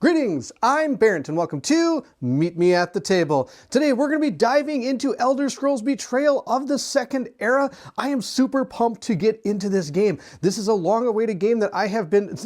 Greetings, I'm Barrett and welcome to Meet Me at the Table. Today we're going to be diving into Elder Scrolls Betrayal of the Second Era. I am super pumped to get into this game. This is a long-awaited game that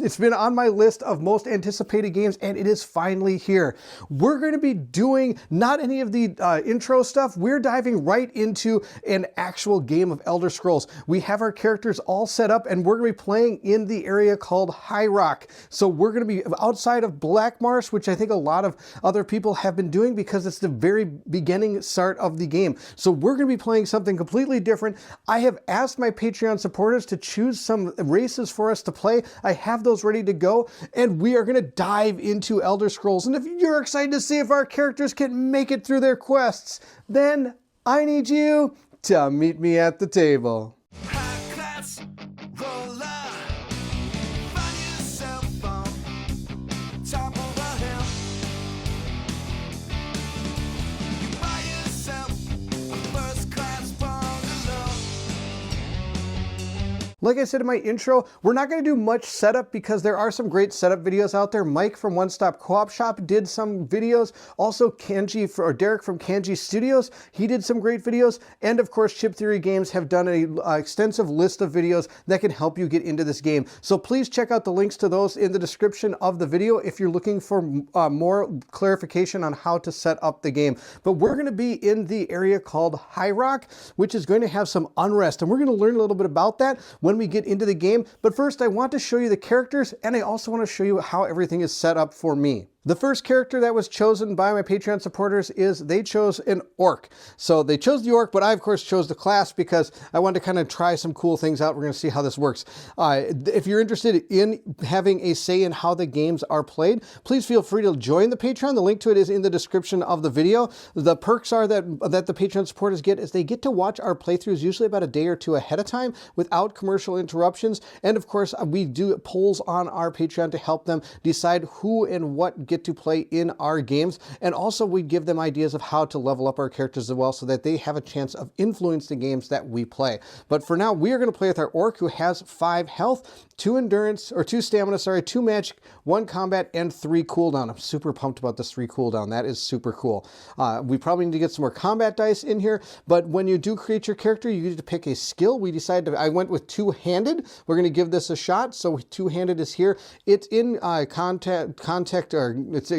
it's been on my list of most anticipated games, and it is finally here. We're going to be doing not any of the intro stuff. We're diving right into an actual game of Elder Scrolls. We have our characters all set up and we're going to be playing in the area called High Rock. So we're going to be outside of Black Marsh, which I think a lot of other people have been doing because it's the very beginning start of the game. So we're going to be playing something completely different. I have asked my Patreon supporters to choose some races for us to play. I have those ready to go, and we are going to dive into Elder Scrolls. And if you're excited to see if our characters can make it through their quests, then I need you to meet me at the table. Like I said in my intro, we're not going to do much setup because there are some great setup videos out there. Mike from One Stop Co-op Shop did some videos. Also Derek from Kanji Studios, he did some great videos. And of course, Chip Theory Games have done an extensive list of videos that can help you get into this game. So please check out the links to those in the description of the video if you're looking for more clarification on how to set up the game. But we're going to be in the area called High Rock, which is going to have some unrest. And we're going to learn a little bit about that when we get into the game. But first, I want to show you the characters, and I also want to show you how everything is set up for me. The first character that was chosen by my Patreon supporters is they chose an orc. So they chose the orc, but I of course chose the class because I wanted to kind of try some cool things out. We're going to see how this works. If you're interested in having a say in how the games are played, please feel free to join the Patreon. The link to it is in the description of the video. The perks are that the Patreon supporters get is they get to watch our playthroughs usually about a day or two ahead of time without commercial interruptions. And of course, we do polls on our Patreon to help them decide who and what get to play in our games, and also we give them ideas of how to level up our characters as well so that they have a chance of influencing the games that we play. But for now, we are going to play with our orc who has 5 health, 2 endurance, or 2 stamina, sorry, 2 magic, 1 combat, and 3 cooldown. I'm super pumped about this 3 cooldown. That is super cool. We probably need to get some more combat dice in here, but when you do create your character, you get to pick a skill. We decided I went with two-handed. We're going to give this a shot. So two-handed is here. It's in it's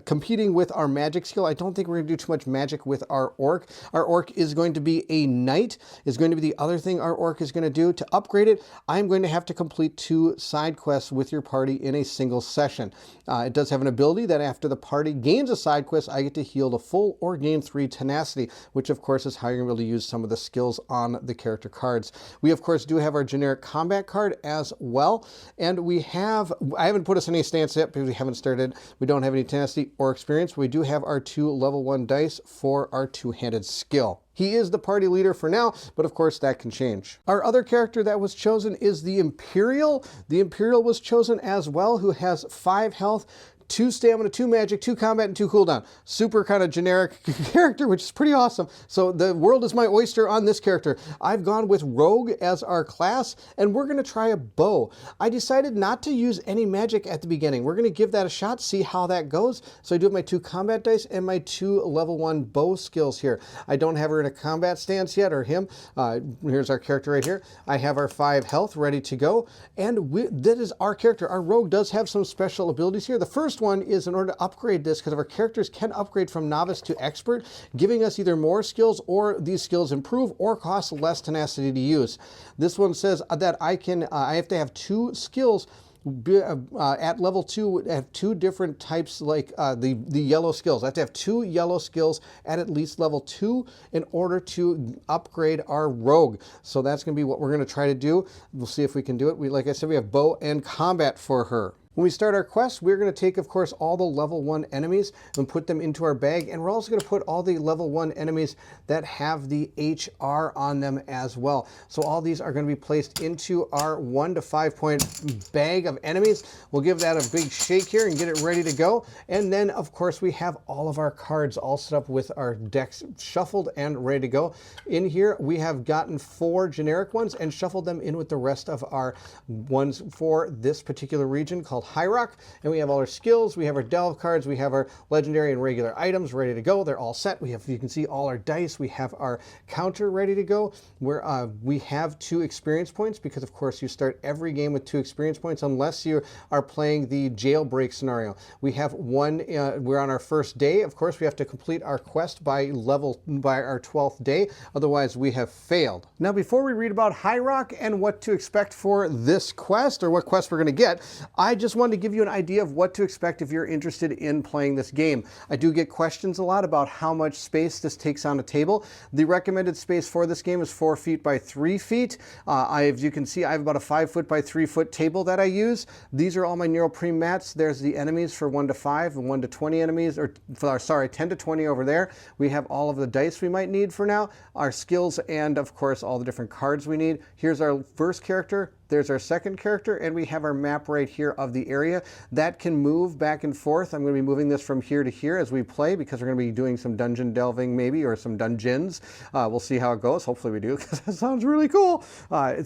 competing with our magic skill. I don't think we're going to do too much magic with our orc. Our orc is going to be a knight, is going to be the other thing our orc is going to do. To upgrade it, I'm going to have to complete 2 side quests with your party in a single session. It does have an ability that after the party gains a side quest, I get to heal to full or gain 3 tenacity, which of course is how you're going to be able to use some of the skills on the character cards. We of course do have our generic combat card as well, and I haven't put us in any stance yet because we haven't started. We don't have any tenacity or experience. We do have our 2 level 1 dice for our two-handed skill. He is the party leader for now, but of course that can change. Our other character that was chosen is the Imperial. The Imperial was chosen as well, who has 5 health, 2 stamina, 2 magic, 2 combat, and 2 cooldown. Super kind of generic character, which is pretty awesome. So the world is my oyster on this character. I've gone with Rogue as our class, and we're going to try a bow. I decided not to use any magic at the beginning. We're going to give that a shot, see how that goes. So I do have my 2 combat dice and my 2 level 1 bow skills here. I don't have her in a combat stance yet, or him. Here's our character right here. I have our 5 health ready to go, and that is our character. Our Rogue does have some special abilities here. The first one is in order to upgrade this, because our characters can upgrade from novice to expert, giving us either more skills or these skills improve or cost less tenacity to use. This one says that I have to have 2 skills at level 2, have 2 different types, like the yellow skills. I have to have 2 yellow skills at least level 2 in order to upgrade our rogue. So that's going to be what we're going to try to do. We'll see if we can do it. Like I said, we have bow and combat for her. When we start our quest, we're going to take, of course, all the level 1 enemies and put them into our bag. And we're also going to put all the level 1 enemies that have the HR on them as well. So all these are going to be placed into our 1 to 5 point bag of enemies. We'll give that a big shake here and get it ready to go. And then, of course, we have all of our cards all set up with our decks shuffled and ready to go. In here, we have gotten 4 generic ones and shuffled them in with the rest of our ones for this particular region called High Rock, and we have all our skills, we have our delve cards, we have our legendary and regular items ready to go. They're all set. We have, you can see, all our dice. We have our counter ready to go, where we have 2 experience points, because of course you start every game with 2 experience points unless you are playing the jailbreak scenario. We have 1, we're on our first day. Of course, we have to complete our quest by our 12th day, otherwise we have failed. Now, before we read about High Rock and what to expect for this quest, or what quest we're going to get, I just wanted to give you an idea of what to expect if you're interested in playing this game. I do get questions a lot about how much space this takes on a table. The recommended space for this game is 4 feet by 3 feet. As you can see, I have about a 5 foot by 3 foot table that I use. These are all my Neuroprene mats. There's the enemies for 1 to 5 and 1 to 20 enemies, or sorry, 10 to 20 over there. We have all of the dice we might need for now, our skills, and of course all the different cards we need. Here's our first character. There's our second character, and we have our map right here of the area that can move back and forth. I'm going to be moving this from here to here as we play, because we're going to be doing some dungeon delving maybe, or some dungeons. We'll see how it goes. Hopefully we do, because that sounds really cool.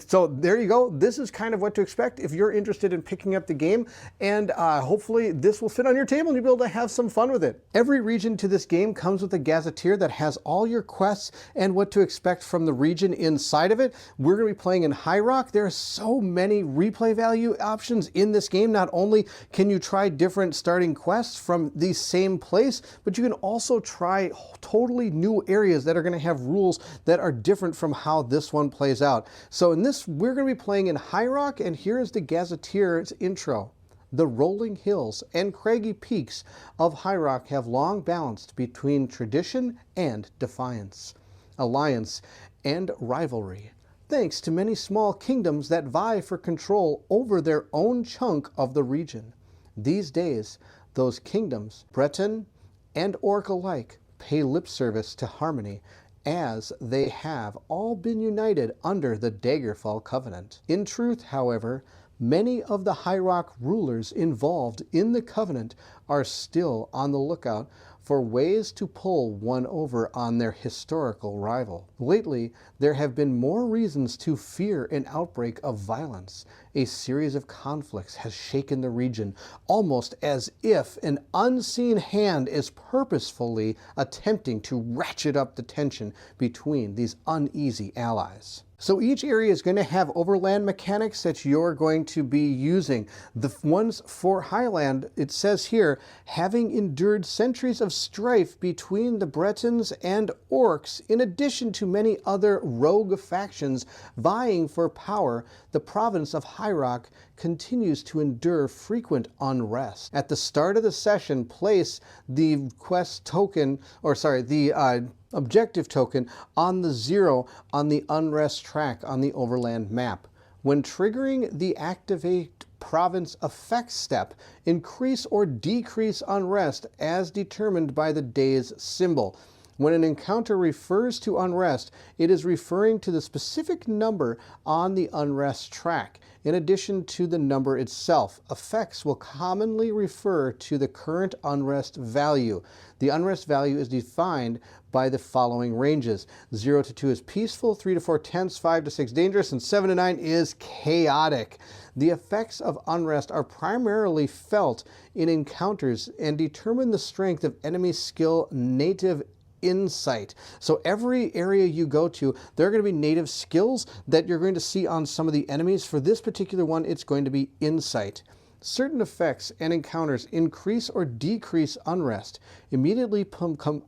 So there you go. This is kind of what to expect if you're interested in picking up the game, and hopefully this will fit on your table and you'll be able to have some fun with it. Every region to this game comes with a gazetteer that has all your quests and what to expect from the region inside of it. We're going to be playing in High Rock. There are so many replay value options in this game. Not only can you try different starting quests from the same place, but you can also try totally new areas that are going to have rules that are different from how this one plays out. So in this, we're going to be playing in High Rock, and here is the gazetteer's intro. The rolling hills and craggy peaks of High Rock have long balanced between tradition and defiance, alliance and rivalry, thanks to many small kingdoms that vie for control over their own chunk of the region. These days, those kingdoms, Breton and Orc alike, pay lip service to harmony, as they have all been united under the Daggerfall Covenant. In truth, however, many of the High Rock rulers involved in the Covenant are still on the lookout for ways to pull one over on their historical rival. Lately, there have been more reasons to fear an outbreak of violence. A series of conflicts has shaken the region, almost as if an unseen hand is purposefully attempting to ratchet up the tension between these uneasy allies. So each area is going to have overland mechanics that you're going to be using. The ones for Highland, it says here, having endured centuries of strife between the Bretons and Orcs, in addition to many other rogue factions vying for power, the province of High Rock continues to endure frequent unrest. At the start of the session, place the quest token, the objective token on the 0 on the unrest track on the overland map. When triggering the activate province effects step, increase or decrease unrest as determined by the day's symbol. When an encounter refers to unrest, it is referring to the specific number on the unrest track. In addition to the number itself, effects will commonly refer to the current unrest value. The unrest value is defined by the following ranges. 0 to 2 is peaceful, 3 to 4 tense, 5 to 6 dangerous, and 7 to 9 is chaotic. The effects of unrest are primarily felt in encounters and determine the strength of enemy skill native insight. So every area you go to, there are going to be native skills that you're going to see on some of the enemies. For this particular one, it's going to be insight. Certain effects and encounters increase or decrease unrest. Immediately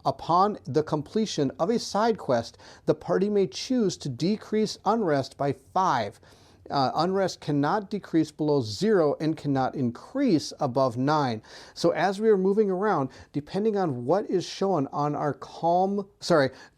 upon the completion of a side quest, the party may choose to decrease unrest by 5. Unrest cannot decrease below 0 and cannot increase above 9. So as we are moving around, depending on what is shown on our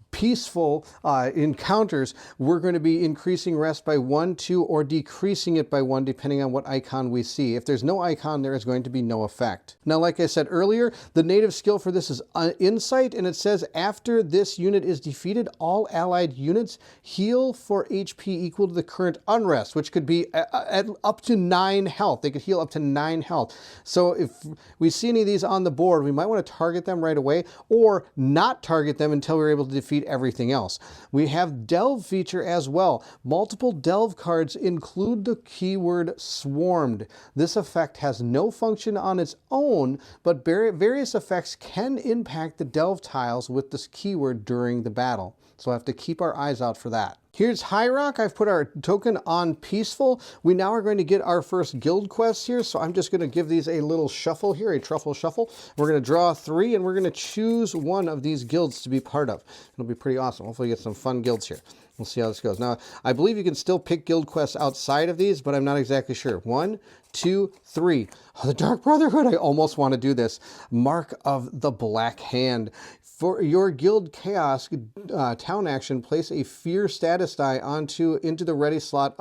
peaceful encounters, we're going to be increasing rest by 1, 2, or decreasing it by 1, depending on what icon we see. If there's no icon, there is going to be no effect. Now, like I said earlier, the native skill for this is Insight, and it says after this unit is defeated, all allied units heal for HP equal to the current unrest, which could be at up to 9 health. They could heal up to 9 health. So if we see any of these on the board, we might want to target them right away, or not target them until we're able to defeat everything else. We have delve feature as well. Multiple delve cards include the keyword swarmed. This effect has no function on its own, but various effects can impact the delve tiles with this keyword during the battle. So I have to keep our eyes out for that. Here's High Rock. I've put our token on Peaceful. We now are going to get our first guild quests here, so I'm just going to give these a little shuffle here, a truffle shuffle. We're going to draw 3, and we're going to choose one of these guilds to be part of. It'll be pretty awesome. Hopefully get some fun guilds here. We'll see how this goes. Now, I believe you can still pick guild quests outside of these, but I'm not exactly sure. 1, 2, 3. Oh, the Dark Brotherhood. I almost want to do this. Mark of the Black Hand. For your Guild Chaos town action, place a Fear status die into the ready slot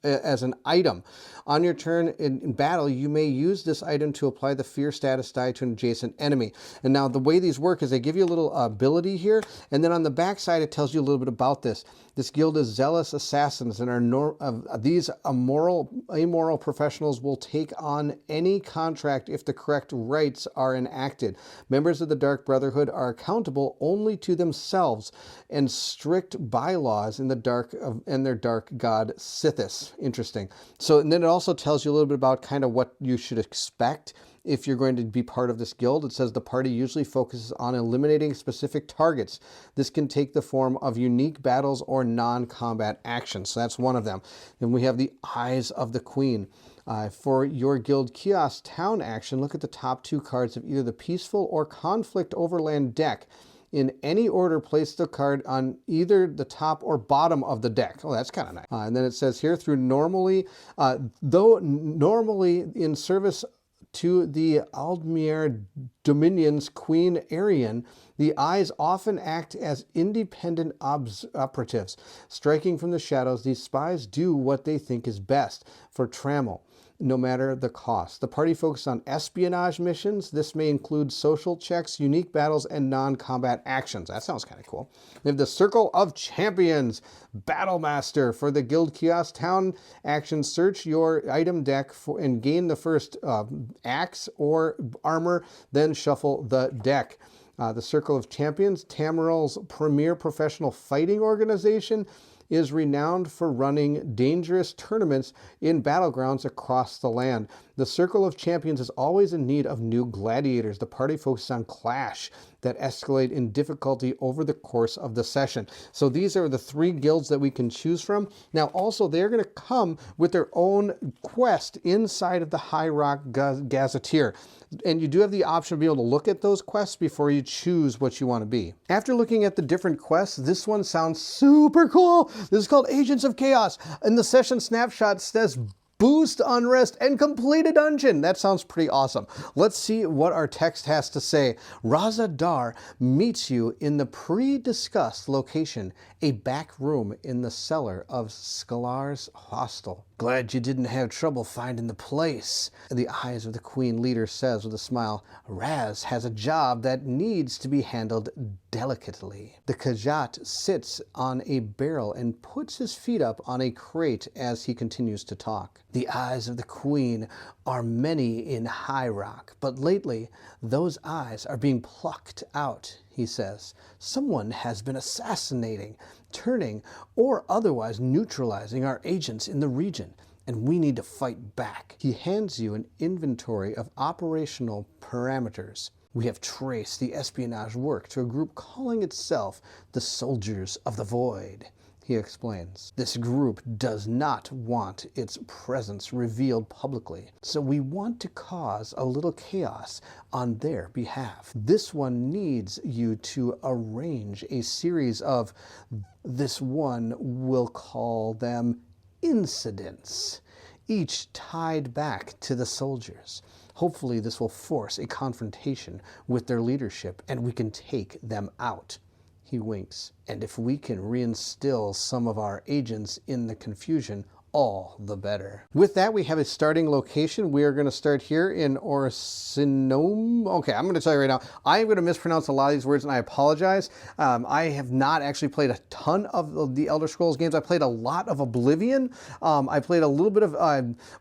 as an item. On your turn in battle, you may use this item to apply the Fear status die to an adjacent enemy. And now the way these work is they give you a little ability here, and then on the back side it tells you a little bit about this. This guild is Zealous Assassins, and these amoral professionals will take on any contract if the correct rights are enacted. Members of the Dark Brotherhood are accountable only to themselves and strict bylaws in their dark god Sithis. Interesting. So, and then it also tells you a little bit about kind of what you should expect if you're going to be part of this guild. It says the party usually focuses on eliminating specific targets. This can take the form of unique battles or non-combat actions. So that's one of them. Then we have the Eyes of the Queen. For your Guild Chaos town action, look at the top 2 cards of either the Peaceful or Conflict Overland deck. In any order, place the card on either the top or bottom of the deck. Oh, that's kind of nice. And then it says here, though normally in service to the Aldmere Dominion's Queen Arian, the Eyes often act as independent operatives. Striking from the shadows, these spies do what they think is best for Trammel, no matter the cost. The party focuses on espionage missions. This may include social checks, unique battles, and non-combat actions. That sounds kind of cool. We have the Circle of Champions, Battlemaster. For the Guild Chaos Town action, search your item deck and gain the first axe or armor, then shuffle the deck. The Circle of Champions, Tamriel's premier professional fighting organization, is renowned for running dangerous tournaments in battlegrounds across the land. The Circle of Champions is always in need of new gladiators. The party focuses on clash that escalate in difficulty over the course of the session. So these are the 3 guilds that we can choose from. Now also they're going to come with their own quest inside of the High Rock Gazetteer. And you do have the option to be able to look at those quests before you choose what you want to be. After looking at the different quests, this one sounds super cool. This is called Agents of Chaos. And the session snapshot says boost unrest and complete a dungeon. That sounds pretty awesome. Let's see what our text has to say. Raza Dar meets you in the pre-discussed location, a back room in the cellar of Skalar's hostel. Glad you didn't have trouble finding the place, the Eyes of the Queen leader says with a smile. Raz has a job that needs to be handled delicately. The Khajiit sits on a barrel and puts his feet up on a crate as he continues to talk. The eyes of the Queen are many in High Rock, but lately those eyes are being plucked out, he says. Someone has been assassinating, turning, or otherwise neutralizing our agents in the region, and we need to fight back. He hands you an inventory of operational parameters. We have traced the espionage work to a group calling itself the Soldiers of the Void, he explains. This group does not want its presence revealed publicly, so we want to cause a little chaos on their behalf. This one needs you to arrange a series of, this one will call them incidents, each tied back to the soldiers. Hopefully this will force a confrontation with their leadership and we can take them out. He winks. And if we can reinstill some of our agents in the confusion, all the better. With that, we have a starting location. We are going to start here in Orsinome. Okay, I'm going to tell you right now, I am going to mispronounce a lot of these words, and I apologize. I have not actually played a ton of the Elder Scrolls games. I played a lot of Oblivion. I played a little bit of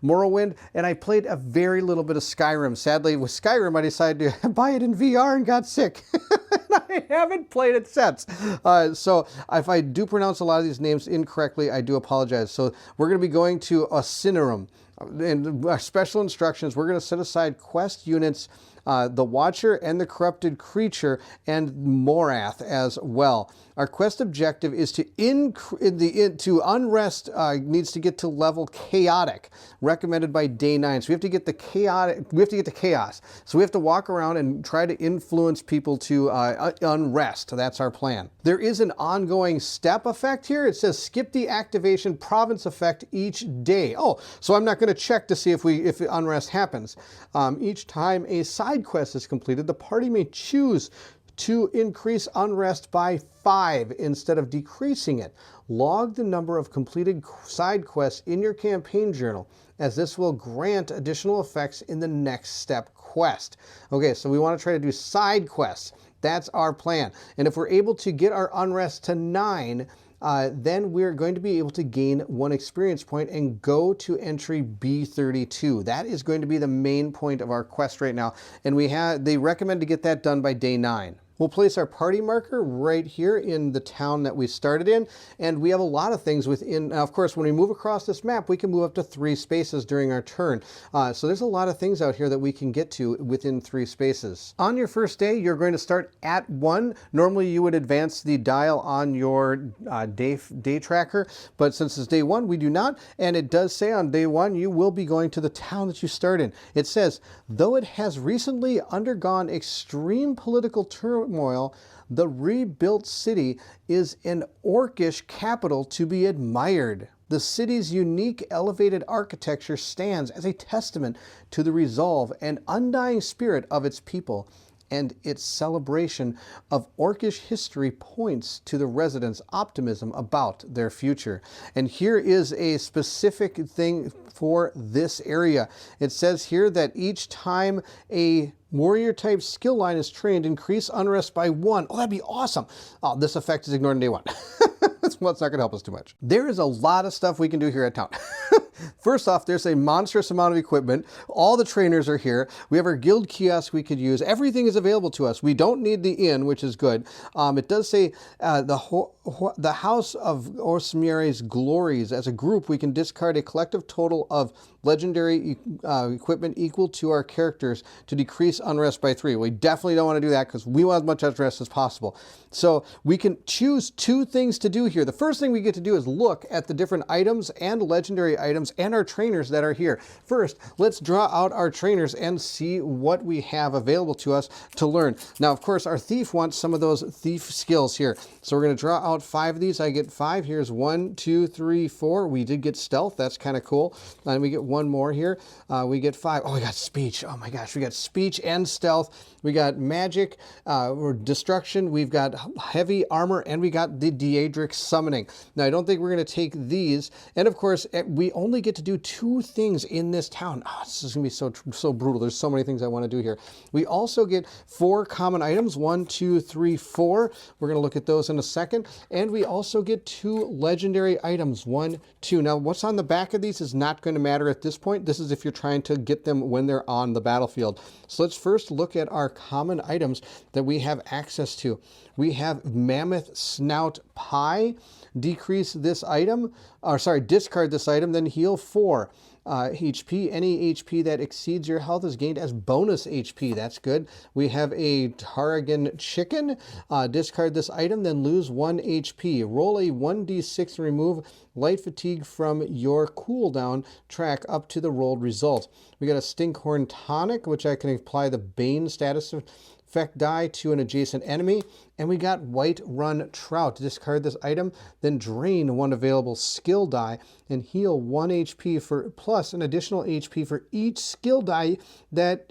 Morrowind, and I played a very little bit of Skyrim. Sadly, with Skyrim, I decided to buy it in VR and got sick. I haven't played it since. So if I do pronounce a lot of these names incorrectly, I do apologize. So we're going to be going to Ocinerum. And our special instructions, we're going to set aside quest units, the Watcher and the Corrupted Creature, and Morath as well. Our quest objective is to unrest needs to get to level chaotic, recommended by day 9. So we have to get the chaotic. We have to get to chaos. So we have to walk around and try to influence people to unrest. That's our plan. There is an ongoing step effect here. It says skip the activation province effect each day. Oh, so I'm not going to check to see if unrest happens. Each time a side quest is completed, the party may choose to increase unrest by 5 instead of decreasing it. Log the number of completed side quests in your campaign journal, as this will grant additional effects in the next step quest. Okay, so we want to try to do side quests. That's our plan. And if we're able to get our unrest to 9, then we're going to be able to gain 1 experience point and go to entry B32. That is going to be the main point of our quest right now. And they recommend to get that done by day 9. We'll place our party marker right here in the town that we started in, and we have a lot of things within. Now, of course, when we move across this map, we can move up to 3 spaces during our turn. So there's a lot of things out here that we can get to within 3 spaces. On your first day, you're going to start at 1. Normally, you would advance the dial on your day tracker, but since it's day 1, we do not, and it does say on day 1, you will be going to the town that you start in. It says, though it has recently undergone extreme political turmoil, the rebuilt city is an orcish capital to be admired. The city's unique elevated architecture stands as a testament to the resolve and undying spirit of its people, and its celebration of orcish history points to the residents' optimism about their future. And here is a specific thing for this area. It says here that each time a warrior type skill line is trained, increase unrest by 1. Oh, that'd be awesome. Oh, this effect is ignored in day 1. Well, it's not going to help us too much. There is a lot of stuff we can do here at town. First off, there's a monstrous amount of equipment. All the trainers are here. We have our guild kiosk we could use. Everything is available to us. We don't need the inn, which is good. It does say the House of Orsmiere's glories. As a group, we can discard a collective total of legendary equipment equal to our characters to decrease unrest by 3. We definitely don't want to do that because we want as much unrest as possible. So we can choose 2 things to do here. The first thing we get to do is look at the different items and legendary items and our trainers that are here. First, let's draw out our trainers and see what we have available to us to learn. Now, of course, our thief wants some of those thief skills here. So we're going to draw out 5 of these. I get 5. Here's 1, 2, 3, 4. We did get stealth. That's kind of cool. And we get 1 more here. We get 5. Oh, we got speech. Oh my gosh, we got speech and stealth. We got magic or destruction. We've got heavy armor, and we got the Daedric summoning. Now, I don't think we're going to take these. And of course, we only get to do 2 things in this town. Oh, this is going to be so brutal. There's so many things I want to do here. We also get 4 common items. 1, 2, 3, 4. We're going to look at those in a second. And we also get 2 legendary items. 1, 2. Now, what's on the back of these is not going to matter at this point. This is if you're trying to get them when they're on the battlefield. So let's first look at our common items that we have access to. We have Mammoth Snout Pie. Discard this item, then heal 4 HP. Any HP that exceeds your health is gained as bonus HP. That's good. We have a Tarragon Chicken. Discard this item, then lose 1 HP. Roll a 1d6 and remove light fatigue from your cooldown track up to the rolled result. We got a Stinkhorn Tonic, which I can apply the Bane status effect die to an adjacent enemy. And we got Whiterun Trout. Discard this item, then drain 1 available skill die and heal 1 HP for plus an additional HP for each skill die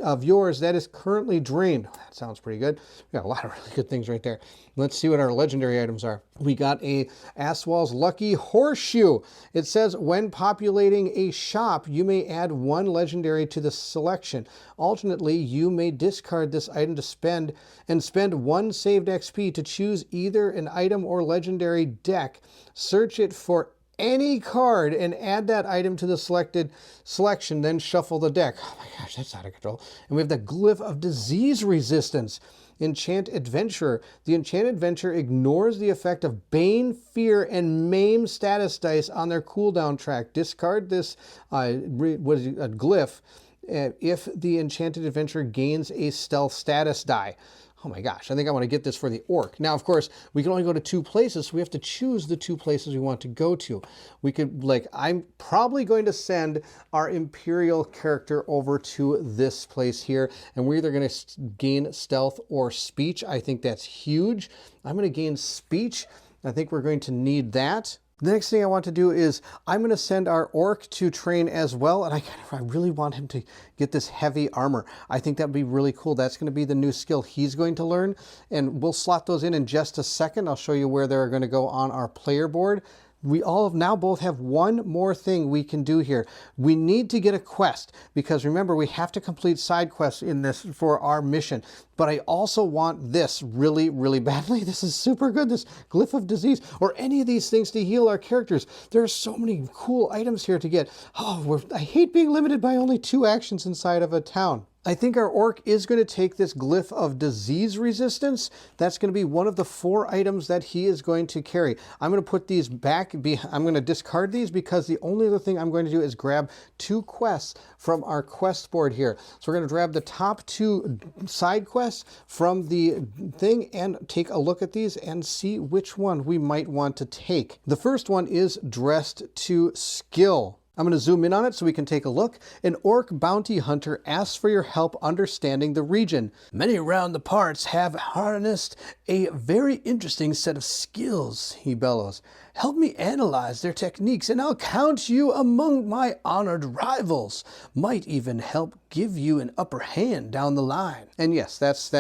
of yours that is currently drained. That sounds pretty good. We got a lot of really good things right there. Let's see what our legendary items are. We got a Aswall's Lucky Horseshoe. It says when populating a shop, you may add 1 legendary to the selection. Alternately, you may discard this item to spend 1 saved XP to choose either an item or legendary deck. Search it for any card and add that item to the selected selection, then shuffle the deck. Oh my gosh, that's out of control. And we have the Glyph of Disease Resistance. Enchant Adventurer. The Enchant Adventurer ignores the effect of Bane, Fear, and Maim status dice on their cooldown track. Discard this glyph if the Enchanted Adventurer gains a stealth status die. Oh my gosh, I think I want to get this for the orc. Now, of course, we can only go to 2 places, so we have to choose the 2 places we want to go to. We could, I'm probably going to send our Imperial character over to this place here, and we're either going to gain stealth or speech. I think that's huge. I'm going to gain speech. I think we're going to need that. The next thing I want to do is I'm going to send our orc to train as well, and I really want him to get this heavy armor. I think that would be really cool. That's going to be the new skill he's going to learn, and we'll slot those in just a second. I'll show you where they're going to go on our player board. We all now both have one more thing we can do here. We need to get a quest, because remember, we have to complete side quests in this for our mission. But I also want this really, really badly. This is super good, this Glyph of Disease, or any of these things to heal our characters. There are so many cool items here to get. Oh, I hate being limited by only 2 actions inside of a town. I think our orc is going to take this Glyph of Disease Resistance. That's going to be one of the 4 items that he is going to carry. I'm going to put these back. I'm going to discard these because the only other thing I'm going to do is grab 2 quests from our quest board here. So we're going to grab the top 2 side quests from the thing and take a look at these and see which one we might want to take. The first one is Dressed to Skill. I'm going to zoom in on it so we can take a look. An orc bounty hunter asks for your help understanding the region. Many around the parts have harnessed a very interesting set of skills, he bellows. Help me analyze their techniques and I'll count you among my honored rivals. Might even help give you an upper hand down the line. And yes, that's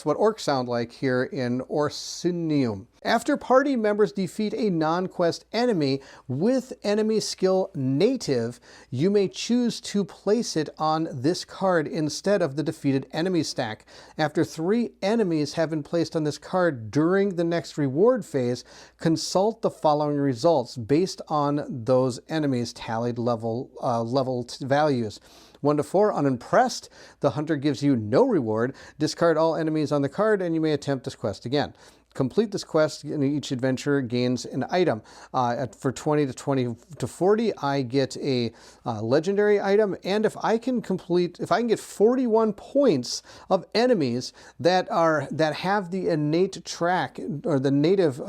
what orcs sound like here in Orsinium. After party members defeat a non-quest enemy with enemy skill native, you may choose to place it on this card instead of the defeated enemy stack. After 3 enemies have been placed on this card during the next reward phase, consult the following results based on those enemies' tallied level values. 1 to 4, unimpressed. The hunter gives you no reward. Discard all enemies on the card and you may attempt this quest again. Complete this quest and each adventurer gains an item. For 20 to 40, I get a legendary item. And if I can get 41 points of enemies that have the innate track or the native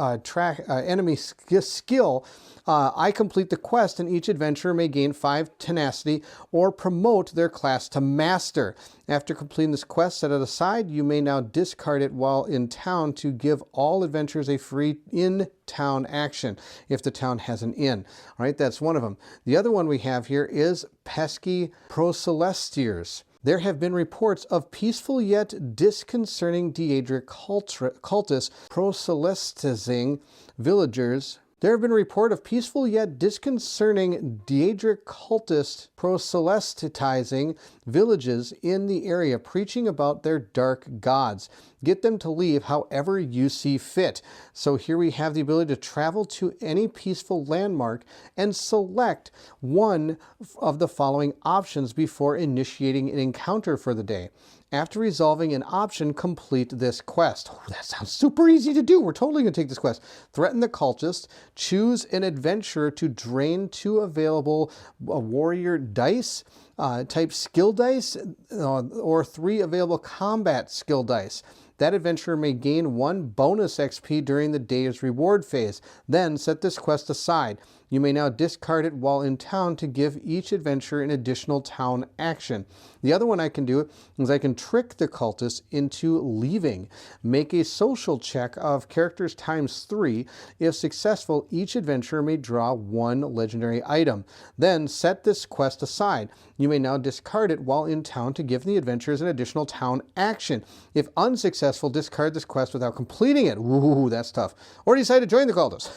enemy skill, I complete the quest and each adventurer may gain 5 tenacity or promote their class to master. After completing this quest, set it aside. You may now discard it while in town to give all adventurers a free in-town action if the town has an inn. All right, that's one of them. The other one we have here is Pesky Procelestiers. There have been reports of peaceful yet disconcerting Daedric cultists proselytizing villagers. There have been a report of peaceful yet disconcerting Daedric cultists proselytizing villages in the area, preaching about their dark gods. Get them to leave however you see fit. So here we have the ability to travel to any peaceful landmark and select one of the following options before initiating an encounter for the day. After resolving an option, complete this quest. Oh, that sounds super easy to do. We're totally going to take this quest. Threaten the cultist. Choose an adventurer to drain 2 available warrior dice, type skill dice, or 3 available combat skill dice. That adventurer may gain 1 bonus XP during the day's reward phase. Then set this quest aside. You may now discard it while in town to give each adventurer an additional town action. The other one I can do is I can trick the cultist into leaving. Make a social check of characters ×3. If successful, each adventurer may draw 1 legendary item. Then set this quest aside. You may now discard it while in town to give the adventurers an additional town action. If unsuccessful, discard this quest without completing it. Ooh, that's tough. Or decide to join the cultists.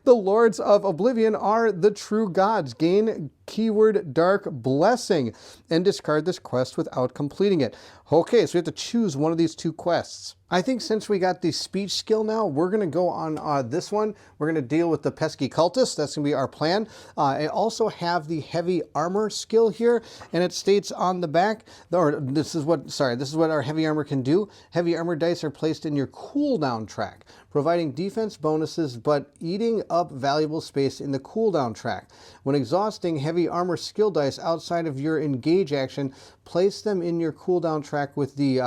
The Lords of Oblivion are the true gods. Gain keyword Dark Blessing, and discard this quest without completing it. Okay, so we have to choose one of these two quests. I think since we got the speech skill now, we're going to go on this one. We're going to deal with the pesky cultist. That's going to be our plan. I also have the heavy armor skill here, and it states on the back, or this is what our heavy armor can do. Heavy armor dice are placed in your cooldown track, providing defense bonuses but eating up valuable space in the cooldown track. When exhausting heavy armor skill dice outside of your engage action, place them in your cooldown track with the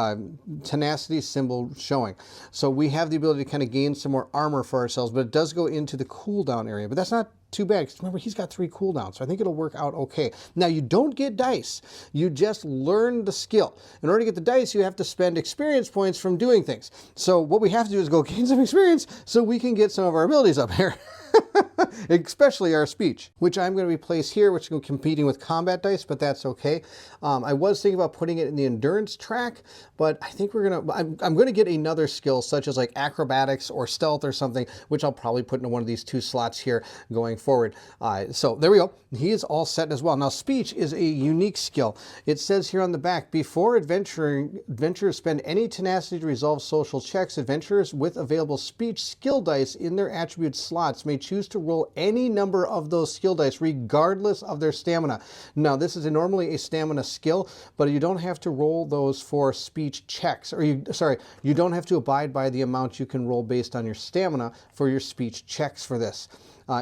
tenacity symbol showing. So we have the ability to kind of gain some more armor for ourselves, but it does go into the cooldown area. But that's not too bad, because remember, he's got 3 cooldowns, so I think it'll work out okay. Now, you don't get dice. You just learn the skill. In order to get the dice, you have to spend experience points from doing things. So what we have to do is go gain some experience so we can get some of our abilities up here. Especially our speech, which I'm going to replace here, which is competing with combat dice, but that's okay. I was thinking about putting it in the endurance track, but I think I'm going to get another skill such as like acrobatics or stealth or something, which I'll probably put into one of these 2 slots here going forward. So there we go. He is all set as well. Now, speech is a unique skill. It says here on the back, before adventurers spend any tenacity to resolve social checks, adventurers with available speech skill dice in their attribute slots may choose to roll any number of those skill dice regardless of their stamina. Now, this is normally a stamina skill, but you don't have to roll those for speech checks, or you don't have to abide by the amount you can roll based on your stamina for your speech checks for this.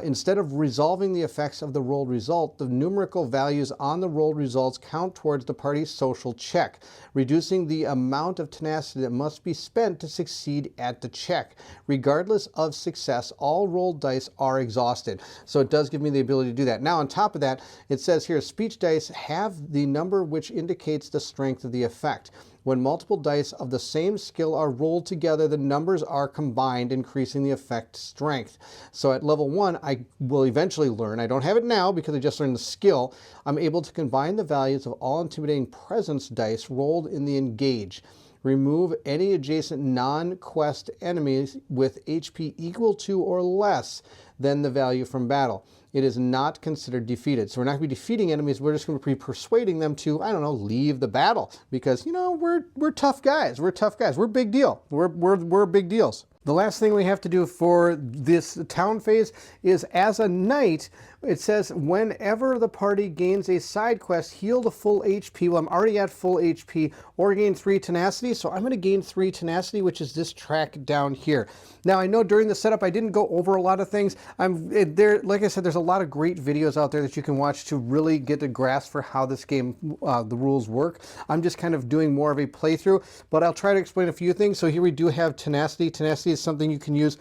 Instead of resolving the effects of the rolled result, the numerical values on the rolled results count towards the party's social check, reducing the amount of tenacity that must be spent to succeed at the check. Regardless of success, all rolled dice are exhausted. So it does give me the ability to do that. Now, on top of that, it says here, speech dice have the number which indicates the strength of the effect. When multiple dice of the same skill are rolled together, the numbers are combined, increasing the effect strength. So at level 1, I will eventually learn, I don't have it now because I just learned the skill, I'm able to combine the values of all intimidating presence dice rolled in the engage. Remove any adjacent non-quest enemies with HP equal to or less than the value from battle. It is not considered defeated. So we're not going to be defeating enemies. We're just going to be persuading them to, I don't know, leave the battle, because, you know, we're tough guys. We're tough guys. We're big deal. We're big deals. The last thing we have to do for this town phase is, as a knight, it says whenever the party gains a side quest, heal to full HP. Well, I'm already at full HP, or gain 3 tenacity. So I'm going to gain 3 tenacity, which is this track down here. Now, I know during the setup I didn't go over a lot of things. Like I said, there's a lot of great videos out there that you can watch to really get a grasp for how this game, the rules work. I'm just kind of doing more of a playthrough, but I'll try to explain a few things. So here we do have tenacity. Tenacity is something you can use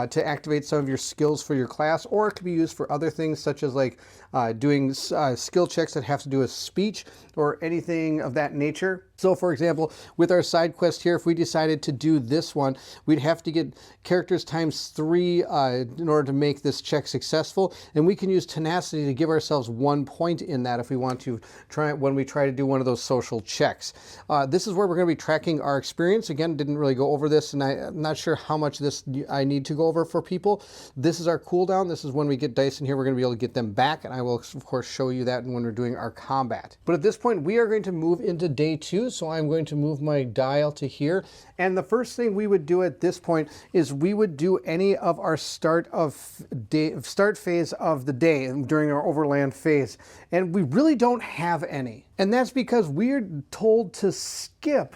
to activate some of your skills for your class, or it can be used for other things such as like doing skill checks that have to do with speech or anything of that nature. So for example, with our side quest here, if we decided to do this one, we'd have to get characters times 3 in order to make this check successful. And we can use tenacity to give ourselves 1 point in that if we want to try when we try to do one of those social checks. This is where we're going to be tracking our experience. Again, didn't really go over this, and I'm not sure how much this I need to go over for people. This is our cooldown. This is when we get dice in here, we're going to be able to get them back, and I will of course show you that when we're doing our combat. But at this point, we are going to move into day 2. So I'm going to move my dial to here. And the first thing we would do at this point is we would do any of our start phase of the day during our overland phase. And we really don't have any. And that's because we're told to skip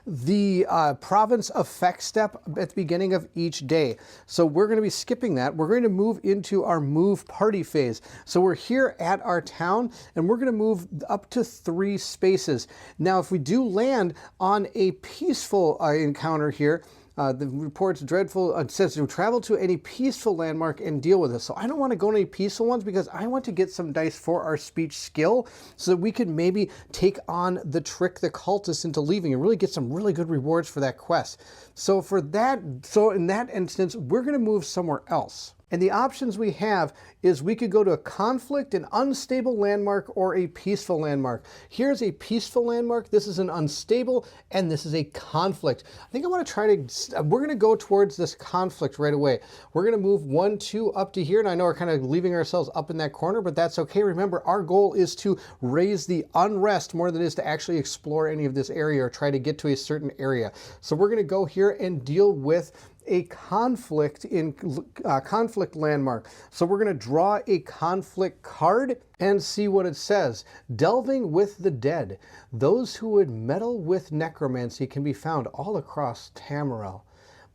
the province effect step at the beginning of each day. So we're going to be skipping that. We're going to move into our move party phase. So we're here at our town, and we're going to move up to 3 spaces. Now, if we do land on a peaceful encounter here, the report's dreadful. It says to travel to any peaceful landmark and deal with it. So I don't want to go to any peaceful ones because I want to get some dice for our speech skill so that we could maybe take on the trick the cultists into leaving and really get some really good rewards for that quest. So in that instance, we're going to move somewhere else. And the options we have is we could go to a conflict, an unstable landmark, or a peaceful landmark. Here's a peaceful landmark, this is an unstable, and this is a conflict. I think I want to try to, we're going to go towards this conflict right away. We're going to move 1, 2 up to here, and I know we're kind of leaving ourselves up in that corner, but that's okay. Remember, our goal is to raise the unrest more than it is to actually explore any of this area or try to get to a certain area. So we're going to go here and deal with a conflict in conflict landmark. So we're going to draw a conflict card and see what it says. Delving with the dead. Those who would meddle with necromancy can be found all across Tamriel.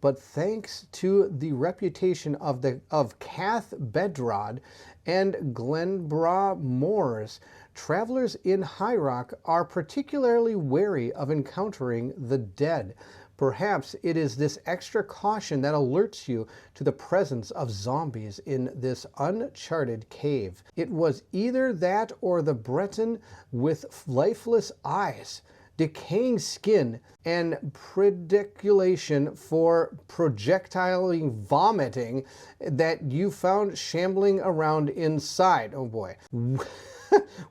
But thanks to the reputation of Cath Bedrod and Glenbra Moors, travelers in High Rock are particularly wary of encountering the dead. Perhaps it is this extra caution that alerts you to the presence of zombies in this uncharted cave. It was either that or the Breton with lifeless eyes, decaying skin, and predilection for projectile vomiting that you found shambling around inside. Oh boy.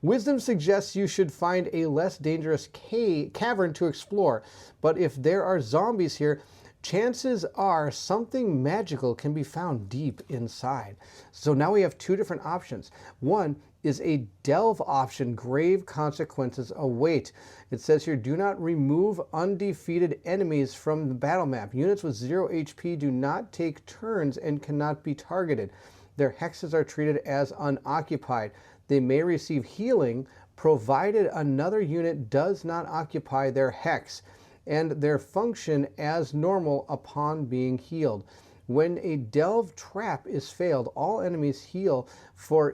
Wisdom suggests you should find a less dangerous cavern to explore, but if there are zombies here, chances are something magical can be found deep inside. So now we have 2 different options. One is a delve option, grave consequences await. It says here, do not remove undefeated enemies from the battle map. Units with 0 HP do not take turns and cannot be targeted. Their hexes are treated as unoccupied. They may receive healing provided another unit does not occupy their hex, and their function as normal upon being healed. When a delve trap is failed, all enemies heal for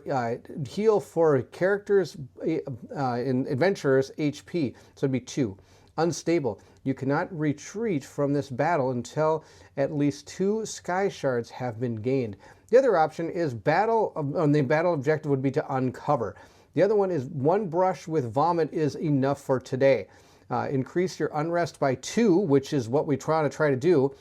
characters in adventurers HP, so it'd be 2. Unstable. You cannot retreat from this battle until at least 2 sky shards have been gained. The other option is battle, the battle objective would be to uncover. The other one is 1 brush with vomit is enough for today. Increase your unrest by 2, which is what we try to do,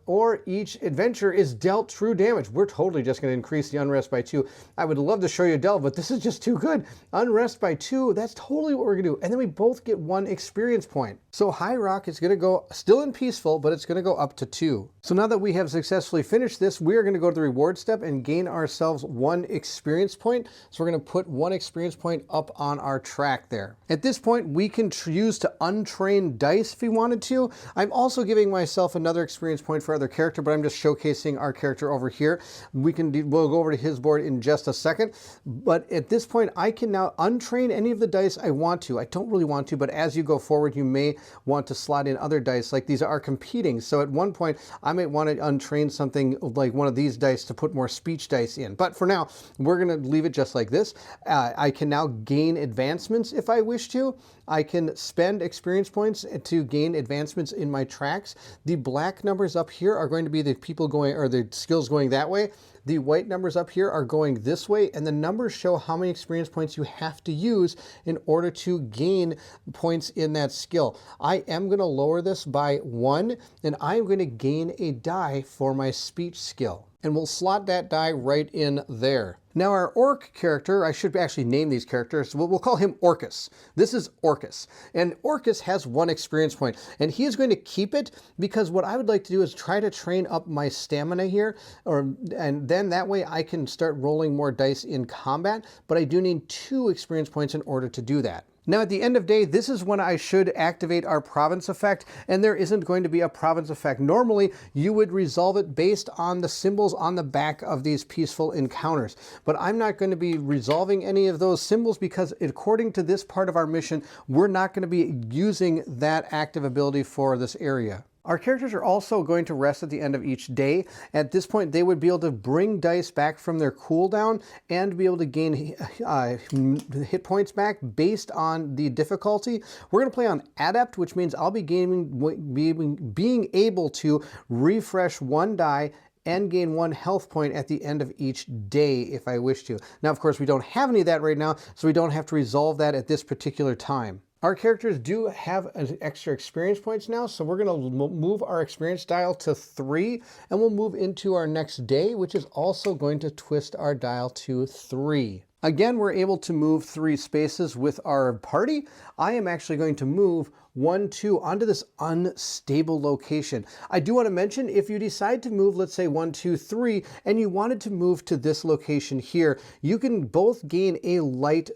or each adventure is dealt true damage. We're totally just going to increase the unrest by 2. I would love to show you a delve, but this is just too good. Unrest by 2, that's totally what we're going to do. And then we both get 1 experience point. So High Rock is going to go still in peaceful, but it's going to go up to 2. So now that we have successfully finished this, we are going to go to the reward step and gain ourselves 1 experience point. So we're going to put 1 experience point up on our track there. At this point, we can use to untrain dice if we wanted to. I'm also giving myself another experience point for other character, but I'm just showcasing our character over here. We'll go over to his board in just a second. But at this point, I can now untrain any of the dice I want to. I don't really want to, but as you go forward, you may want to slot in other dice, like these are competing. So at one point, I might want to untrain something like one of these dice to put more speech dice in. But for now, we're going to leave it just like this. I can now gain advancements if I wish to. I can spend experience points to gain advancements in my tracks. The black numbers up here are going to be the people going, or the skills going that way. The white numbers up here are going this way, and the numbers show how many experience points you have to use in order to gain points in that skill. I am going to lower this by 1, and I'm going to gain a die for my speech skill. And we'll slot that die right in there. Now our orc character, I should actually name these characters, we'll call him Orcus. This is Orcus, and Orcus has 1 experience point, and he is going to keep it because what I would like to do is try to train up my stamina here, and then that way I can start rolling more dice in combat, but I do need 2 experience points in order to do that. Now at the end of day, this is when I should activate our province effect, and there isn't going to be a province effect. Normally, you would resolve it based on the symbols on the back of these peaceful encounters. But I'm not going to be resolving any of those symbols because according to this part of our mission, we're not going to be using that active ability for this area. Our characters are also going to rest at the end of each day. At this point, they would be able to bring dice back from their cooldown and be able to gain hit points back based on the difficulty. We're going to play on Adept, which means I'll be being able to refresh 1 die and gain 1 health point at the end of each day if I wish to. Now, of course, we don't have any of that right now, so we don't have to resolve that at this particular time. Our characters do have an extra experience points now, so we're going to move our experience dial to 3, and we'll move into our next day, which is also going to twist our dial to 3. Again, we're able to move 3 spaces with our party. I am actually going to move 1, 2 onto this unstable location. I do want to mention, if you decide to move, let's say 1, 2, 3, and you wanted to move to this location here, you can both gain a light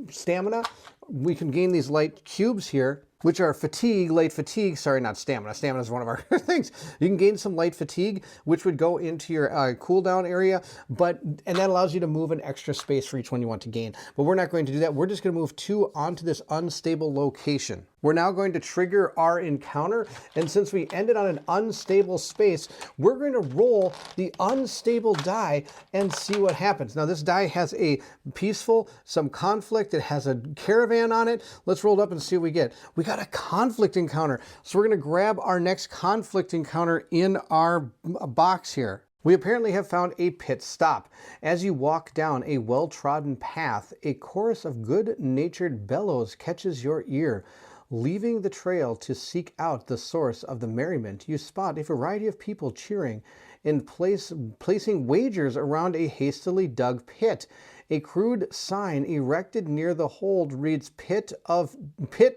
stamina. We can gain these light cubes here, which are fatigue, light fatigue, sorry, not stamina. Stamina is one of our things. You can gain some light fatigue, which would go into your cooldown area, and that allows you to move an extra space for each one you want to gain. But we're not going to do that. We're just going to move 2 onto this unstable location. We're now going to trigger our encounter, and since we ended on an unstable space, we're going to roll the unstable die and see what happens. Now this die has a peaceful, some conflict, it has a caravan on it. Let's roll it up and see what we get. We got a conflict encounter, so we're going to grab our next conflict encounter in our box here. We apparently have found a pit stop. As you walk down a well-trodden path, a chorus of good-natured bellows catches your ear. Leaving the trail to seek out the source of the merriment, you spot a variety of people cheering and placing wagers around a hastily dug pit. A crude sign erected near the hold reads Pit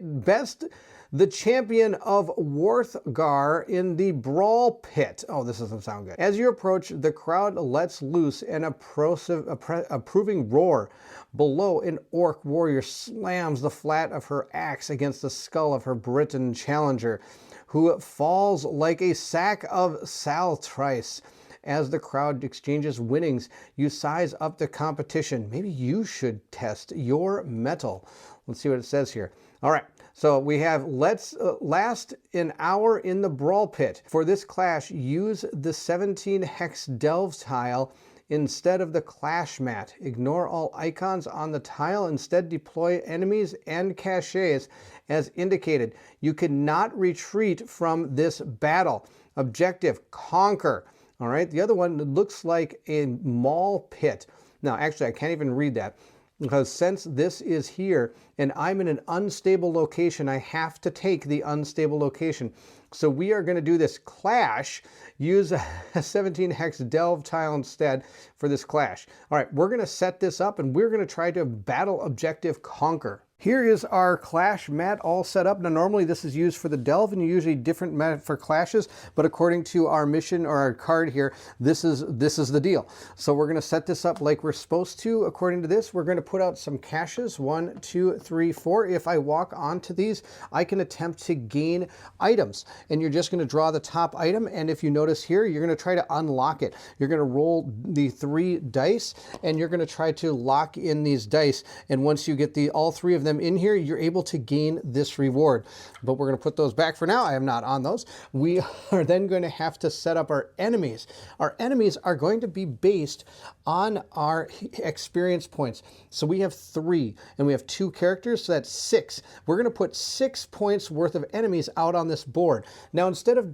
Best, the champion of Worthgar in the Brawl Pit. Oh, this doesn't sound good. As you approach, the crowd lets loose an approving roar. Below, an orc warrior slams the flat of her axe against the skull of her Briton challenger, who falls like a sack of saltrice. As the crowd exchanges winnings, you size up the competition. Maybe you should test your mettle. Let's see what it says here. All right, so we have let's last an hour in the brawl pit. For this clash, use the 17 hex delve tile instead of the clash mat. Ignore all icons on the tile. Instead, deploy enemies and caches as indicated. You cannot retreat from this battle. Objective, conquer. All right, the other one looks like a mall pit. Now, actually, I can't even read that because since this is here and I'm in an unstable location, I have to take the unstable location. So we are going to do this clash, use a 17 hex delve tile instead for this clash. All right, we're going to set this up and we're going to try to battle objective conquer. Here is our clash mat all set up. Now normally this is used for the delve and you usually different mat for clashes, but according to our mission or our card here, this is the deal. So we're going to set this up like we're supposed to. According to this, we're going to put out some caches, 1, 2, 3, 4. If I walk onto these, I can attempt to gain items, and you're just going to draw the top item, and if you notice here, you're going to try to unlock it. You're going to roll the 3 dice and you're going to try to lock in these dice, and once you get all 3 of them in here, you're able to gain this reward. But we're going to put those back for now. I am not on those. We are then going to have to set up our enemies. Our enemies are going to be based on our experience points. So we have 3 and we have 2 characters, so that's 6. We're going to put 6 points worth of enemies out on this board. Now instead of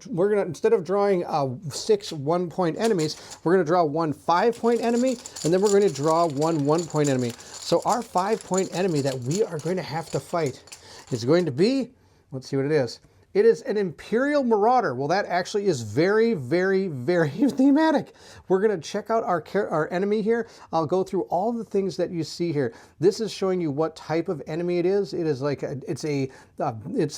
drawing 6 1-point enemies, we're going to draw 1 5-point enemy, and then we're going to draw 1 1-point enemy. So our 5-point enemy that we are going to have to fight is going to be, let's see what it is. It is an Imperial Marauder. Well, that actually is very, very, very thematic. We're going to check out our enemy here. I'll go through all the things that you see here. This is showing you what type of enemy it is. It is like it's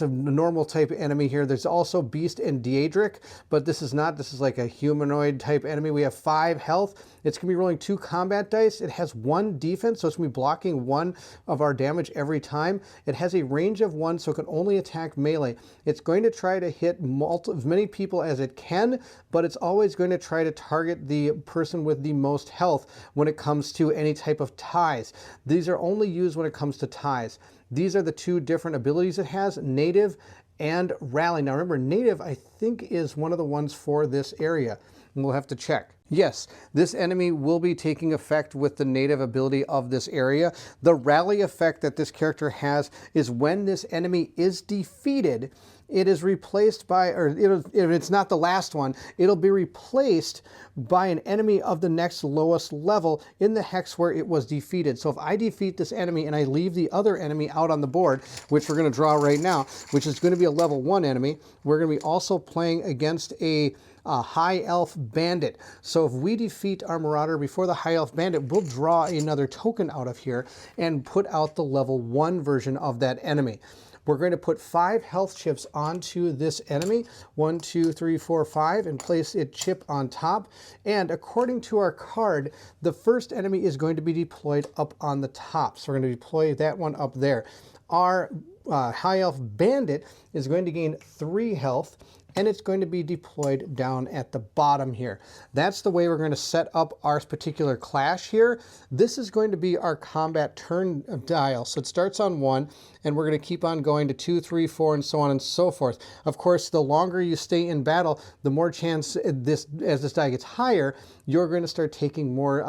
a normal type enemy here. There's also Beast and Daedric, but this is not. This is like a humanoid type enemy. We have 5 health. It's going to be rolling 2 combat dice. It has 1 defense, so it's going to be blocking 1 of our damage every time. It has a range of 1, so it can only attack melee. It's going to try to hit as many people as it can, but it's always going to try to target the person with the most health when it comes to any type of ties. These are only used when it comes to ties. These are the 2 different abilities it has, Native and Rally. Now remember, Native I think is one of the ones for this area, and we'll have to check. Yes, this enemy will be taking effect with the native ability of this area. The rally effect that this character has is when this enemy is defeated, it is replaced by, or if it's not the last one, it'll be replaced by an enemy of the next lowest level in the hex where it was defeated. So if I defeat this enemy and I leave the other enemy out on the board, which we're going to draw right now, which is going to be a level 1 enemy, we're going to be also playing against a High Elf Bandit. So if we defeat our Marauder before the High Elf Bandit, we'll draw another token out of here and put out the level 1 version of that enemy. We're going to put 5 health chips onto this enemy, 1, 2, 3, 4, 5, and place it chip on top. And according to our card, the first enemy is going to be deployed up on the top. So we're going to deploy that one up there. Our High Elf Bandit is going to gain 3 health, and it's going to be deployed down at the bottom here. That's the way we're going to set up our particular clash here. This is going to be our combat turn dial. So it starts on 1, and we're going to keep on going to 2, 3, 4, and so on and so forth. Of course, the longer you stay in battle, the more chance as this die gets higher, you're going to start taking more,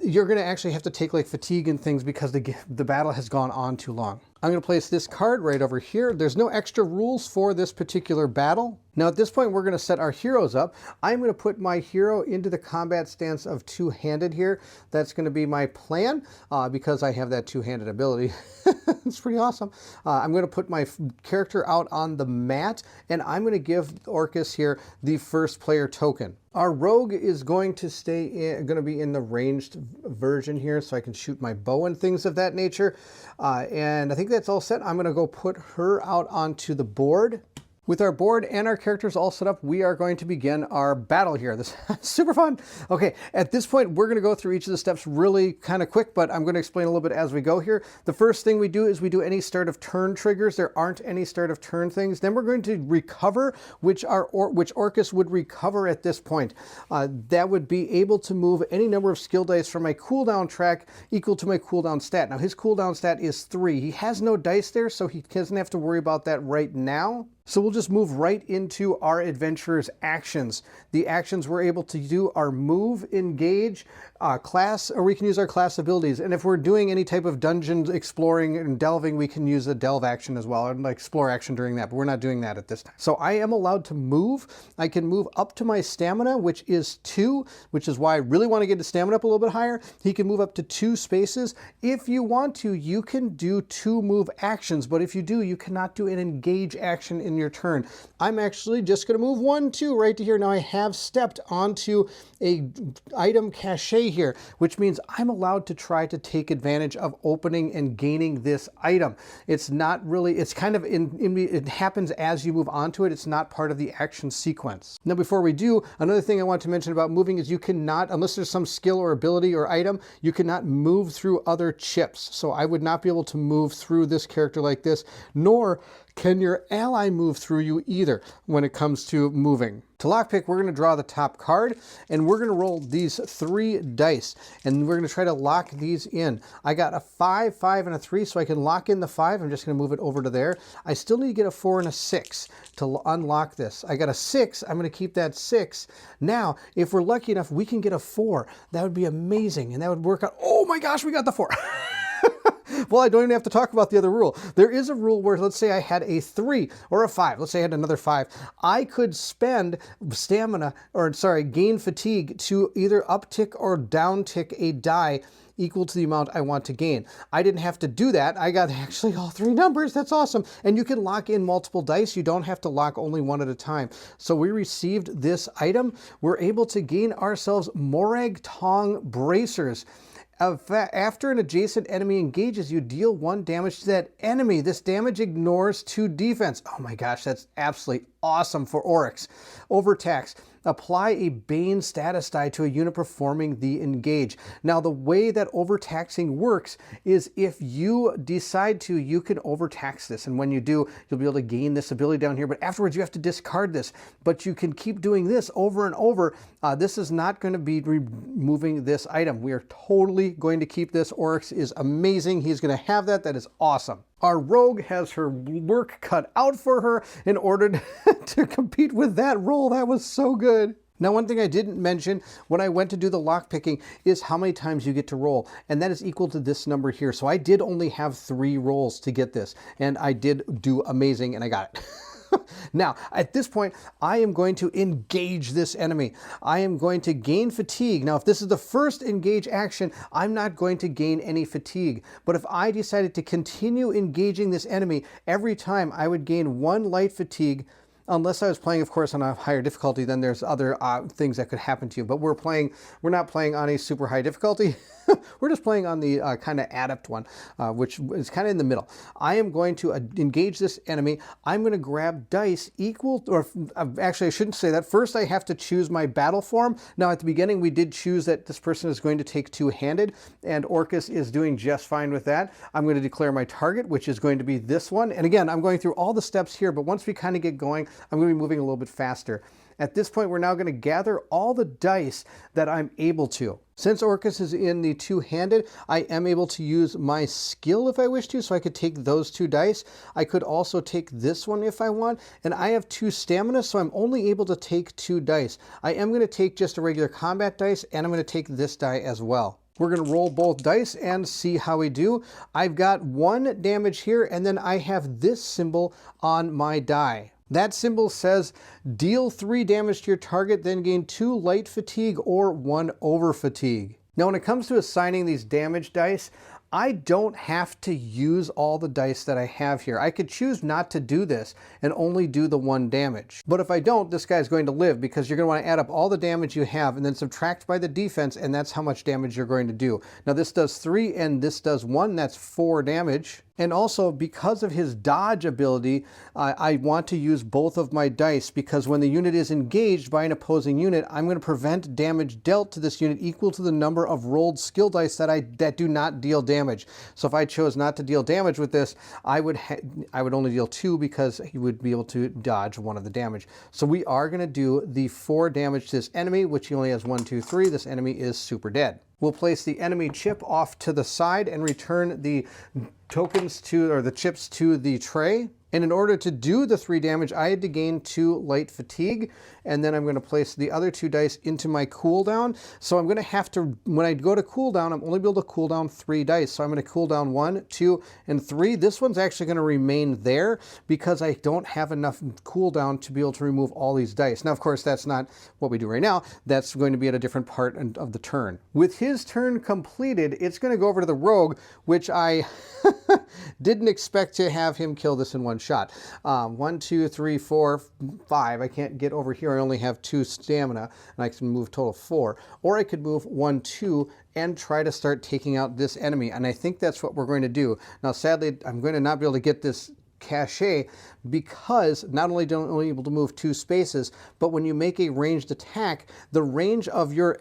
you're going to actually have to take like fatigue and things because the battle has gone on too long. I'm going to place this card right over here. There's no extra rules for this particular battle. Now at this point, we're going to set our heroes up. I'm going to put my hero into the combat stance of two-handed here. That's going to be my plan because I have that two-handed ability. It's pretty awesome. I'm going to put my character out on the mat, and I'm going to give Orcus here the first player token. Our rogue is going to be in the ranged version here, so I can shoot my bow and things of that nature. And I think that's all set. I'm going to go put her out onto the board. With our board and our characters all set up, we are going to begin our battle here. This is super fun. Okay, at this point, we're going to go through each of the steps really kind of quick, but I'm going to explain a little bit as we go here. The first thing we do is we do any start of turn triggers. There aren't any start of turn things. Then we're going to recover, which Orcus would recover at this point. That would be able to move any number of skill dice from my cooldown track equal to my cooldown stat. Now, his cooldown stat is 3. He has no dice there, so he doesn't have to worry about that right now. So we'll just move right into our adventurer's actions. The actions we're able to do are move, engage, class, or we can use our class abilities. And if we're doing any type of dungeon exploring and delving, we can use the delve action as well, and explore action during that, but we're not doing that at this time. So I am allowed to move. I can move up to my stamina, which is 2, which is why I really want to get the stamina up a little bit higher. He can move up to 2 spaces. If you want to, you can do 2 move actions, but if you do, you cannot do an engage action in your turn. I'm actually just going to move 1, 2 right to here. Now I have stepped onto a item cache here, which means I'm allowed to try to take advantage of opening and gaining this item. It's not really, it's kind of, it happens as you move onto it. It's not part of the action sequence. Now before we do, another thing I want to mention about moving is you cannot, unless there's some skill or ability or item, you cannot move through other chips. So I would not be able to move through this character like this, nor can your ally move through you either when it comes to moving. To lockpick, we're going to draw the top card, and we're going to roll these 3 dice, and we're going to try to lock these in. I got a 5, 5, and a 3, so I can lock in the 5. I'm just going to move it over to there. I still need to get a 4 and a 6 to unlock this. I got a 6. I'm going to keep that 6. Now, if we're lucky enough, we can get a 4. That would be amazing, and that would work out. Oh my gosh, we got the 4. Well, I don't even have to talk about the other rule. There is a rule where, let's say I had a 3 or a 5. Let's say I had another 5. I could spend stamina, or sorry, gain fatigue to either uptick or downtick a die equal to the amount I want to gain. I didn't have to do that. I got actually all 3 numbers. That's awesome. And you can lock in multiple dice. You don't have to lock only one at a time. So we received this item. We're able to gain ourselves Morag Tong Bracers. After an adjacent enemy engages, you deal 1 damage to that enemy. This damage ignores 2 defense. Oh my gosh, that's absolutely awesome for Oryx. Overtax. Apply a Bane status die to a unit performing the engage. Now, the way that overtaxing works is if you decide to, you can overtax this. And when you do, you'll be able to gain this ability down here. But afterwards, you have to discard this. But you can keep doing this over and over. This is not going to be removing this item. We are totally going to keep this. Oryx is amazing. He's going to have that. That is awesome. Our rogue has her work cut out for her in order to compete with that roll. That was so good. Now, one thing I didn't mention when I went to do the lock picking is how many times you get to roll, and that is equal to this number here. So I did only have 3 rolls to get this, and I did do amazing, and I got it. Now, at this point, I am going to engage this enemy. I am going to gain fatigue. Now, if this is the first engage action, I'm not going to gain any fatigue. But if I decided to continue engaging this enemy, every time I would gain 1 light fatigue. Unless I was playing, of course, on a higher difficulty, then there's other things that could happen to you. But we're not playing on a super high difficulty. We're just playing on the kind of adept one, which is kind of in the middle. I am going to engage this enemy. I'm going to grab dice equal, or actually I shouldn't say that. First I have to choose my battle form. Now at the beginning we did choose that this person is going to take two-handed, and Orcus is doing just fine with that. I'm going to declare my target, which is going to be this one. And again, I'm going through all the steps here, but once we kind of get going, I'm going to be moving a little bit faster. At this point, we're now going to gather all the dice that I'm able to. Since Orcus is in the two-handed, I am able to use my skill if I wish to, so I could take those 2 dice. I could also take this one if I want, and I have 2 stamina, so I'm only able to take 2 dice. I am going to take just a regular combat dice, and I'm going to take this die as well. We're going to roll both dice and see how we do. I've got 1 damage here, and then I have this symbol on my die. That symbol says deal 3 damage to your target, then gain 2 light fatigue or 1 over fatigue. Now, when it comes to assigning these damage dice, I don't have to use all the dice that I have here. I could choose not to do this and only do the 1 damage. But if I don't, this guy's going to live, because you're going to want to add up all the damage you have and then subtract by the defense, and that's how much damage you're going to do. Now this does 3 and this does 1, that's 4 damage. And also, because of his dodge ability, I want to use both of my dice, because when the unit is engaged by an opposing unit, I'm going to prevent damage dealt to this unit equal to the number of rolled skill dice that do not deal damage. So if I chose not to deal damage with this, I would only deal 2, because he would be able to dodge 1 of the damage. So we are going to do the 4 damage to this enemy, which he only has 1, 2, 3. This enemy is super dead. We'll place the enemy chip off to the side and return the tokens or the chips to the tray. And in order to do the 3 damage, I had to gain 2 light fatigue, and then I'm going to place the other 2 dice into my cooldown. So I'm going to have to, when I go to cooldown, I'm only able to cool down 3 dice. So I'm going to cool down 1, 2, and 3. This one's actually going to remain there because I don't have enough cooldown to be able to remove all these dice. Now, of course, that's not what we do right now. That's going to be at a different part of the turn. With his turn completed, it's going to go over to the rogue, which I didn't expect to have him kill this in one shot. 1, 2, 3, 4, 5. I can't get over here. I only have 2 stamina, and I can move total 4. Or I could move 1, 2, and try to start taking out this enemy. And I think that's what we're going to do. Now, sadly, I'm going to not be able to get this cachet, because not only don't only able to move 2 spaces, but when you make a ranged attack, the range of your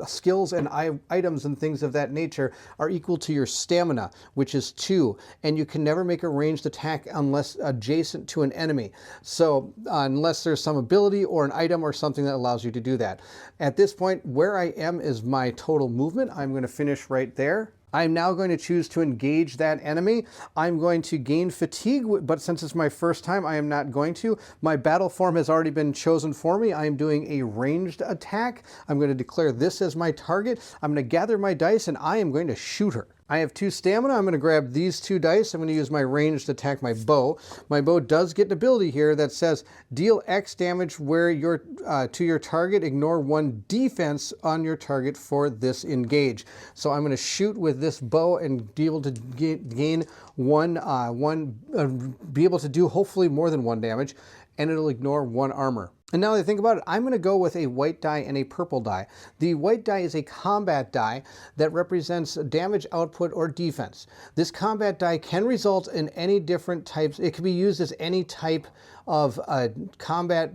skills and items and things of that nature are equal to your stamina, which is 2, and you can never make a ranged attack unless adjacent to an enemy. So unless there's some ability or an item or something that allows you to do that. At this point, where I am is my total movement. I'm going to finish right there. I'm now going to choose to engage that enemy. I'm going to gain fatigue, but since it's my first time, I am not going to. My battle form has already been chosen for me. I am doing a ranged attack. I'm going to declare this as my target. I'm going to gather my dice, and I am going to shoot her. I have 2 stamina. I'm going to grab these 2 dice. I'm going to use my ranged attack, my bow. My bow does get an ability here that says deal X damage where to your target. Ignore 1 defense on your target for this engage. So I'm going to shoot with this bow and be able to gain be able to do hopefully more than 1 damage, and it'll ignore 1 armor. And now that I think about it, I'm going to go with a white die and a purple die. The white die is a combat die that represents damage output or defense. This combat die can result in any different types. It can be used as any type of combat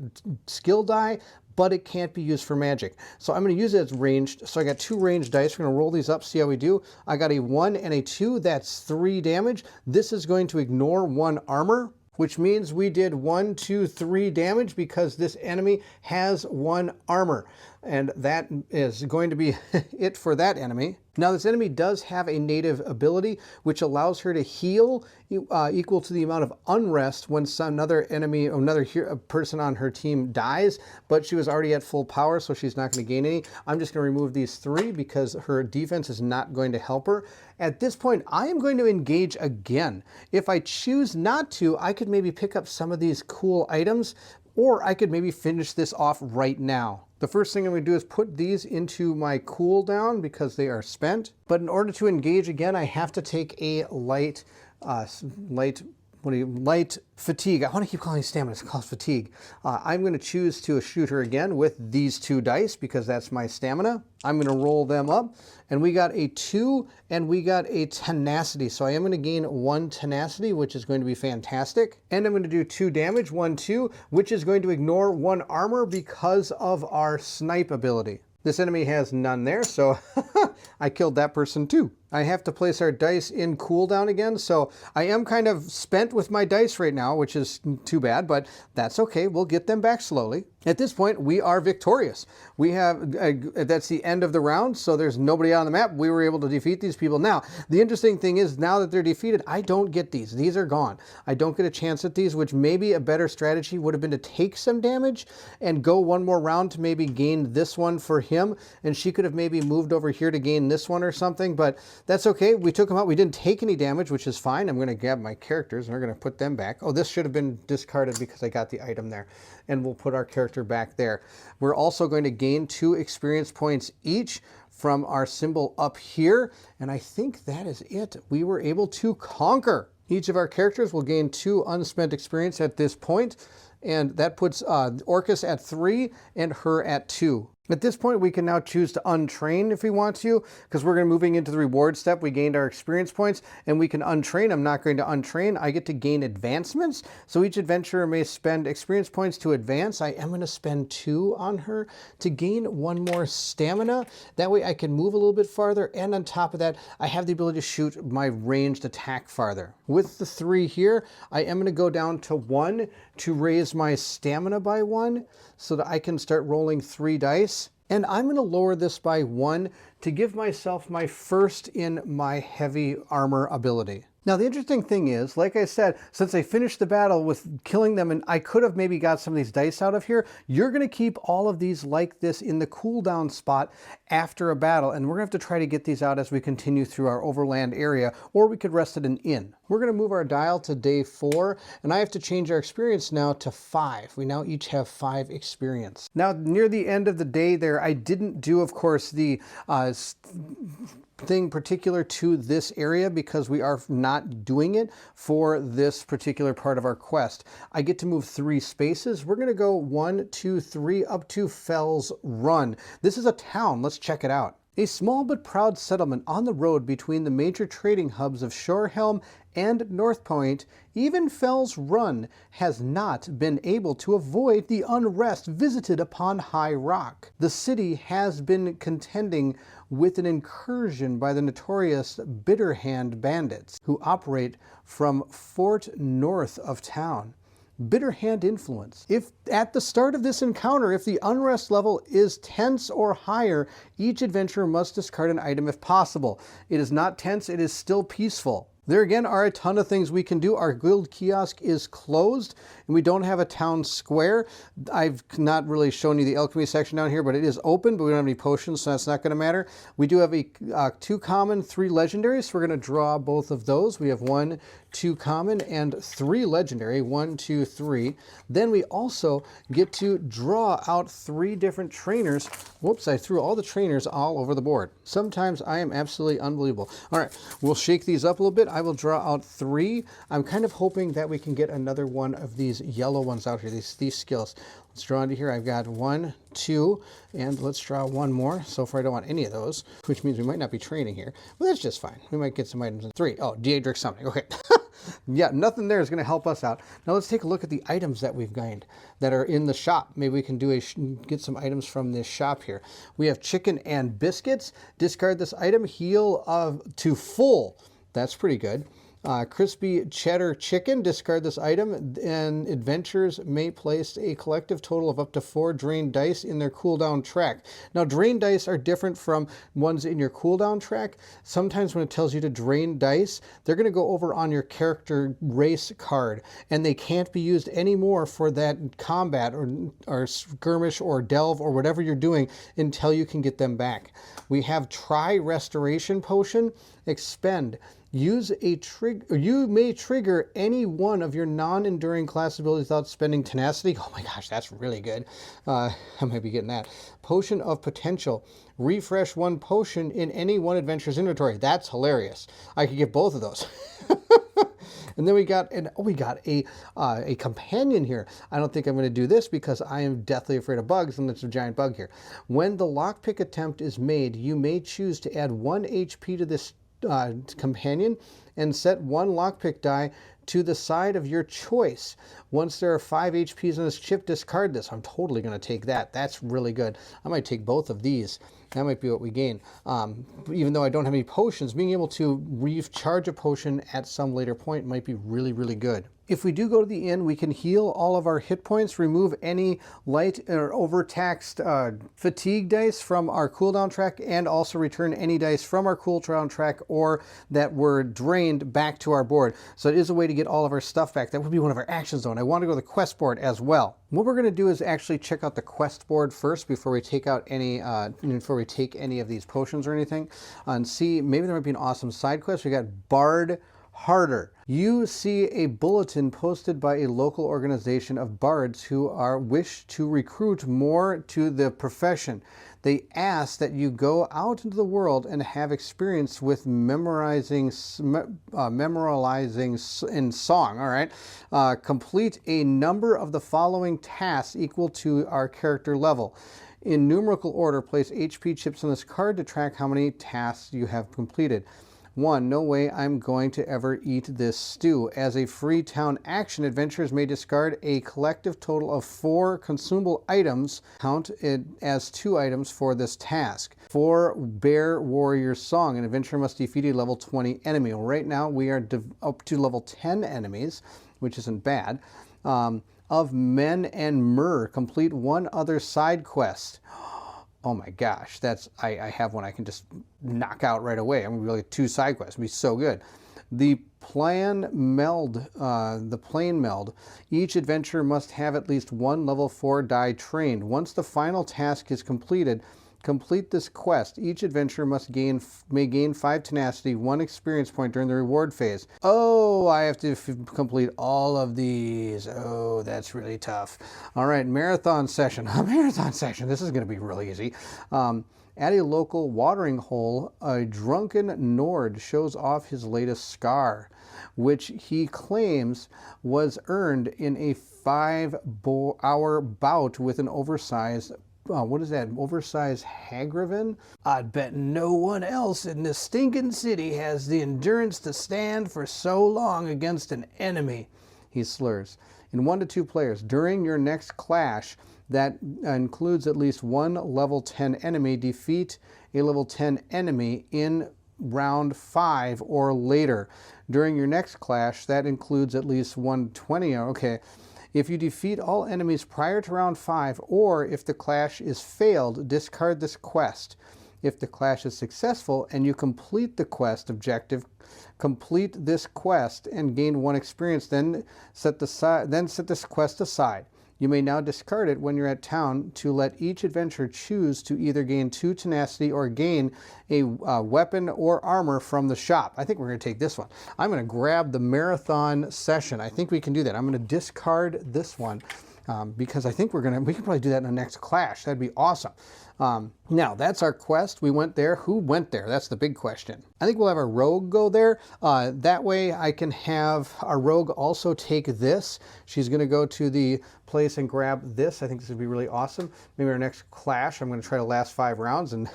skill die, but it can't be used for magic. So I'm going to use it as ranged. So I got 2 ranged dice. We're going to roll these up, see how we do. I got a 1 and a 2. That's 3 damage. This is going to ignore 1 armor, which means we did 1, 2, 3 damage because this enemy has 1 armor. And that is going to be it for that enemy. Now this enemy does have a native ability which allows her to heal equal to the amount of unrest when another enemy or another person on her team dies, but she was already at full power, so she's not going to gain any. I'm just going to remove these 3 because her defense is not going to help her. At this point, I am going to engage again. If I choose not to, I could maybe pick up some of these cool items, or I could maybe finish this off right now. The first thing I'm going to do is put these into my cooldown because they are spent. But in order to engage again, I have to take a light fatigue. I want to keep calling it stamina. It's called fatigue. I'm going to choose to shoot her again with these 2 dice because that's my stamina. I'm going to roll them up, and we got a 2 and we got a tenacity. So I am going to gain 1 tenacity, which is going to be fantastic. And I'm going to do 2 damage, 1, 2, which is going to ignore 1 armor because of our snipe ability. This enemy has none there, so I killed that person too. I have to place our dice in cooldown again, so I am kind of spent with my dice right now, which is too bad, but that's okay. We'll get them back slowly. At this point, we are victorious. We have, that's the end of the round, so there's nobody on the map. We were able to defeat these people. Now, the interesting thing is now that they're defeated, I don't get these. These are gone. I don't get a chance at these, which maybe a better strategy would have been to take some damage and go one more round to maybe gain this one for him, and she could have maybe moved over here to gain this one or something, but that's okay. We took them out. We didn't take any damage, which is fine. I'm going to grab my characters and we're going to put them back. Oh, this should have been discarded because I got the item there. And we'll put our character back there. We're also going to gain 2 experience points each from our symbol up here. And I think that is it. We were able to conquer. Each of our characters will gain 2 unspent experience at this point. And that puts Orcus at 3 and her at 2. At this point, we can now choose to untrain if we want to, because we're going to moving into the reward step. We gained our experience points, and we can untrain. I'm not going to untrain. I get to gain advancements. So each adventurer may spend experience points to advance. I am going to spend 2 on her to gain 1 more stamina. That way I can move a little bit farther, and on top of that, I have the ability to shoot my ranged attack farther. With the 3 here, I am going to go down to 1 to raise my stamina by 1 so that I can start rolling 3 dice. And I'm going to lower this by 1 to give myself my first in my heavy armor ability. Now, the interesting thing is, like I said, since I finished the battle with killing them, and I could have maybe got some of these dice out of here, you're going to keep all of these like this in the cooldown spot after a battle, and we're going to have to try to get these out as we continue through our overland area, or we could rest at an inn. We're going to move our dial to day 4, and I have to change our experience now to 5. We now each have 5 experience. Now, near the end of the day there, I didn't do, of course, the thing particular to this area because we are not doing it for this particular part of our quest. I get to move 3 spaces. We're going to go 1, 2, 3 up to Fells Run. This is a town. Let's check it out. A small but proud settlement on the road between the major trading hubs of Shorehelm and North Point, even Fells Run has not been able to avoid the unrest visited upon High Rock. The city has been contending with an incursion by the notorious Bitterhand bandits who operate from Fort north of town. Bitterhand influence. If at the start of this encounter, if the unrest level is tense or higher, each adventurer must discard an item if possible. It is not tense, it is still peaceful. There again are a ton of things we can do. Our guild kiosk is closed and we don't have a town square. I've not really shown you the alchemy section down here, but it is open, but we don't have any potions, so that's not going to matter. We do have a 2 common, 3 legendaries, so we're going to draw both of those. We have 1, 2 common, and 3 legendary. 1, 2, 3. Then we also get to draw out 3 different trainers. Whoops, I threw all the trainers all over the board. Sometimes I am absolutely unbelievable. All right, we'll shake these up a little bit. I will draw out 3. I'm kind of hoping that we can get another one of these yellow ones out here, these skills. Let's draw into here. I've got 1, 2, and let's draw 1 more. So far I don't want any of those, which means we might not be training here. But that's just fine. We might get some items in 3. Oh, Daedric Summoning. Okay. Yeah, nothing there is going to help us out. Now let's take a look at the items that we've gained that are in the shop. Maybe we can do get some items from this shop here. We have chicken and biscuits. Discard this item. Heal to full. That's pretty good. Crispy cheddar chicken, discard this item, and adventurers may place a collective total of up to 4 drained dice in their cooldown track. Now, drained dice are different from ones in your cooldown track. Sometimes when it tells you to drain dice, they're going to go over on your character race card, and they can't be used anymore for that combat or skirmish or delve or whatever you're doing until you can get them back. We have Try Restoration Potion, expend. Use a trigger. You may trigger any one of your non-enduring class abilities without spending tenacity. Oh my gosh, that's really good. I might be getting that. Potion of Potential. Refresh 1 potion in any one adventurer's inventory. That's hilarious. I could get both of those. And then we got a companion here. I don't think I'm going to do this because I am deathly afraid of bugs, and there's a giant bug here. When the lockpick attempt is made, you may choose to add 1 HP to this companion and set 1 lockpick die to the side of your choice. Once there are 5 HPs on this chip, discard this. I'm totally going to take that. That's really good. I might take both of these. That might be what we gain. Even though I don't have any potions, being able to recharge a potion at some later point might be really, really good. If we do go to the inn, we can heal all of our hit points, remove any light or overtaxed fatigue dice from our cooldown track, and also return any dice from our cooldown track or that were drained back to our board. So it is a way to get all of our stuff back. That would be one of our actions though, and I want to go to the quest board as well. What we're going to do is actually check out the quest board first before we take out any, take any of these potions or anything, and see maybe there might be an awesome side quest. We got Bard Harder. You see a bulletin posted by a local organization of bards who wish to recruit more to the profession. They ask that you go out into the world and have experience with memorizing in song. All right, complete a number of the following tasks equal to our character level. In numerical order, place HP chips on this card to track how many tasks you have completed. 1. No way I'm going to ever eat this stew. As a free town action, adventurers may discard a collective total of 4 consumable items. Count it as 2 items for this task. 4. Bear Warrior Song. An adventurer must defeat a level 20 enemy. Right now we are up to level 10 enemies, which isn't bad. Of Men and Myrrh. Complete 1 other side quest. Oh my gosh, I have one I can just knock out right away. I'm gonna be like 2 side quests. It'll be so good. The Plane Meld. Each adventurer must have at least 1 level 4 die trained. Once the final task is completed, complete this quest. Each adventurer may gain 5 tenacity, 1 experience point during the reward phase. Oh, I have to complete all of these. Oh, that's really tough. All right, marathon session. A marathon session. This is going to be really easy. At a local watering hole, a drunken Nord shows off his latest scar, which he claims was earned in a 5-hour bout with an oversized what is that? Oversized Hagraven? I'd bet no one else in this stinking city has the endurance to stand for so long against an enemy, he slurs. In 1 to 2 players, during your next clash that includes at least 1 level 10 enemy, defeat a level 10 enemy in round 5 or later. During your next clash that includes at least 120. Okay. If you defeat all enemies prior to round 5, or if the clash is failed, discard this quest. If the clash is successful and you complete the quest objective, complete this quest and gain 1 experience, then set this quest aside. You may now discard it when you're at town to let each adventurer choose to either gain 2 tenacity or gain a weapon or armor from the shop. I think we're going to take this one. I'm going to grab the marathon session. I think we can do that. I'm going to discard this one because I think we can probably do that in the next clash. That'd be awesome. Now, that's our quest. We went there. Who went there? That's the big question. I think we'll have our rogue go there. That way I can have our rogue also take this. She's going to go to the place and grab this. I think this would be really awesome. Maybe our next clash, I'm going to try to last 5 rounds and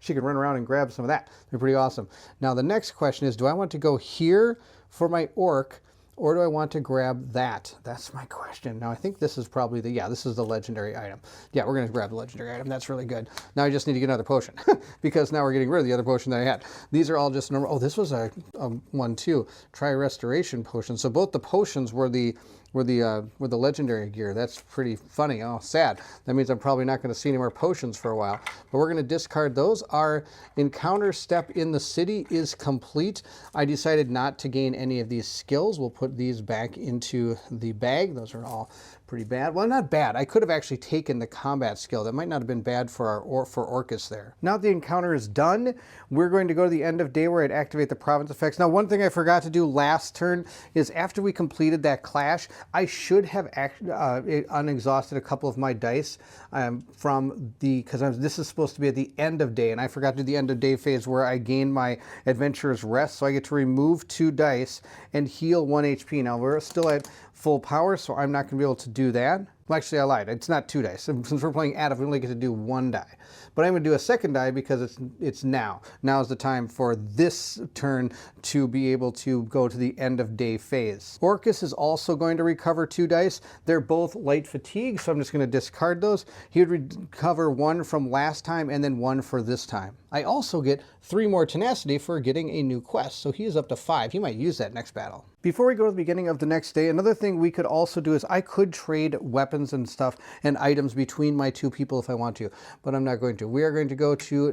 she can run around and grab some of that. It'd be pretty awesome. Now, the next question is, do I want to go here for my orc, or do I want to grab that? That's my question. Now I think this is probably this is the legendary item. Yeah, we're going to grab the legendary item. That's really good. Now I just need to get another potion because now we're getting rid of the other potion that I had. These are all just normal. Oh, this was a one too. Try restoration potion. So both the potions were the legendary gear. That's pretty funny. Oh, sad. That means I'm probably not going to see any more potions for a while. But we're going to discard those. Our encounter step in the city is complete. I decided not to gain any of these skills. We'll put these back into the bag. Those are all pretty bad. Well, not bad. I could have actually taken the combat skill. That might not have been bad for Orcus there. Now that the encounter is done, we're going to go to the end of day where I'd activate the province effects. Now, one thing I forgot to do last turn is after we completed that clash, I should have unexhausted a couple of my dice because this is supposed to be at the end of day, and I forgot to do the end of day phase where I gain my adventurer's rest, so I get to remove 2 dice and heal 1 HP. Now, we're still at full power, so I'm not going to be able to do that. Well, actually, I lied. It's not 2 dice. Since we're playing Adif, we only get to do 1 die. But I'm going to do a second die because it's now. Now is the time for this turn to be able to go to the end of day phase. Orcus is also going to recover 2 dice. They're both light fatigue, so I'm just going to discard those. He would recover 1 from last time and then 1 for this time. I also get 3 more tenacity for getting a new quest, so he is up to 5. He might use that next battle. Before we go to the beginning of the next day, another thing we could also do is I could trade weapons and stuff and items between my 2 people if I want to, but I'm not going to. We are going to go to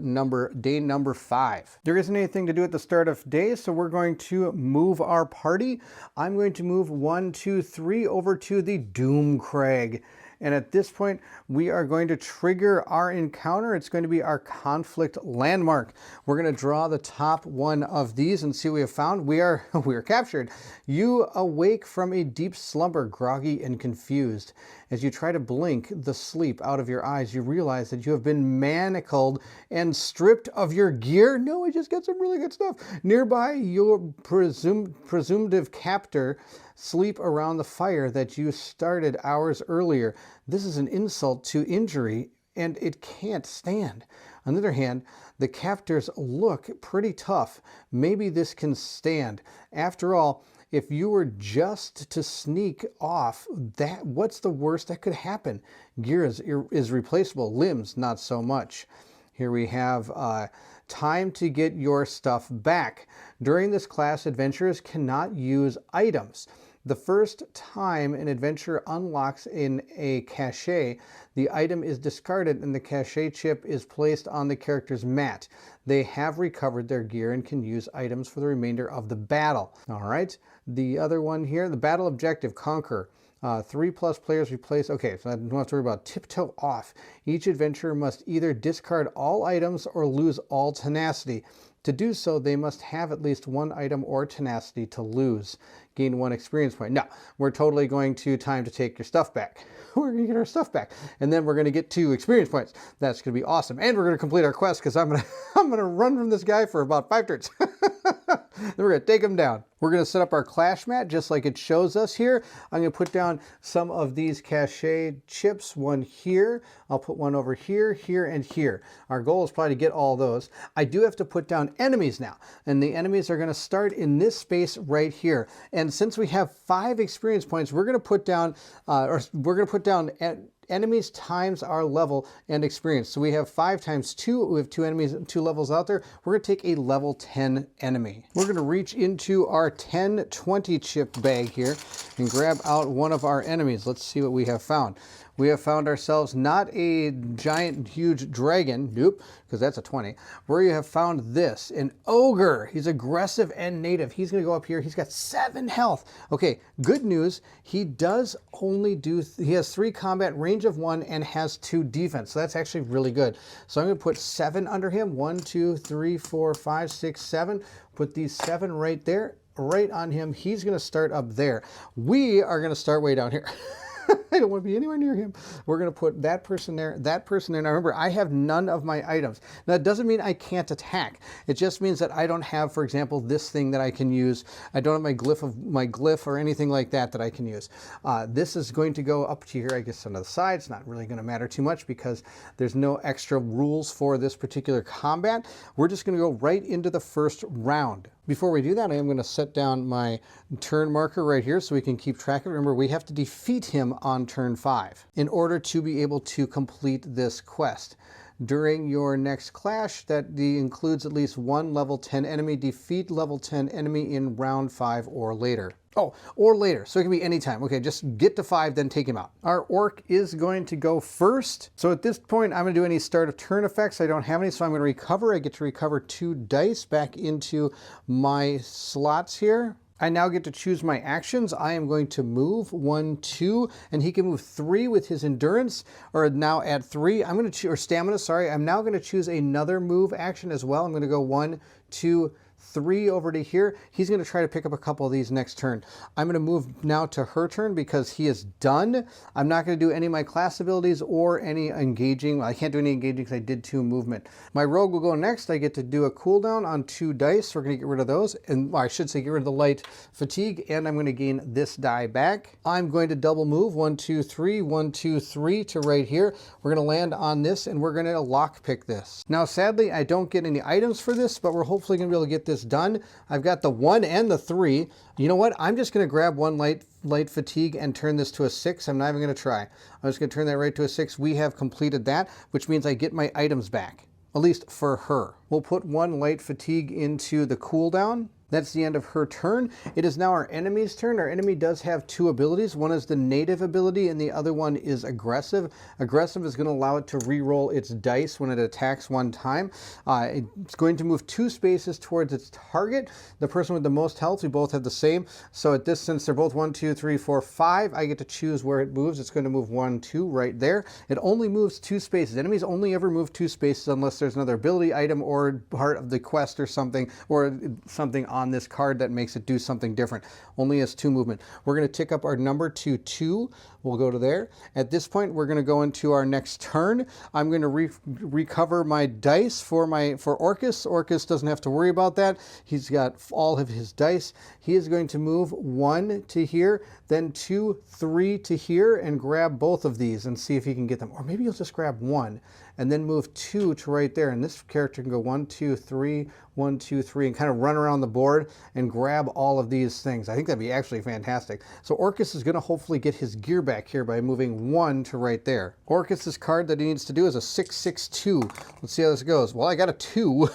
day number 5. There isn't anything to do at the start of day, so we're going to move our party. I'm going to move 1, 2, 3 over to the Doomcrag. And at this point, we are going to trigger our encounter. It's going to be our conflict landmark. We're going to draw the top one of these and see what we have found. We are captured. You awake from a deep slumber, groggy and confused. As you try to blink the sleep out of your eyes, you realize that you have been manacled and stripped of your gear. No, I just got some really good stuff. Nearby, your presumptive captor sleep around the fire that you started hours earlier. This is an insult to injury, and it can't stand. On the other hand, the captors look pretty tough. Maybe this can stand. After all, if you were just to sneak off, what's the worst that could happen? Gear is replaceable, limbs not so much. Here we have time to get your stuff back. During this class, adventurers cannot use items. The first time an adventurer unlocks in a cache, the item is discarded and the cache chip is placed on the character's mat. They have recovered their gear and can use items for the remainder of the battle. All right, the other one here, the battle objective, conquer. 3+ players replace. Okay, so I don't have to worry about tiptoe off. Each adventurer must either discard all items or lose all tenacity. To do so, they must have at least 1 item or tenacity to lose. Gain 1 experience point. No, we're totally going to time to take your stuff back. We're going to get our stuff back. And then we're going to get 2 experience points. That's going to be awesome. And we're going to complete our quest because I'm going to run from this guy for about 5 turns. Then we're going to take him down. We're going to set up our clash mat just like it shows us here. I'm going to put down some of these cache chips, 1 here. I'll put 1 over here, here, and here. Our goal is probably to get all those. I do have to put down enemies now, and the enemies are going to start in this space right here. And since we have 5 experience points, we're going to put down, enemies times our level and experience. So we have 5 times 2. We have 2 enemies, 2 levels out there. We're going to take a level 10 enemy. We're going to reach into our 10-20 chip bag here and grab out one of our enemies. Let's see what we have found. We have found ourselves not a giant, huge dragon, nope, because that's a 20. We have found this, an ogre. He's aggressive and native. He's going to go up here. He's got 7 health. Okay, good news. He does only he has 3 combat, range of 1, and has 2 defense. So that's actually really good. So I'm going to put 7 under him. 1, 2, 3, 4, 5, 6, 7. Put these 7 right there, right on him. He's going to start up there. We are going to start way down here. I don't want to be anywhere near him. We're going to put that person there, that person there. Now remember, I have none of my items. Now that doesn't mean I can't attack. It just means that I don't have, for example, this thing that I can use. I don't have my glyph or anything like that I can use. This is going to go up to here, I guess, on the side. It's not really going to matter too much because there's no extra rules for this particular combat. We're just going to go right into the first round. Before we do that, I am going to set down my turn marker right here so we can keep track of it. Remember, we have to defeat him on turn 5 in order to be able to complete this quest. During your next clash, that includes at least one level 10 enemy. Defeat level 10 enemy in round 5 or later. Oh, or later, so it can be anytime. Okay, just get to 5, then take him out. Our orc is going to go first. So at this point, I'm gonna do any start of turn effects. I don't have any, so I'm gonna recover. I get to recover 2 dice back into my slots here. I now get to choose my actions. I am going to move 1, 2, and he can move 3 with his endurance, or now at 3. I'm going to choose, or stamina, sorry. I'm now going to choose another move action as well. I'm going to go 1, 2, 3 over to here. He's going to try to pick up a couple of these next turn. I'm going to move now to her turn because he is done. I'm not going to do any of my class abilities or any engaging. I can't do any engaging because I did 2 movement. My rogue will go next. I get to do a cooldown on 2 dice. We're going to get rid of those. And well, I should say get rid of the light fatigue. And I'm going to gain this die back. I'm going to double move 1, 2, 3, 1, 2, 3 to right here. We're going to land on this and we're going to lock pick this. Now, sadly, I don't get any items for this, but we're hopefully going to be able to get this done. I've got the 1 and the 3. You know what? I'm just going to grab 1 light fatigue and turn this to a 6. I'm not even going to try. I'm just going to turn that right to a 6. We have completed that, which means I get my items back, at least for her. We'll put 1 light fatigue into the cooldown. That's the end of her turn. It is now our enemy's turn. Our enemy does have 2 abilities. One is the native ability and the other one is aggressive. Aggressive is going to allow it to re-roll its dice when it attacks 1 time. It's going to move 2 spaces towards its target. The person with the most health, we both have the same. So at this, since they're both 1, 2, 3, 4, 5, I get to choose where it moves. It's going to move 1, 2 right there. It only moves 2 spaces. Enemies only ever move 2 spaces unless there's another ability item or part of the quest or something on this card that makes it do something different. Only has 2 movement. We're going to tick up our number to 2. We'll go to there. At this point, we're going to go into our next turn. I'm going to recover my dice for Orcus. Orcus doesn't have to worry about that. He's got all of his dice. He is going to move 1 to here, then 2, 3 to here, and grab both of these and see if he can get them. Or maybe he'll just grab 1 and then move 2 to right there. And this character can go 1, 2, 3, 1, 2, 3, and kind of run around the board and grab all of these things. I think that'd be actually fantastic. So Orcus is going to hopefully get his gear back here by moving 1 to right there. Orcus's card that he needs to do is a 6/6/2. Let's see how this goes. Well, I got a 2.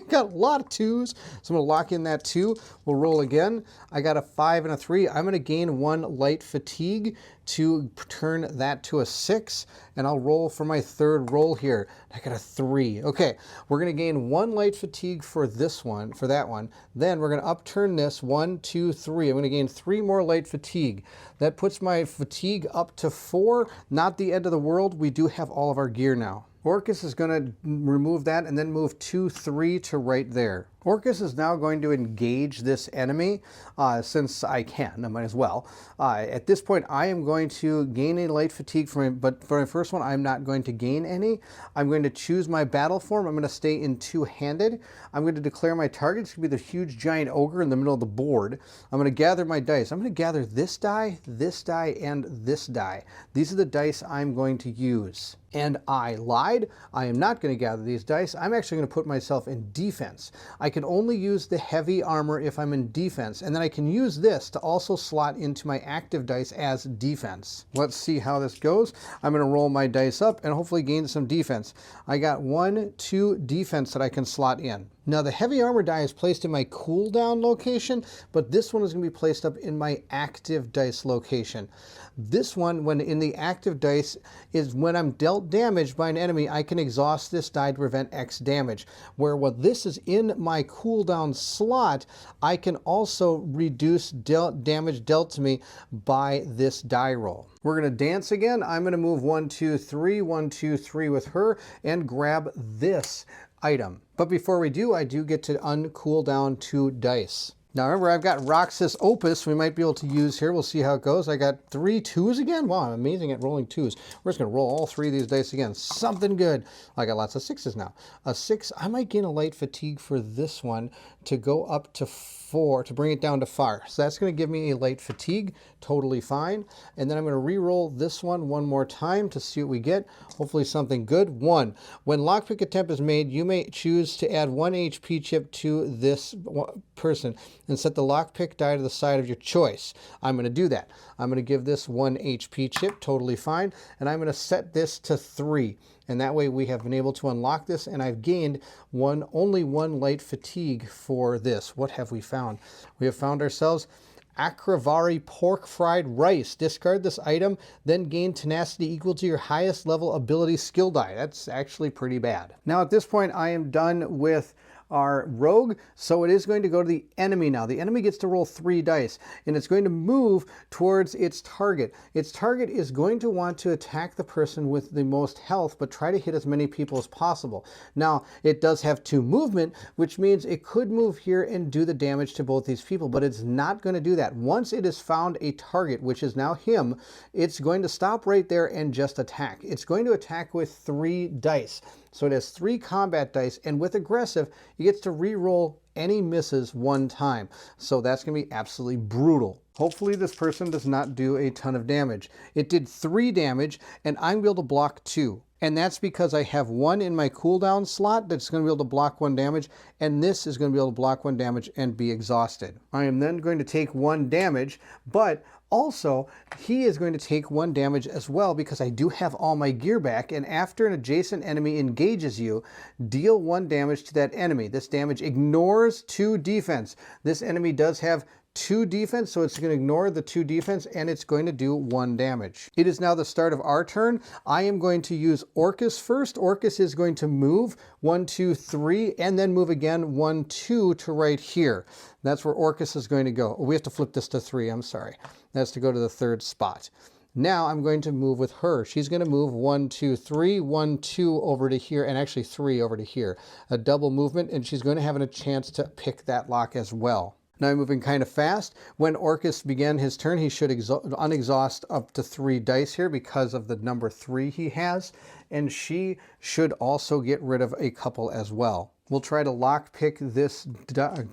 Got a lot of 2s, so I'm going to lock in that 2. We'll roll again. I got a 5 and a 3. I'm going to gain 1 light fatigue to turn that to a 6, and I'll roll for my 3rd roll here. I got a 3. Okay, we're going to gain 1 light fatigue for this one, for that one. Then we're going to upturn this 1, 2, 3. I'm going to gain 3 more light fatigue. That puts my fatigue up to 4. Not the end of the world. We do have all of our gear now. Orcus is going to remove that and then move 2, 3 to right there. Orcus is now going to engage this enemy, since I can, I might as well. At this point, I am going to gain a light fatigue from him, but for my first one, I'm not going to gain any. I'm going to choose my battle form. I'm going to stay in 2-handed. I'm going to declare my target. It's going to be the huge giant ogre in the middle of the board. I'm going to gather my dice. I'm going to gather this die, and this die. These are the dice I'm going to use. And I lied. I am not going to gather these dice. I'm actually going to put myself in defense. I can only use the heavy armor if I'm in defense, and then I can use this to also slot into my active dice as defense. Let's see how this goes. I'm going to roll my dice up and hopefully gain some defense. I got 1, 2 defense that I can slot in. Now the heavy armor die is placed in my cooldown location, but this one is going to be placed up in my active dice location. This one, when in the active dice, is when I'm dealt damage by an enemy, I can exhaust this die to prevent X damage. Where what this is in my cooldown slot, I can also reduce damage dealt to me by this die roll. We're going to dance again. I'm going to move 1, 2, 3, 1, 2, 3 with her and grab this item. But before we do, I do get to uncool down 2 dice. Now remember, I've got Roxas Opus we might be able to use here. We'll see how it goes. I got 3 2s again. Wow, I'm amazing at rolling 2s. We're just going to roll all 3 of these dice again. Something good. I got lots of 6s now. A 6, I might gain a light fatigue for this one to go up to 4, to bring it down to 5. So that's going to give me a light fatigue. Totally fine. And then I'm going to re-roll this one more time to see what we get. Hopefully something good. 1. When lockpick attempt is made, you may choose to add 1 HP chip to this person and set the lockpick die to the side of your choice. I'm going to do that. I'm going to give this 1 HP chip, totally fine, and I'm going to set this to 3. And that way we have been able to unlock this, and I've gained only 1 light fatigue for this. What have we found? We have found ourselves Akravari pork fried rice. Discard this item, then gain tenacity equal to your highest level ability skill die. That's actually pretty bad. Now at this point I am done with our rogue, so it is going to go to the enemy now. The enemy gets to roll 3 dice, and it's going to move towards its target. Its target is going to want to attack the person with the most health, but try to hit as many people as possible. Now, it does have 2 movement, which means it could move here and do the damage to both these people, but it's not going to do that. Once it has found a target, which is now him, it's going to stop right there and just attack. It's going to attack with 3 dice. So it has 3 combat dice, and with aggressive, it gets to re-roll any misses 1 time. So that's going to be absolutely brutal. Hopefully this person does not do a ton of damage. It did 3 damage, and I'm going to be able to block 2. And that's because I have 1 in my cooldown slot that's going to be able to block 1 damage, and this is going to be able to block 1 damage and be exhausted. I am then going to take 1 damage, but also, he is going to take 1 damage as well because I do have all my gear back, and after an adjacent enemy engages you, deal 1 damage to that enemy. This damage ignores 2 defense. This enemy does have 2 defense, so it's going to ignore the 2 defense, and it's going to do 1 damage. It is now the start of our turn. I am going to use Orcus first. Orcus is going to move 1, 2, 3, and then move again 1, 2 to right here. That's where Orcus is going to go. Oh, we have to flip this to 3, I'm sorry. That's to go to the 3rd spot. Now I'm going to move with her. She's going to move 1, 2, 3, 1, 2 over to here, and actually 3 over to here. A double movement, and she's going to have a chance to pick that lock as well. Now I'm moving kind of fast. When Orcus began his turn, he should unexhaust up to 3 dice here because of the number 3 he has, and she should also get rid of a couple as well. We'll try to lock pick this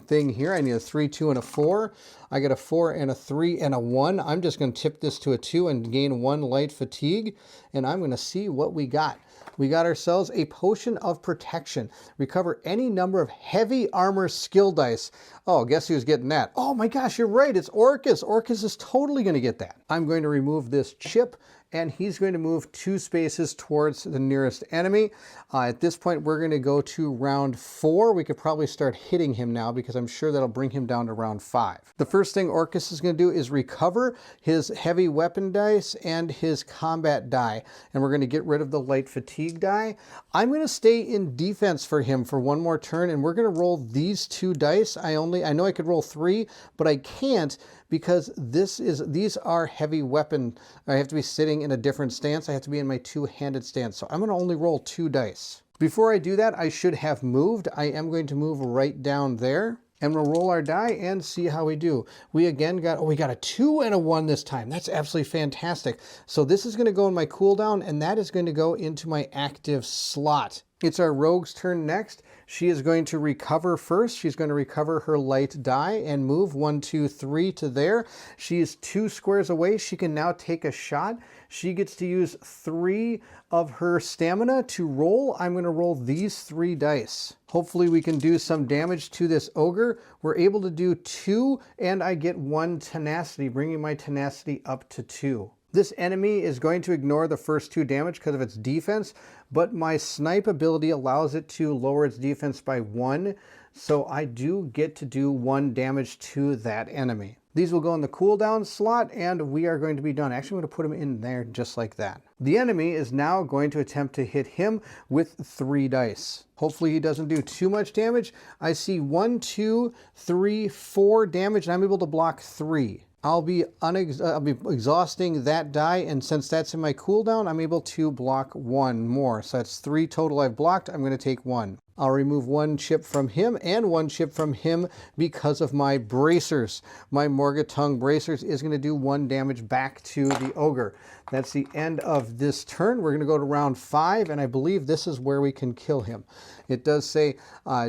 thing here. I need a 3, 2, and a 4. I got a 4 and a 3 and a 1. I'm just going to tip this to a 2 and gain 1 light fatigue, and I'm going to see what we got. We got ourselves a Potion of Protection. Recover any number of heavy armor skill dice. Oh, guess who's getting that? Oh my gosh, you're right, it's Orcus. Orcus is totally going to get that. I'm going to remove this chip, and he's going to move 2 spaces towards the nearest enemy. At this point, we're going to go to round 4. We could probably start hitting him now because I'm sure that'll bring him down to round 5. The first thing Orcus is going to do is recover his heavy weapon dice and his combat die, and we're going to get rid of the light fatigue die. I'm going to stay in defense for him for 1 more turn, and we're going to roll these 2 dice. I know I could roll 3, but I can't because these are heavy weapon. I have to be sitting in a different stance. I have to be in my 2-handed stance. So I'm going to only roll 2 dice. Before I do that, I should have moved. I am going to move right down there. And we'll roll our die and see how we do. We again got, we got a 2 and a 1 this time. That's absolutely fantastic. So this is going to go in my cooldown, and that is going to go into my active slot. It's our rogue's turn next. She is going to recover first. She's going to recover her light die and move 1, 2, 3 to there. She is 2 squares away. She can now take a shot. She gets to use 3 of her stamina to roll. I'm going to roll these 3 dice. Hopefully we can do some damage to this ogre. We're able to do 2, and I get 1 tenacity, bringing my tenacity up to 2. This enemy is going to ignore the first 2 damage because of its defense, but my snipe ability allows it to lower its defense by 1, so I do get to do 1 damage to that enemy. These will go in the cooldown slot, and we are going to be done. Actually, I'm going to put them in there just like that. The enemy is now going to attempt to hit him with 3 dice. Hopefully he doesn't do too much damage. I see 1, 2, 3, 4 damage, and I'm able to block 3. I'll be exhausting that die, and since that's in my cooldown, I'm able to block 1 more. So that's 3 total I've blocked. I'm going to take 1. I'll remove one chip from him and one chip from him because of my bracers. My Morgatung bracers is going to do 1 damage back to the ogre. That's the end of this turn. We're going to go to round 5, and I believe this is where we can kill him. It does say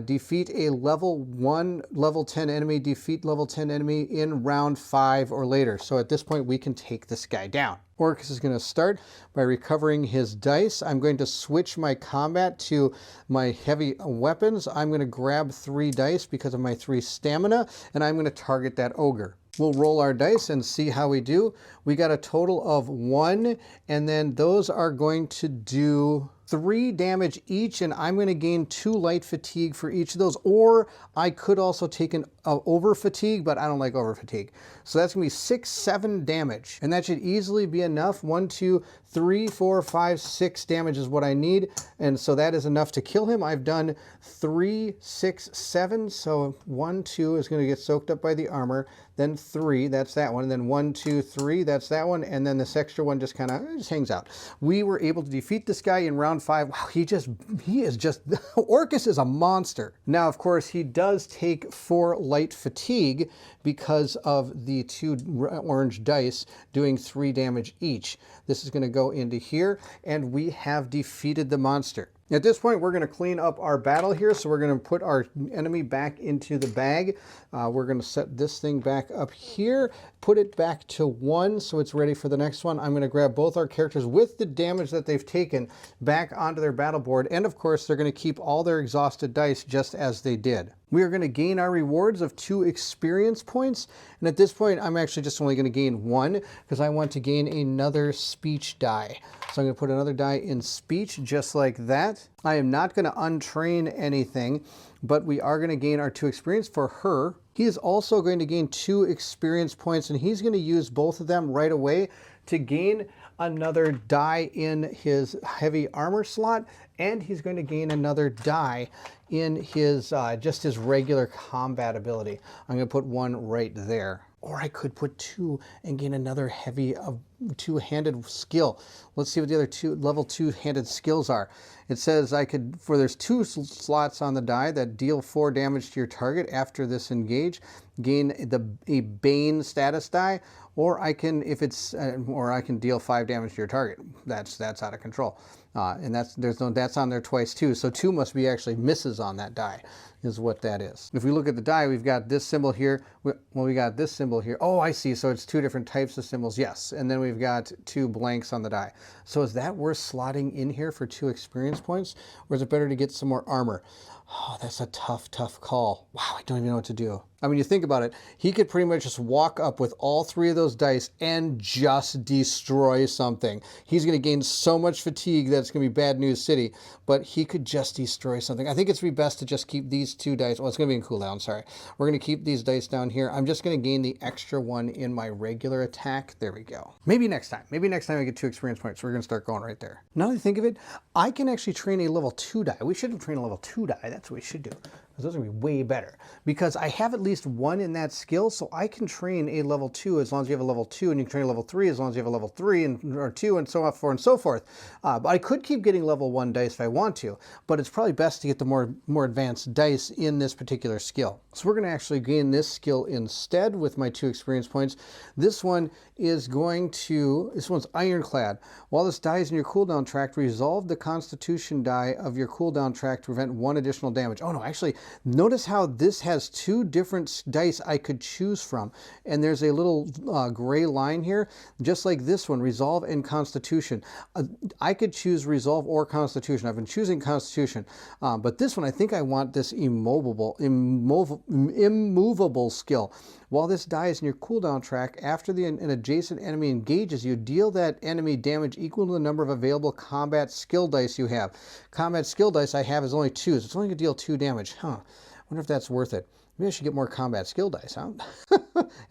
defeat a level 1, level 10 enemy, defeat level 10 enemy in round 5 or later. So at this point, we can take this guy down. Orcus is going to start by recovering his dice. I'm going to switch my combat to my heavy weapons. I'm going to grab 3 dice because of my 3 stamina, and I'm going to target that ogre. We'll roll our dice and see how we do. We got a total of 1, and then those are going to do 3 damage each, and I'm going to gain 2 light fatigue for each of those, or I could also take an over fatigue, but I don't like over fatigue. So that's going to be 6, 7 damage, and that should easily be enough. 1, 2, 3, 4, 5, 6 damage is what I need, and so that is enough to kill him. I've done 3, 6, 7, so 1, 2 is going to get soaked up by the armor, then 3, that's that one, and then 1, 2, 3, that's that one, and then this extra one just kind of hangs out. We were able to defeat this guy in round 5. Wow, he is just, Orcus is a monster. Now, of course, he does take 4 light fatigue because of the 2 orange dice doing 3 damage each. This is going to go into here, and we have defeated the monster. At this point, we're going to clean up our battle here, so we're going to put our enemy back into the bag. We're going to set this thing back up here, put it back to 1 so it's ready for the next one. I'm going to grab both our characters with the damage that they've taken back onto their battle board, and of course, they're going to keep all their exhausted dice just as they did. We are going to gain our rewards of 2 experience points, and at this point, I'm actually just only going to gain 1 because I want to gain another speech die. So I'm going to put another die in speech just like that. I am not going to untrain anything, but we are going to gain our 2 experience for her. He is also going to gain 2 experience points, and he's going to use both of them right away to gain another die in his heavy armor slot, and he's going to gain another die in his just his regular combat ability. I'm going to put 1 right there. Or I could put 2 and gain another heavy 2-handed skill. Let's see what the other 2 level 2-handed skills are. It says there's 2 slots on the die that deal 4 damage to your target after this engage. Gain a Bane status die, or I can deal 5 damage to your target. That's out of control. And that's on there twice too. So 2 must be actually misses on that die, is what that is. If we look at the die, we've got this symbol here. We got this symbol here. Oh, I see. So it's 2 different types of symbols. Yes. And then we've got 2 blanks on the die. So is that worth slotting in here for 2 experience points? Or is it better to get some more armor? Oh, that's a tough call. Wow, I don't even know what to do. I mean, you think about it, he could pretty much just walk up with all 3 of those dice and just destroy something. He's going to gain so much fatigue that it's going to be bad news city, but he could just destroy something. I think it's best to just keep these 2 dice. Well, it's going to be in cooldown, sorry. We're going to keep these dice down here. I'm just going to gain the extra 1 in my regular attack. There we go. Maybe next time. Maybe next time I get 2 experience points. We're going to start going right there. Now that I think of it, I can actually train a level 2 die. We shouldn't train a level 2 die. That's what we should do. Those are going to be way better because I have at least 1 in that skill, so I can train a level 2 as long as you have a level 2, and you can train a level 3 as long as you have a level 3 or 2, and so on and so forth. But I could keep getting level 1 dice if I want to, but it's probably best to get the more advanced dice in this particular skill. So we're going to actually gain this skill instead with my 2 experience points. This one's Ironclad. While this die is in your cooldown track, resolve the Constitution die of your cooldown track to prevent 1 additional damage. Oh no, actually, notice how this has 2 different dice I could choose from, and there's a little gray line here, just like this one, Resolve and Constitution. I could choose Resolve or Constitution. I've been choosing Constitution, but this one, I think I want this immovable skill. While this die is in your cooldown track, after an adjacent enemy engages you, deal that enemy damage equal to the number of available combat skill dice you have. Combat skill dice I have is only 2, so it's only going to deal 2 damage. I wonder if that's worth it. Maybe I should get more combat skill dice, huh?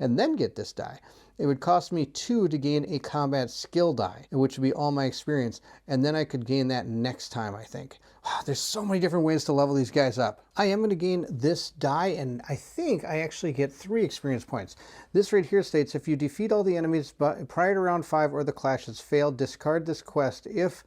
And then get this die. It would cost me 2 to gain a combat skill die, which would be all my experience, and then I could gain that next time, I think. Wow, there's so many different ways to level these guys up. I am going to gain this die, and I think I actually get 3 experience points. This right here states, if you defeat all the enemies prior to round 5 or the clash has failed, discard this quest. If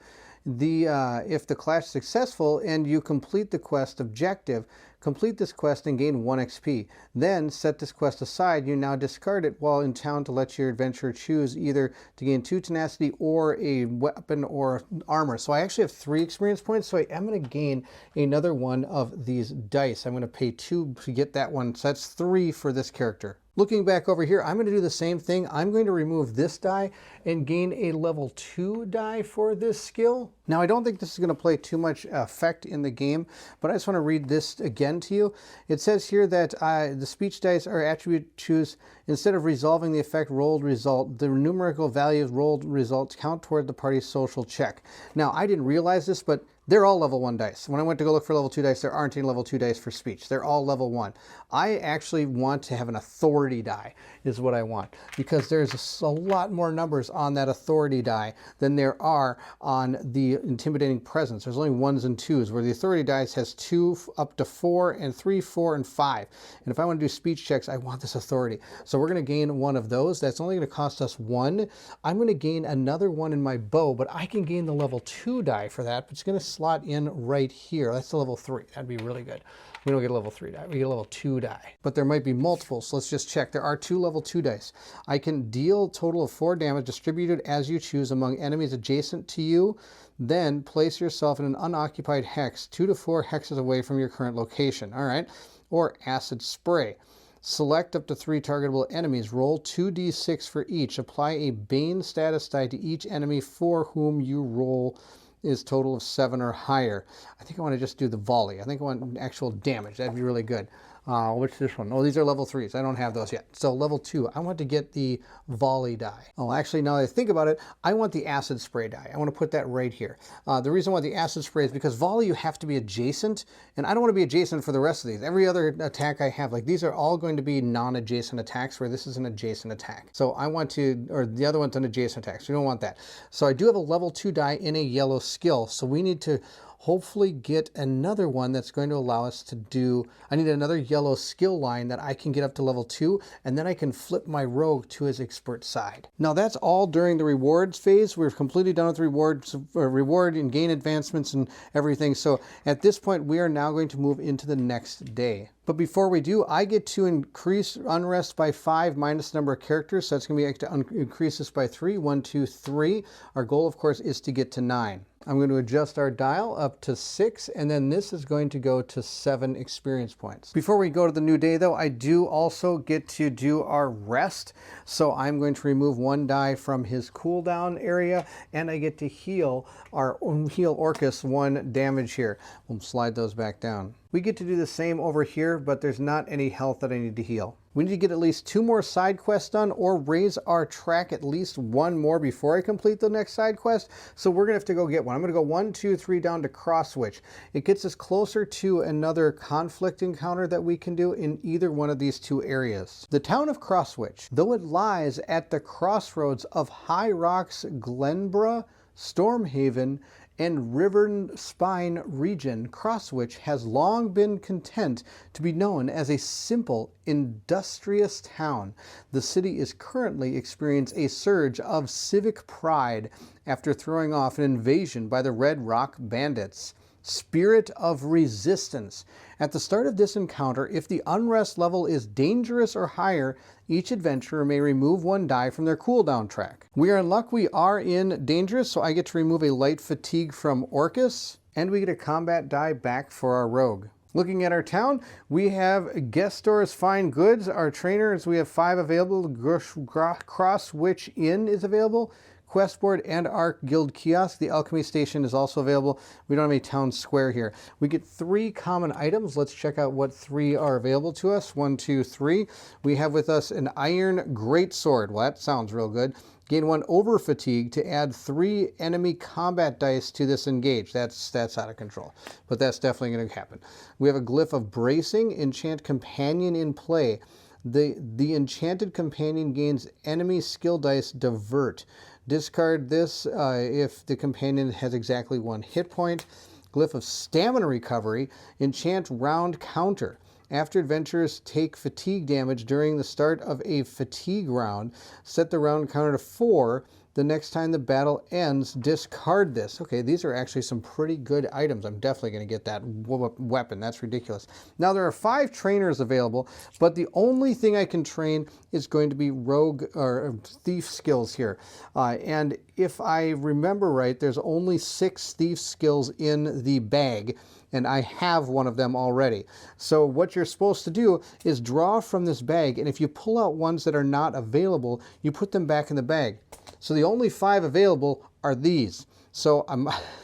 if the clash is successful and you complete the quest objective, complete this quest and gain 1 XP. Then set this quest aside. You now discard it while in town to let your adventurer choose either to gain 2 tenacity or a weapon or armor. So I actually have 3 experience points, so I am going to gain another one of these dice. I'm going to pay 2 to get that one, so that's 3 for this character. Looking back over here, I'm going to do the same thing. I'm going to remove this die and gain a level 2 die for this skill. Now, I don't think this is going to play too much effect in the game, but I just want to read this again to you. It says here that the speech dice are attribute choose. Instead of resolving the effect rolled result, the numerical values rolled results count toward the party's social check. Now, I didn't realize this, but they're all level 1 dice. When I went to go look for level 2 dice, there aren't any level 2 dice for speech. They're all level 1. I actually want to have an authority die, is what I want, because there's a lot more numbers on that authority die than there are on the intimidating presence. There's only 1s and 2s, where the authority dice has 2 up to 4 and 3, 4, and 5. And if I want to do speech checks, I want this authority. So we're going to gain one of those. That's only going to cost us 1. I'm going to gain another one in my bow, but I can gain the level 2 die for that, but it's going to slot in right here. That's the level 3. That'd be really good. We don't get a level 3 die, we get a level 2 die. But there might be multiple, so let's just check. There are 2 level 2 dice. I can deal a total of 4 damage distributed as you choose among enemies adjacent to you. Then place yourself in an unoccupied hex 2 to 4 hexes away from your current location. All right. Or acid spray. Select up to 3 targetable enemies. Roll 2d6 for each. Apply a Bane status die to each enemy for whom you roll is total of 7 or higher. I think I want to just do the volley. I think I want actual damage. That'd be really good. What's this one? Oh, these are level 3s. I don't have those yet. So level 2, I want to get the volley die. Oh, actually, now that I think about it, I want the acid spray die. I want to put that right here. The reason why the acid spray is because volley, you have to be adjacent, and I don't want to be adjacent for the rest of these. Every other attack I have, like these are all going to be non-adjacent attacks, where this is an adjacent attack. So I want to, or the other one's an adjacent attack, so you don't want that. So I do have a level 2 die in a yellow skill, so we need to hopefully get another one that's going to allow us to do, I need another yellow skill line that I can get up to level 2, and then I can flip my rogue to his expert side. Now that's all during the rewards phase. We're completely done with rewards, reward and gain advancements and everything. So at this point, we are now going to move into the next day. But before we do, I get to increase unrest by 5 minus the number of characters. So that's going to be to increase this by 3. 1, 2, 3. Our goal, of course, is to get to 9. I'm going to adjust our dial up to 6, and then this is going to go to 7 experience points. Before we go to the new day, though, I do also get to do our rest. So I'm going to remove 1 die from his cooldown area, and I get to heal Orcus 1 damage here. We'll slide those back down. We get to do the same over here, but there's not any health that I need to heal. We need to get at least 2 more side quests done, or raise our track at least 1 more before I complete the next side quest. So we're going to have to go get one. I'm going to go 1, 2, 3 down to Crosswitch. It gets us closer to another conflict encounter that we can do in either one of these 2 areas. The town of Crosswitch, though it lies at the crossroads of High Rocks, Glenborough, Stormhaven, and River Spine region, Crosswitch has long been content to be known as a simple, industrious town. The city is currently experiencing a surge of civic pride after throwing off an invasion by the Red Rock Bandits. Spirit of Resistance. At the start of this encounter, if the unrest level is dangerous or higher, each adventurer may remove 1 die from their cooldown track. We are in luck. We are in dangerous, so I get to remove a light fatigue from Orcus, and we get a combat die back for our rogue. Looking at our town, we have Gestor's Fine Goods. Our trainers, we have 5 available. Crosswitch Inn is available. Quest board and our guild kiosk. The alchemy station is also available. We don't have a town square here. We get 3 common items. Let's check out what 3 are available to us. 1, 2, 3. We have with us an iron greatsword. Well, that sounds real good. Gain 1 over fatigue to add 3 enemy combat dice to this engage. That's out of control, but that's definitely going to happen. We have a glyph of bracing. Enchant companion in play. The enchanted companion gains enemy skill dice divert. Discard this if the companion has exactly 1 hit point. Glyph of Stamina Recovery. Enchant round counter. After adventurers take fatigue damage during the start of a fatigue round, set the round counter to 4 the next time the battle ends, discard this. Okay, these are actually some pretty good items. I'm definitely going to get that weapon. That's ridiculous. Now, there are 5 trainers available, but the only thing I can train is going to be rogue or thief skills here. And if I remember right, there's only 6 thief skills in the bag, and I have one of them already. So what you're supposed to do is draw from this bag, and if you pull out ones that are not available, you put them back in the bag. So the only 5 available are these. So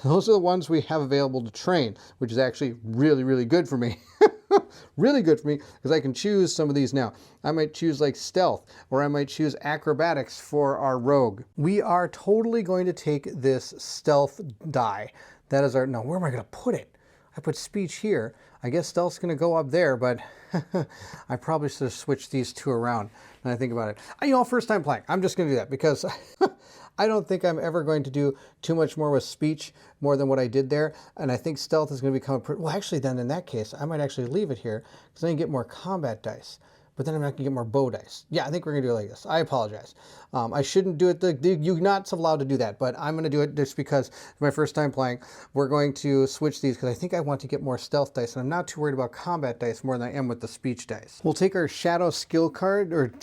those are the ones we have available to train, which is actually really, really good for me. Really good for me, because I can choose some of these now. I might choose like stealth, or I might choose acrobatics for our rogue. We are totally going to take this stealth die. That is our, no, where am I going to put it? I put speech here. I guess stealth's going to go up there, but I probably should have switched these 2 around when I think about it. You know, first time playing, I'm just going to do that because I don't think I'm ever going to do too much more with speech more than what I did there. And I think stealth is going to become well, actually, then in that case, I might actually leave it here because then you get more combat dice. But then I'm not going to get more bow dice. Yeah, I think we're going to do it like this. I apologize. I shouldn't do it. You're not allowed to do that, but I'm going to do it just because it's my first time playing. We're going to switch these because I think I want to get more stealth dice, and I'm not too worried about combat dice more than I am with the speech dice. We'll take our shadow skill card or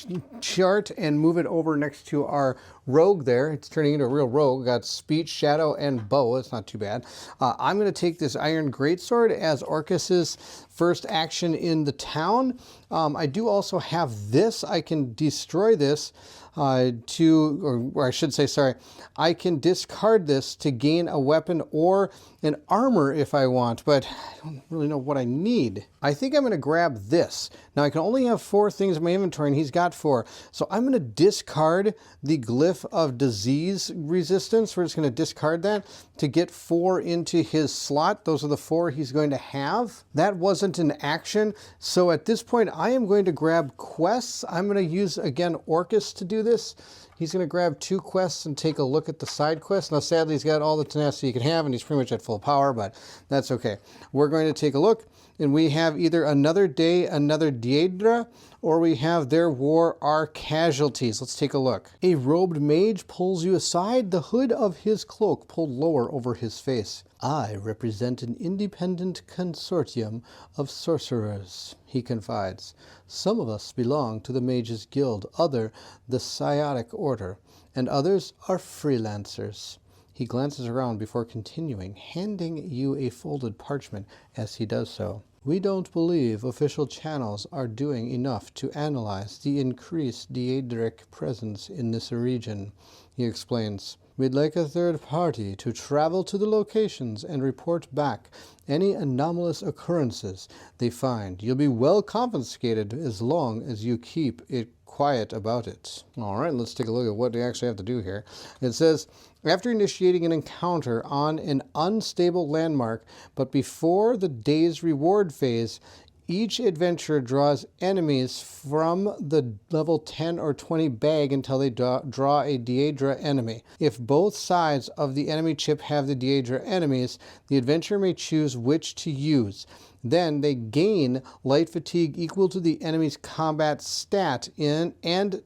chart and move it over next to our rogue there. It's turning into a real rogue. We got speech, shadow, and bow. It's not too bad. I'm going to take this iron greatsword as Orcus's first action in the town. I do also have this. I can destroy this or I should say, sorry, I can discard this to gain a weapon or an armor if I want, but I don't really know what I need. I think I'm going to grab this. Now I can only have 4 things in my inventory and he's got 4. So I'm going to discard the glyph of disease resistance. We're just going to discard that to get 4 into his slot. Those are the 4 he's going to have. That wasn't an action. So at this point I am going to grab quests. I'm going to use again Orcus to do this. He's going to grab 2 quests and take a look at the side quests. Now, sadly, he's got all the tenacity he can have, and he's pretty much at full power, but that's okay. We're going to take a look, and we have either another day, another Daedra, or we have their war, our casualties. Let's take a look. A robed mage pulls you aside, the hood of his cloak pulled lower over his face. I represent an independent consortium of sorcerers, he confides. Some of us belong to the Mages Guild, other the Psionic Order, and others are freelancers. He glances around before continuing, handing you a folded parchment as he does so. We don't believe official channels are doing enough to analyze the increased Daedric presence in this region, he explains. We'd like a third party to travel to the locations and report back any anomalous occurrences they find. You'll be well confiscated as long as you keep it quiet about it. All right, let's take a look at what they actually have to do here. It says, after initiating an encounter on an unstable landmark, but before the day's reward phase, each adventurer draws enemies from the level 10 or 20 bag until they draw a Daedra enemy. If both sides of the enemy chip have the Daedra enemies, the adventurer may choose which to use. Then they gain light fatigue equal to the enemy's combat stat and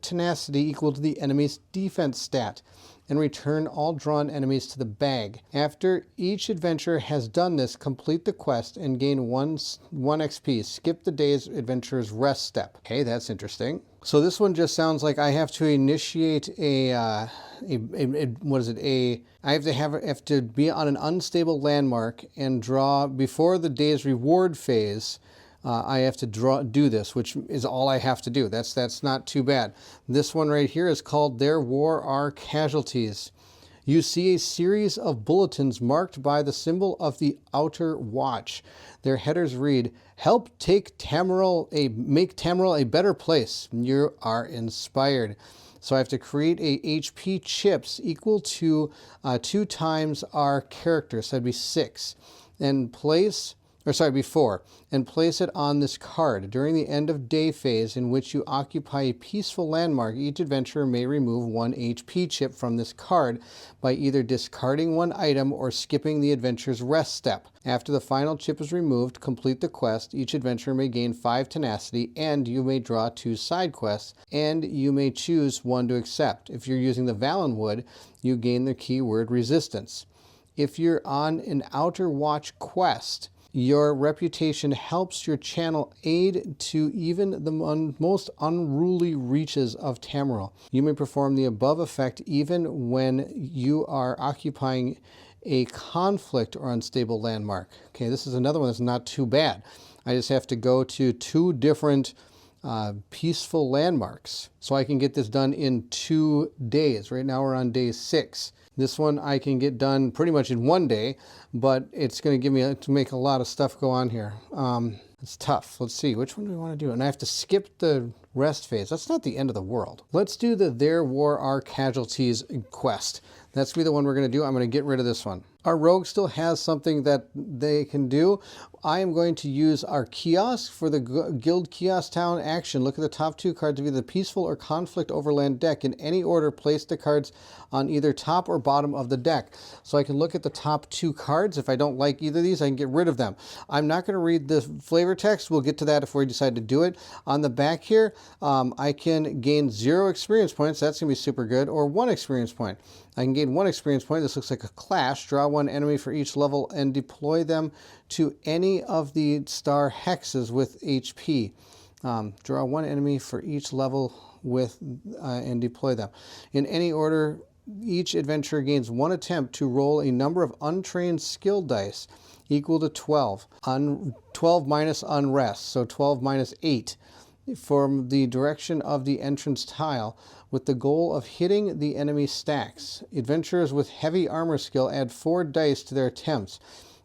tenacity equal to the enemy's defense stat, and return all drawn enemies to the bag. After each adventurer has done this, complete the quest and gain 1 XP. Skip the day's adventurer's rest step. Okay, that's interesting. So this one just sounds like I have to initiate I have to be on an unstable landmark and draw before the day's reward phase. I have to do this, which is all I have to do. That's not too bad. This one right here is called Their War, Our Casualties. You see a series of bulletins marked by the symbol of the Outer Watch. Their headers read, help make Tamriel a better place. You are inspired. So I have to create a HP chips equal to 2 times our character, so that'd be 6. And place before, and place it on this card. During the end of day phase in which you occupy a peaceful landmark, each adventurer may remove 1 HP chip from this card by either discarding 1 item or skipping the adventurer's rest step. After the final chip is removed, complete the quest. Each adventurer may gain 5 tenacity, and you may draw 2 side quests, and you may choose one to accept. If you're using the Valenwood, you gain the keyword resistance. If you're on an Outer Watch quest, your reputation helps your channel aid to even the most unruly reaches of Tamriel. You may perform the above effect even when you are occupying a conflict or unstable landmark. Okay, this is another one that's not too bad. I just have to go to 2 different peaceful landmarks. So I can get this done in 2 days. Right now we're on day 6. This one I can get done pretty much in 1 day, but it's going to give me to make a lot of stuff go on here. It's tough. Let's see, which one do we want to do? And I have to skip the rest phase. That's not the end of the world. Let's do the There War Our Casualties quest. That's be the one we're going to do. I'm going to get rid of this one. Our rogue still has something that they can do. I am going to use our kiosk for the Guild Kiosk Town action. Look at the top 2 cards of either the Peaceful or Conflict Overland deck. In any order, place the cards on either top or bottom of the deck. So I can look at the top 2 cards. If I don't like either of these, I can get rid of them. I'm not going to read the flavor text. We'll get to that if we decide to do it. On the back here, I can gain 0 experience points. That's going to be super good. Or 1 experience point. I can gain 1 experience point. This looks like a clash. Draw 1 enemy for each level and deploy them to any of the star hexes with HP. Draw 1 enemy for each level with and deploy them. In any order, each adventurer gains 1 attempt to roll a number of untrained skill dice equal to 12. 12 minus unrest, so 12 minus 8. From the direction of the entrance tile with the goal of hitting the enemy stacks. Adventurers with heavy armor skill add 4 dice to their attempts.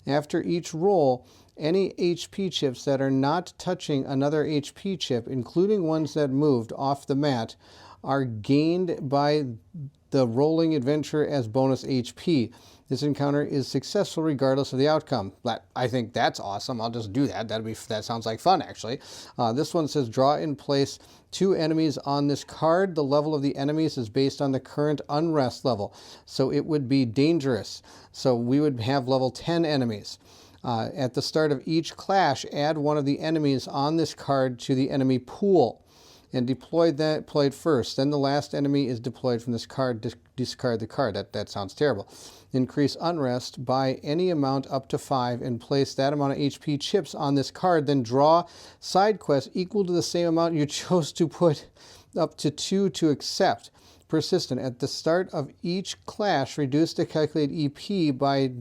After each roll, any HP chips that are not touching another HP chip, including ones that moved off the mat, are gained by the rolling adventurer as bonus HP. This encounter is successful regardless of the outcome. I think that's awesome. I'll just do that. That sounds like fun, actually. This one says draw in place 2 enemies on this card. The level of the enemies is based on the current unrest level. So it would be dangerous. So we would have level 10 enemies. At the start of each clash, add 1 of the enemies on this card to the enemy pool and deployed first. Then the last enemy is deployed from this card. Discard the card. That sounds terrible. Increase unrest by any amount up to 5 and place that amount of HP chips on this card. Then draw side quests equal to the same amount you chose to put up to 2 to accept. Persistent. At the start of each clash, reduce the calculated EP by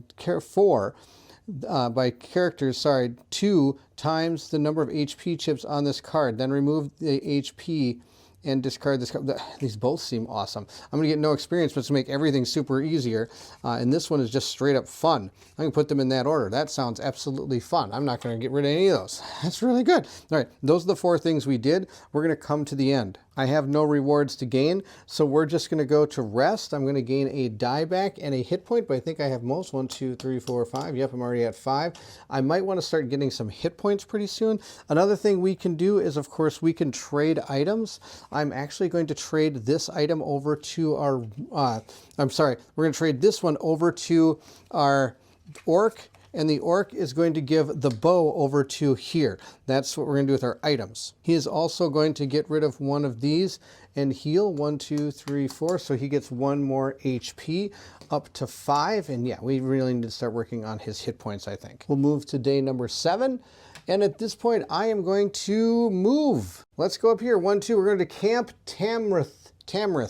2 times the number of HP chips on this card. Then remove the HP and discard this card. These both seem awesome. I'm going to get no experience, but to make everything super easier. And this one is just straight up fun. I'm going to put them in that order. That sounds absolutely fun. I'm not going to get rid of any of those. That's really good. All right, those are the 4 things we did. We're going to come to the end. I have no rewards to gain, so we're just going to go to rest. I'm going to gain a die back and a hit point, but I think I have most. 1, 2, 3, 4, 5. Yep, I'm already at 5. I might want to start getting some hit points pretty soon. Another thing we can do is, of course, we can trade items. I'm actually going to trade this item over to our, we're going to trade this one over to our orc, and the orc is going to give the bow over to here. That's what we're going to do with our items. He is also going to get rid of 1 of these and heal 1, 2, 3, 4. So he gets 1 more HP up to 5. And yeah, we really need to start working on his hit points, I think. We'll move to day number 7. And at this point, I am going to move. Let's go up here. 1, 2. We're going to Camp Tamrith.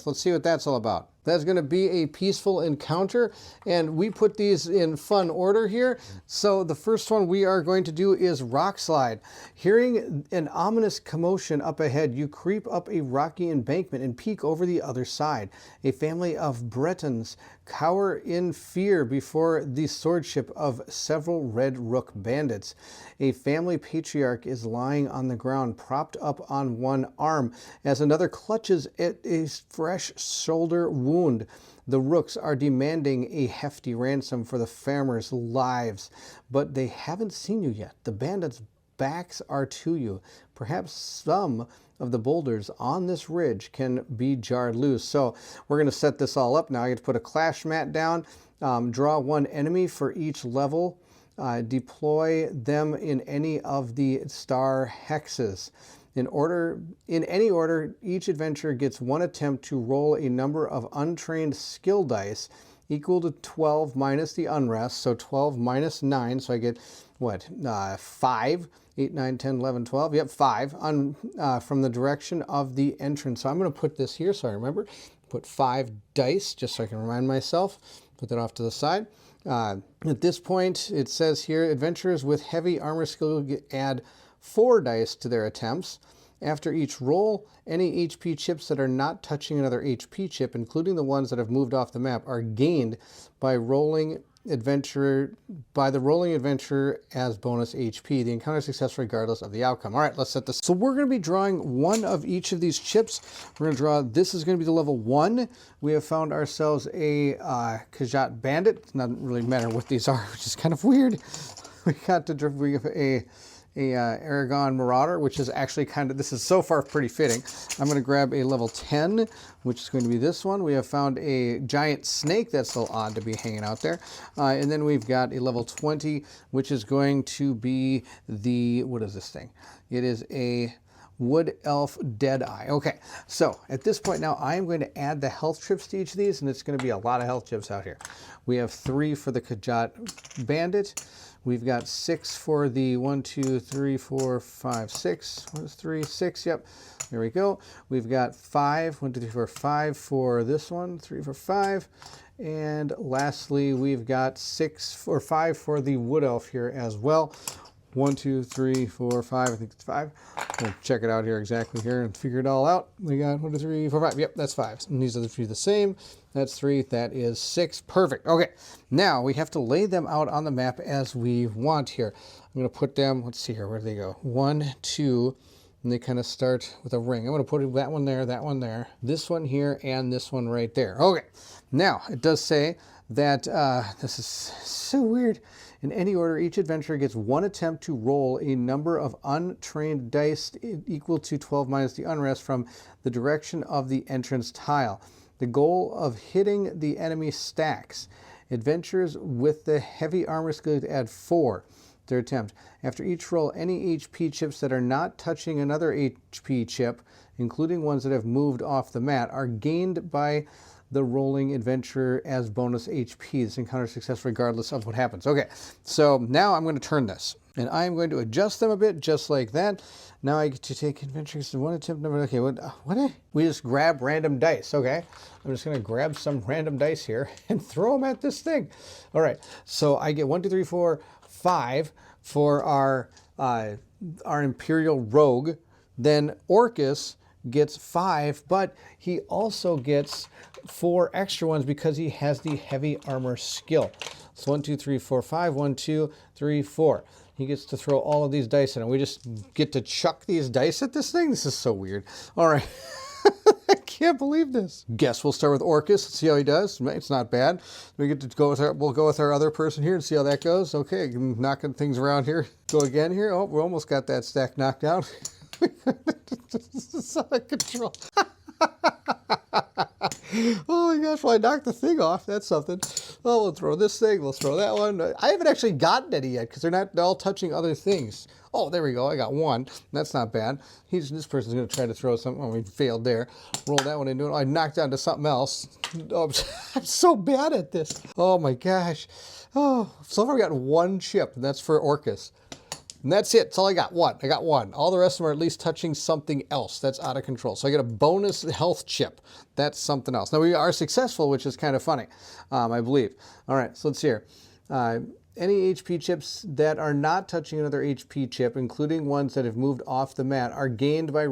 Let's see what that's all about. That's going to be a peaceful encounter, and we put these in fun order here. So the first one we are going to do is Rock Slide. Hearing an ominous commotion up ahead, you creep up a rocky embankment and peek over the other side. A family of Bretons cower in fear before the swordship of several Red Rook bandits. A family patriarch is lying on the ground, propped up on one arm, as another clutches at a fresh shoulder wound. The Rooks are demanding a hefty ransom for the farmers' lives, but they haven't seen you yet. The bandits' backs are to you. Perhaps some of the boulders on this ridge can be jarred loose. So we're going to set this all up now. I get to put a clash mat down, draw one enemy for each level, deploy them in any of the star hexes. In any order, each adventurer gets one attempt to roll a number of untrained skill dice equal to 12 minus the unrest, so 12 minus 9, so I get, what, 5, 8, 9, 10, 11, 12, yep, 5, from the direction of the entrance. So I'm going to put this here so I remember, put 5 dice, just so I can remind myself, put that off to the side. At this point, it says here, adventurers with heavy armor skill add 4 dice to their attempts. After each roll, any HP chips that are not touching another HP chip, including the ones that have moved off the map, are gained by the rolling adventurer as bonus HP. The encounter is successful regardless of the outcome. All right, let's set this. So we're going to be drawing one of each of these chips. We're going to draw, this is going to be the level 1. We have found ourselves a Khajiit bandit. It doesn't really matter what these are, which is kind of weird. We have a Aragon Marauder, which is actually kind of, this is so far pretty fitting. I'm going to grab a level 10, which is going to be this one. We have found a giant snake. That's a little odd to be hanging out there. And then we've got a level 20, which is going to be the, what is this thing? It is a Wood Elf Deadeye. Okay, so at this point now, I am going to add the health chips to each of these, and it's going to be a lot of health chips out here. We have 3 for the Khajiit Bandit. We've got 6 for the 1, 2, 3, 4, 5, 6. What is 3? 6, yep. There we go. We've got 5, 1, 2, 3, 4, 5 for this one, 3 for 5. And lastly, we've got 6 or 5 for the Wood Elf here as well. 1, 2, 3, 4, 5. I think it's 5. We'll check it out here exactly here and figure it all out. We got 1, 2, 3, 4, 5. Yep, that's 5. And these are the 3 the same. That's 3. That is 6. Perfect. Okay. Now we have to lay them out on the map as we want here. I'm going to put them, let's see here. Where do they go? 1, 2, and they kind of start with a ring. I'm going to put that one there, this one here, and this one right there. Okay. Now it does say that, this is so weird. In any order, each adventurer gets one attempt to roll a number of untrained dice equal to 12 minus the unrest from the direction of the entrance tile. The goal of hitting the enemy stacks. Adventurers with the heavy armor skill add 4 to their attempt. After each roll, any HP chips that are not touching another HP chip, including ones that have moved off the mat, are gained by the rolling adventurer as bonus HP. This encounter is successful regardless of what happens. Okay, so now I'm going to turn this, and I'm going to adjust them a bit, just like that. Now I get to take adventurers to one attempt number. Okay, what? We just grab random dice. Okay, I'm just going to grab some random dice here and throw them at this thing. All right, so I get 1, 2, 3, 4, 5 for our Imperial Rogue. Then Orcus gets 5, but he also gets 4 extra ones because he has the heavy armor skill. So 1, 2, 3, 4, 5, 1, 2, 3, 4. He gets to throw all of these dice in, and we just get to chuck these dice at this thing. This is so weird. All right. I can't believe this. Guess we'll start with Orcus. See how he does. It's not bad. We get to go with we'll go with our other person here and see how that goes. Okay, knocking things around here. Go again here. Oh, we almost got that stack knocked out. This is out of control. Oh my gosh, well, I knocked the thing off. That's something. Oh, we'll throw this thing. We'll throw that one. I haven't actually gotten any yet because they're all touching other things. Oh, there we go. I got 1. That's not bad. This person's going to try to throw something. Oh, we failed there. Roll that one into it. I knocked down to something else. Oh, I'm so bad at this. Oh my gosh. Oh, so far we got 1 chip, and that's for Orcus. And that's it. That's all I got. 1. I got 1. All the rest of them are at least touching something else. That's out of control. So I get a bonus health chip. That's something else. Now we are successful, which is kind of funny, I believe. All right, so let's see here. Any HP chips that are not touching another HP chip, including ones that have moved off the mat, are gained by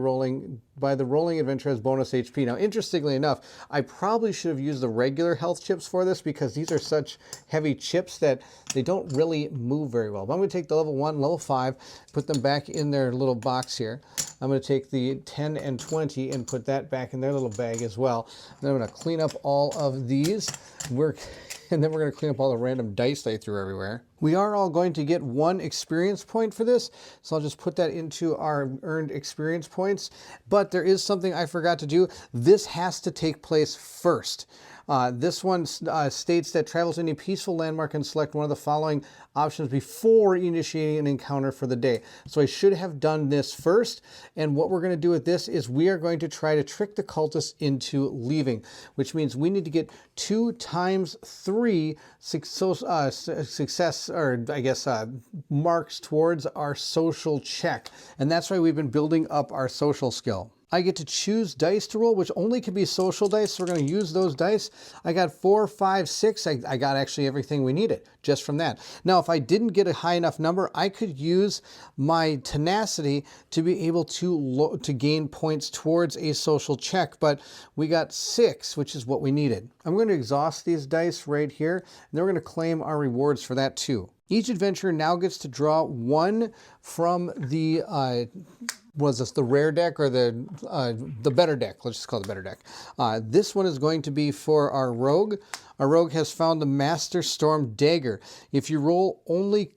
the rolling adventure as bonus HP. Now, interestingly enough, I probably should have used the regular health chips for this because these are such heavy chips that they don't really move very well. But I'm going to take the level 1, level 5, put them back in their little box here. I'm going to take the 10 and 20 and put that back in their little bag as well. Then I'm going to clean up all of these. And then we're going to clean up all the random dice I threw everywhere. We are all going to get 1 experience point for this, so I'll just put that into our earned experience points. But there is something I forgot to do. This has to take place first. This one states that travel to any peaceful landmark and select one of the following options before initiating an encounter for the day. So I should have done this first, and what we're going to do with this is we are going to try to trick the cultists into leaving, which means we need to get 2 times 3 success, or I guess marks towards our social check, and that's why we've been building up our social skill. I get to choose dice to roll, which only can be social dice, so we're going to use those dice. I got 4, 5, 6. I got actually everything we needed just from that. Now, if I didn't get a high enough number, I could use my tenacity to be able to gain points towards a social check, but we got 6, which is what we needed. I'm going to exhaust these dice right here, and then we're going to claim our rewards for that too. Each adventurer now gets to draw 1 from the was this the rare deck or the better deck? Let's just call it the better deck. This one is going to be for our rogue. Our rogue has found the Master Storm Dagger. If you only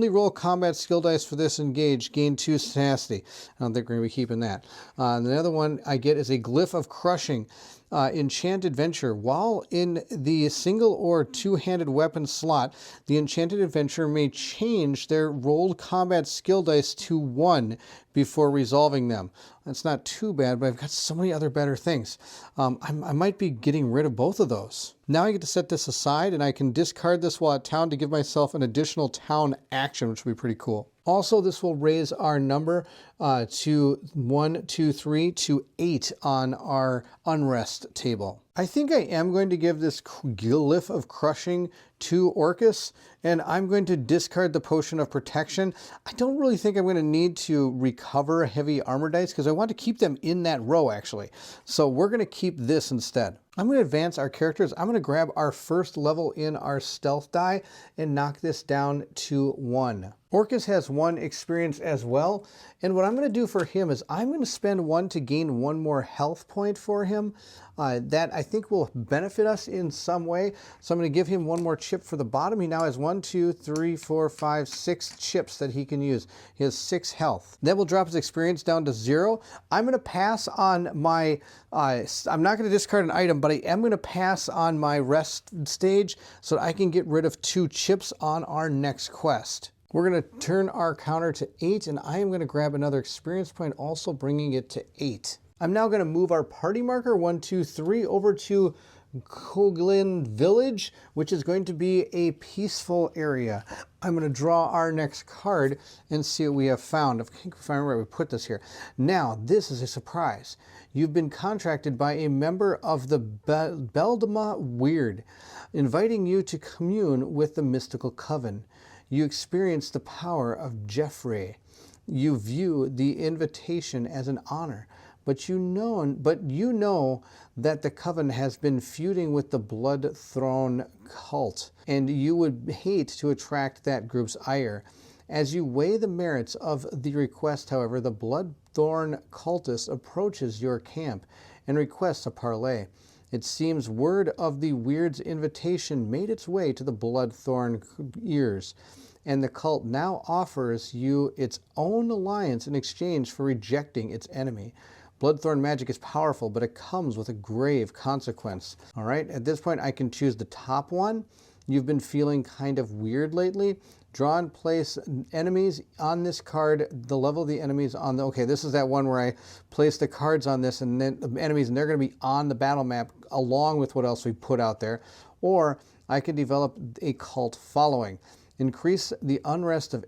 roll combat skill dice for this engage, gain 2 tenacity. I don't think we're going to be keeping that. And the other one I get is a Glyph of Crushing. Enchanted Venture. While in the single or 2-handed weapon slot, the Enchanted Adventurer may change their rolled combat skill dice to 1 before resolving them. That's not too bad, but I've got so many other better things. I might be getting rid of both of those. Now I get to set this aside, and I can discard this while at town to give myself an additional town action, which will be pretty cool. Also, this will raise our number to 1, 2, 3 to 8 on our unrest table. I think I am going to give this Glyph of Crushing to Orcus, and I'm going to discard the Potion of Protection. I don't really think I'm going to need to recover heavy armor dice because I want to keep them in that row, actually. So we're going to keep this instead. I'm going to advance our characters. I'm going to grab our first level in our stealth die and knock this down to 1. Orcus has 1 experience as well, and what I'm going to do for him is I'm going to spend 1 to gain 1 more health point for him. That I think will benefit us in some way. So I'm going to give him 1 more chip for the bottom. He now has 1, 2, 3, 4, 5, 6 chips that he can use. He has 6 health. That will drop his experience down to 0. I'm going to pass on my, I'm not going to discard an item, but I am going to pass on my rest stage so that I can get rid of 2 chips on our next quest. We're going to turn our counter to 8, and I am going to grab another experience point, also bringing it to 8. I'm now going to move our party marker 1, 2, 3 over to Koglin Village, which is going to be a peaceful area. I'm going to draw our next card and see what we have found. If I remember, we put this here. Now, this is a surprise. You've been contracted by a member of the Beldama Weird, inviting you to commune with the mystical coven. You experience the power of Jeffrey. You view the invitation as an honor. But you know that the coven has been feuding with the Blood Throne cult, and you would hate to attract that group's ire. As you weigh the merits of the request, however, the Bloodthorn cultist approaches your camp and requests a parley. It seems word of the Weird's invitation made its way to the Bloodthorn ears, and the cult now offers you its own alliance in exchange for rejecting its enemy. Bloodthorn magic is powerful, but it comes with a grave consequence. All right, at this point, I can choose the top one. You've been feeling kind of weird lately. Draw and place enemies on this card, the level of the enemies on the... Okay, this is that one where I place the cards on this and then the enemies, and they're going to be on the battle map along with what else we put out there. Or I can develop a cult following. Increase the unrest of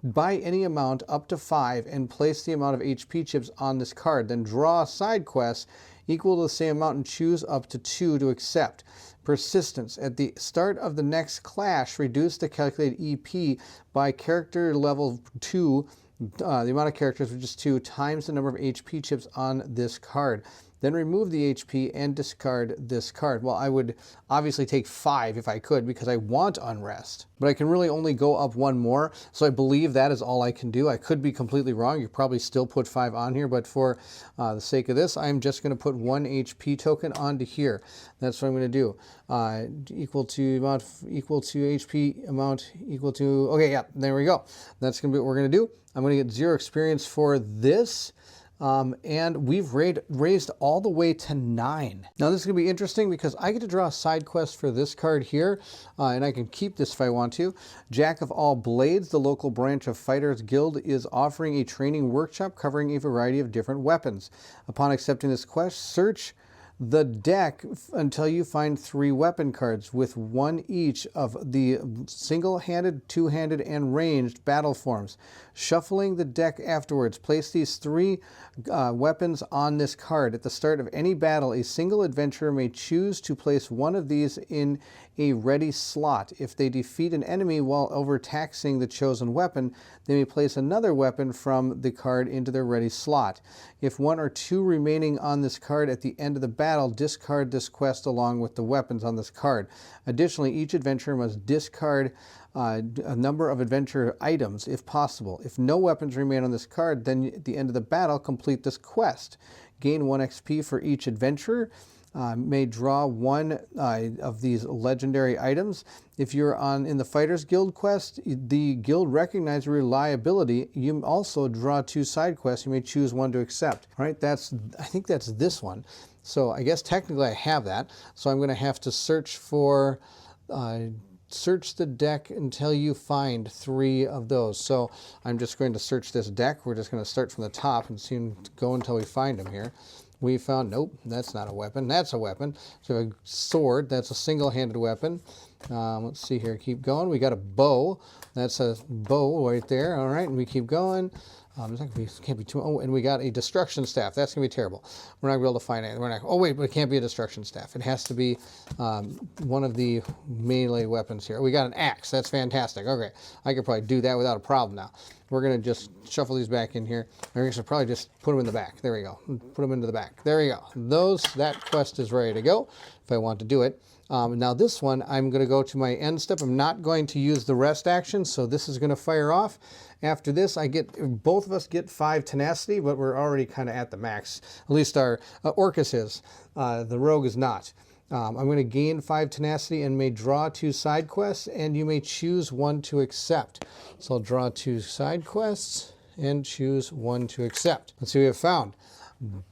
by any amount up to 5 and place the amount of HP chips on this card. Then draw a side quest equal to the same amount and choose up to 2 to accept. Persistence. At the start of the next clash, reduce the calculated EP by character level 2, the amount of characters, which is 2, times the number of HP chips on this card. Then remove the HP and discard this card. Well, I would obviously take 5 if I could because I want unrest. But I can really only go up 1 more, so I believe that is all I can do. I could be completely wrong. You probably still put 5 on here, but for the sake of this, I'm just going to put 1 HP token onto here. That's what I'm going to do. Equal to amount, equal to HP amount, equal to, okay, yeah, there we go. That's going to be what we're going to do. I'm going to get 0 experience for this. And we've raised all the way to 9. Now this is going to be interesting because I get to draw a side quest for this card here, and I can keep this if I want to. Jack of All Blades, the local branch of Fighters Guild, is offering a training workshop covering a variety of different weapons. Upon accepting this quest, search the deck until you find 3 weapon cards with 1 each of the single-handed, 2-handed, and ranged battle forms. Shuffling the deck afterwards, place these 3 weapons on this card. At the start of any battle, a single adventurer may choose to place one of these in a ready slot. If they defeat an enemy while overtaxing the chosen weapon, they may place another weapon from the card into their ready slot. If 1 or 2 remaining on this card at the end of the battle, discard this quest along with the weapons on this card. Additionally, each adventurer must discard a number of adventure items if possible. If no weapons remain on this card, then at the end of the battle, complete this quest. Gain 1 XP for each adventurer. May draw 1 of these legendary items. If you're in the Fighters Guild quest, the guild recognizes reliability. You also draw 2 side quests. You may choose 1 to accept. All right, I think that's this one. So I guess technically I have that. So I'm going to have to search for, search the deck until you find 3 of those. So I'm just going to search this deck. We're just going to start from the top and go until we find them here. We found, nope, that's not a weapon. That's a weapon. So we have a sword. That's a single-handed weapon. Let's see here. Keep going. We got a bow. That's a bow right there. All right, and we keep going. Can't be too. Oh, and we got a destruction staff. That's gonna be terrible. We're not gonna be able to find it. We're not. Oh wait, but it can't be a destruction staff. It has to be one of the melee weapons here. We got an axe. That's fantastic. Okay, I could probably do that without a problem now. We're gonna just shuffle these back in here. I should probably just put them in the back. There we go. Put them into the back. There we go. That quest is ready to go if I want to do it. Now this one, I'm going to go to my end step. I'm not going to use the rest action, so this is going to fire off. After this, both of us get 5 tenacity, but we're already kind of at the max. At least our Orcus is. The rogue is not. I'm going to gain 5 tenacity and may draw 2 side quests, and you may choose 1 to accept. So I'll draw 2 side quests and choose 1 to accept. Let's see what we have found.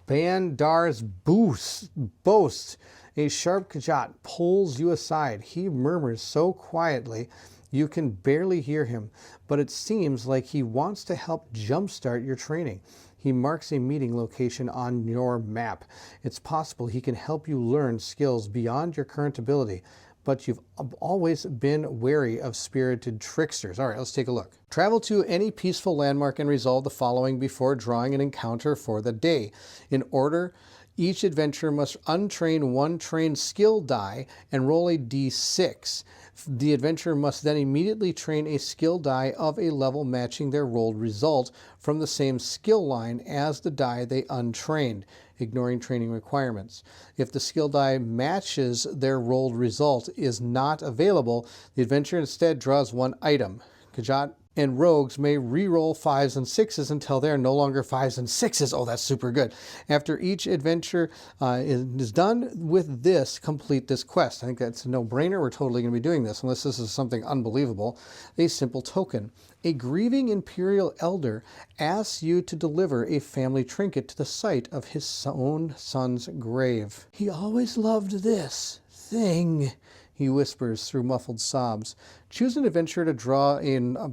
Bandar's boast. A sharp Khajiit pulls you aside. He murmurs so quietly you can barely hear him, but it seems like he wants to help jumpstart your training. He marks a meeting location on your map. It's possible he can help you learn skills beyond your current ability, but you've always been wary of spirited tricksters. All right, let's take a look. Travel to any peaceful landmark and resolve the following before drawing an encounter for the day. In order, each adventurer must untrain 1 trained skill die and roll a d6. The adventurer must then immediately train a skill die of a level matching their rolled result from the same skill line as the die they untrained, ignoring training requirements. If the skill die matches their rolled result is not available, the adventurer instead draws 1 item. Khajiit and rogues may re-roll 5s and 6s until they are no longer 5s and 6s. Oh, that's super good. After each adventure is done with this, complete this quest. I think that's a no-brainer. We're totally going to be doing this, unless this is something unbelievable. A simple token. A grieving imperial elder asks you to deliver a family trinket to the site of his own son's grave. He always loved this thing, he whispers through muffled sobs. Choose an adventurer to draw in a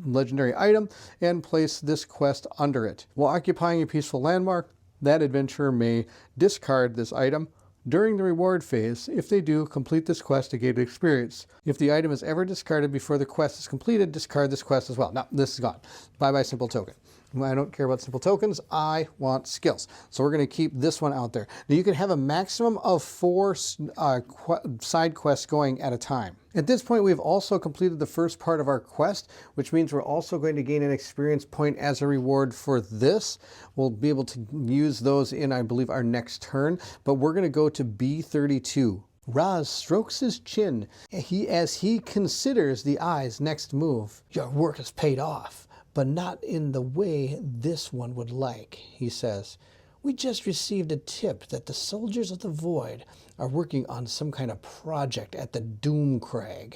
legendary item and place this quest under it. While occupying a peaceful landmark, that adventurer may discard this item, during the reward phase. If they do, complete this quest to gain experience. If the item is ever discarded before the quest is completed, discard this quest as well. Now, this is gone. Bye-bye simple token. I don't care about simple tokens. I want skills. So we're going to keep this one out there. Now, you can have a maximum of 4 side quests going at a time. At this point, we've also completed the first part of our quest, which means we're also going to gain an experience point as a reward for this. We'll be able to use those in, I believe, our next turn. But we're going to go to B32. Raz strokes his chin as he considers the eye's next move. Your work has paid off, but not in the way this one would like, he says. We just received a tip that the soldiers of the Void are working on some kind of project at the Doomcrag,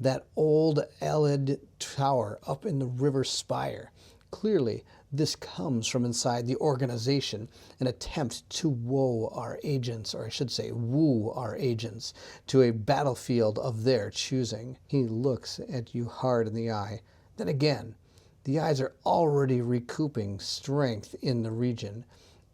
that old Elid tower up in the River Spire. Clearly, this comes from inside the organization, an attempt to woo our agents to a battlefield of their choosing. He looks at you hard in the eye. Then again, the eyes are already recouping strength in the region,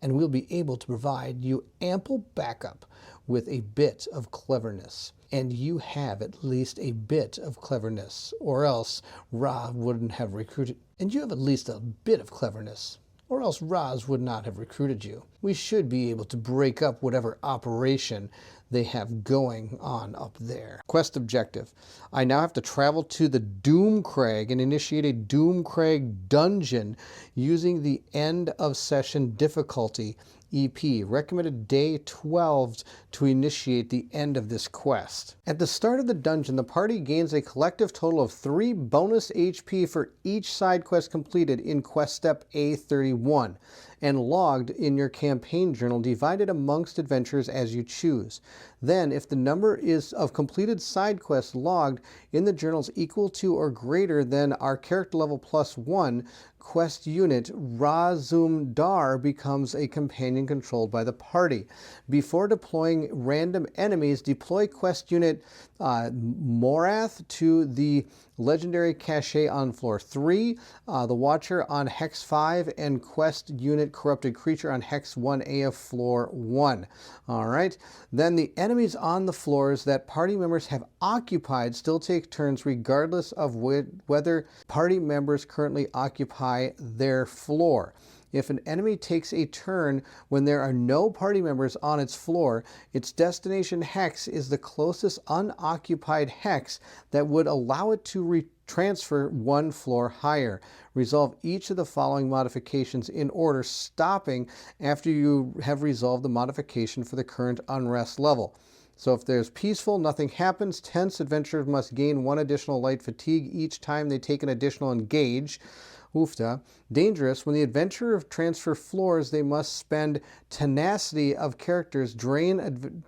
and we'll be able to provide you ample backup with a bit of cleverness. And you have at least a bit of cleverness, or else Ra wouldn't have recruited. And you have at least a bit of cleverness, or else Raz would not have recruited you. We should be able to break up whatever operation they have going on up there. Quest objective. I now have to travel to the Doomcrag and initiate a Doomcrag dungeon using the end of session difficulty EP. Recommended day 12 to initiate the end of this quest. At the start of the dungeon, the party gains a collective total of 3 bonus HP for each side quest completed in quest step A31 and logged in your campaign journal, divided amongst adventures as you choose. Then, if the number is of completed side quests logged in the journals equal to or greater than our character level +1, quest unit Razum Dar becomes a companion controlled by the party. Before deploying random enemies, deploy quest unit Morath to the legendary cache on floor 3, the Watcher on Hex 5, and quest unit Corrupted Creature on Hex 1A of floor 1. Alright, then the enemies on the floors that party members have occupied still take turns regardless of whether party members currently occupy their floor. If an enemy takes a turn when there are no party members on its floor, its destination hex is the closest unoccupied hex that would allow it to transfer 1 floor higher. Resolve each of the following modifications in order, stopping after you have resolved the modification for the current unrest level. So if there's peaceful, nothing happens. Tense, adventurers must gain 1 additional light fatigue each time they take an additional engage. Oofta. Dangerous. When the adventurer transfer floors, they must spend tenacity of characters, drain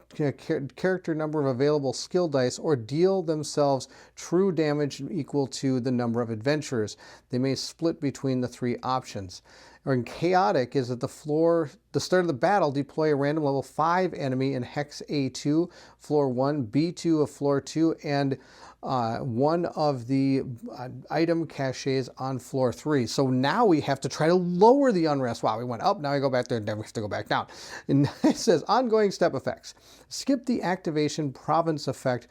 character number of available skill dice, or deal themselves true damage equal to the number of adventurers. They may split between the 3 options. Or chaotic is at the start of the battle, deploy a random level 5 enemy in Hex A2, floor 1, B2 of floor 2, and one of the item caches on floor 3. So now we have to try to lower the unrest. Wow, we went up, now we go back there, and then we have to go back down. And it says ongoing step effects. Skip the activation province effect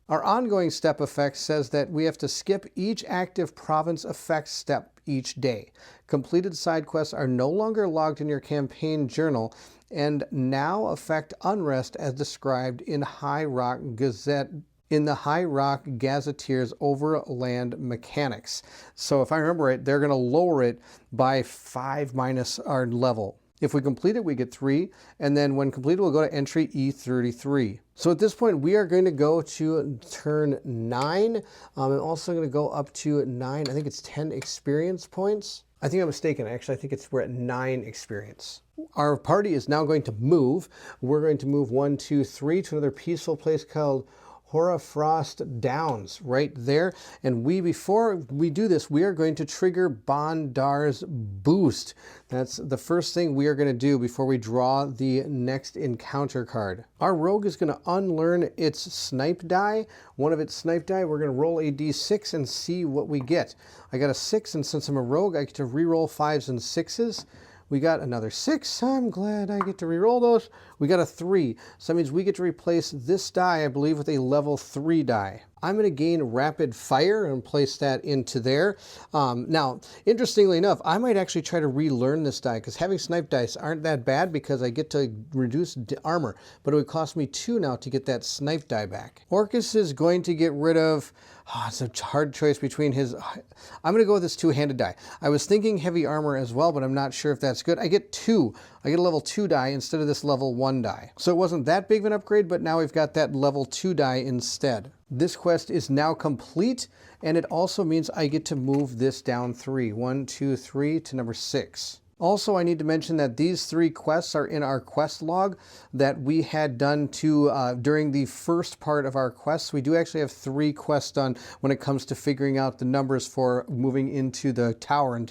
our ongoing step effect says that we have to skip each active province effect step each day. Completed side quests are no longer logged in your campaign journal and now affect unrest as described in High Rock Gazette. In the High Rock Gazetteer's Overland Mechanics. So if I remember right, they're going to lower it by 5 minus our level. If we complete it, we get 3, and then when completed, we'll go to entry E33. So at this point, we are going to go to turn 9. I'm also going to go up to 9, I think it's 10 experience points. I think I'm mistaken, actually. I think we're at 9 experience. Our party is now going to move. We're going to move 1, 2, 3 to another peaceful place called Hoarfrost Downs right there. And before we do this, we are going to trigger Bondar's boost. That's the first thing we are going to do before we draw the next encounter card. Our rogue is going to unlearn its snipe die. One of its snipe die, we're going to roll a d6 and see what we get. I got a 6, and since I'm a rogue, I get to reroll 5s and 6s, We got another 6. I'm glad I get to re-roll those. We got a 3. So that means we get to replace this die, I believe, with a level 3 die. I'm going to gain rapid fire and place that into there. Now, interestingly enough, I might actually try to relearn this die because having snipe dice aren't that bad because I get to reduce armor, but it would cost me 2 now to get that snipe die back. Orcus is going to get rid of, it's a hard choice between his, I'm going to go with this 2-handed die. I was thinking heavy armor as well, but I'm not sure if that's good. I get 2. I get a level 2 die instead of this level 1 die. So it wasn't that big of an upgrade, but now we've got that level 2 die instead. This quest is now complete, and it also means I get to move this down 3. 1, 2, 3 to number 6. Also, I need to mention that these 3 quests are in our quest log that we had done during the first part of our quests. We do actually have 3 quests done when it comes to figuring out the numbers for moving into the tower and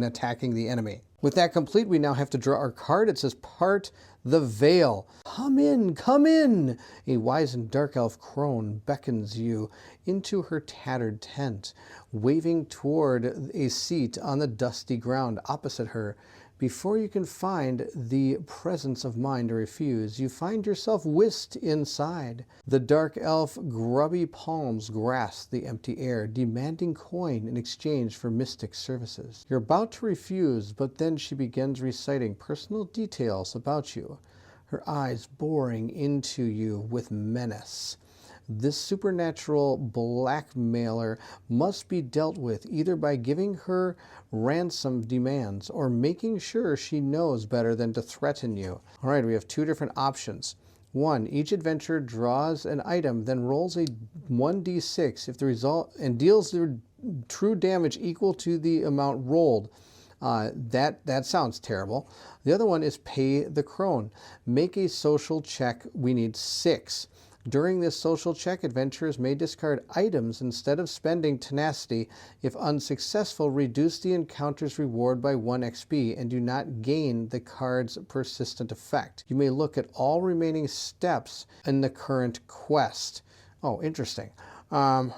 attacking the enemy. With that complete, we now have to draw our card. It says Part the Veil. Come in, come in. A wizened dark elf crone beckons you into her tattered tent, waving toward a seat on the dusty ground opposite her. Before you can find the presence of mind to refuse, you find yourself whisked inside. The dark elf grubby palms grasp the empty air, demanding coin in exchange for mystic services. You're about to refuse, but then she begins reciting personal details about you, her eyes boring into you with menace. This supernatural blackmailer must be dealt with either by giving her ransom demands or making sure she knows better than to threaten you. All right, we have 2 different options. 1, each adventurer draws an item, then rolls a 1d6 if the result and deals the true damage equal to the amount rolled. That sounds terrible. The other one is pay the crone. Make a social check. We need 6. During this social check, adventurers may discard items instead of spending tenacity. If unsuccessful, reduce the encounter's reward by 1 XP and do not gain the card's persistent effect. You may look at all remaining steps in the current quest. Oh, interesting. All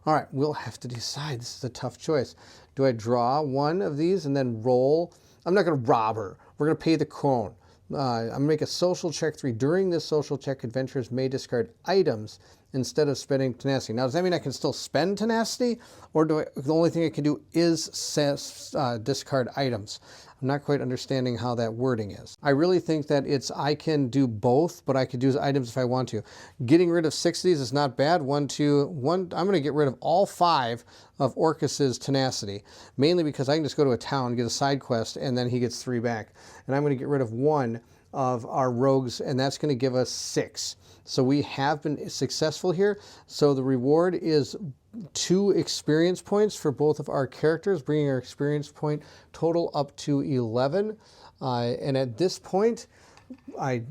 right, we'll have to decide. This is a tough choice. Do I draw one of these and then roll? I'm not going to rob her. We're going to pay the crone. I'm going to make a social check 3. During this social check, adventurers may discard items instead of spending tenacity. Now, does that mean I can still spend tenacity? Or the only thing I can do is discard items? I'm not quite understanding how that wording is. I really think that I can do both, but I could use items if I want to. Getting rid of 6 of these is not bad. 1, 2, 1. I'm going to get rid of all 5 of Orcus's tenacity, mainly because I can just go to a town, get a side quest, and then he gets 3 back. And I'm going to get rid of 1 of our rogues, and that's going to give us 6. So we have been successful here. So the reward is 2 experience points for both of our characters, bringing our experience point total up to 11. And at this point, I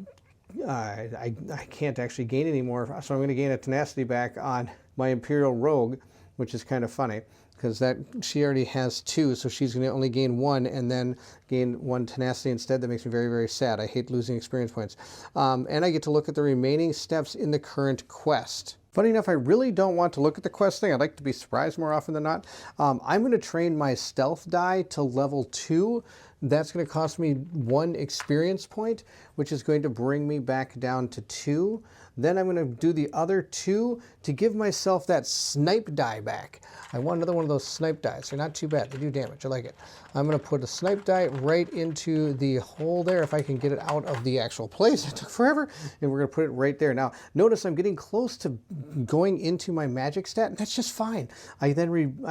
can't actually gain any more, so I'm going to gain a tenacity back on my Imperial Rogue, which is kind of funny because she already has 2, so she's going to only gain 1 and then gain 1 tenacity instead. That makes me very, very sad. I hate losing experience points. And I get to look at the remaining steps in the current quest. Funny enough, I really don't want to look at the quest thing. I'd like to be surprised more often than not. I'm going to train my stealth die to level 2. That's going to cost me 1 experience point, which is going to bring me back down to 2. Then I'm going to do the other 2 to give myself that snipe die back. I want another one of those snipe dies. They're not too bad. They do damage. I like it. I'm going to put a snipe die right into the hole there if I can get it out of the actual place. It took forever. And we're going to put it right there. Now, notice I'm getting close to going into my magic stat, and that's just fine. I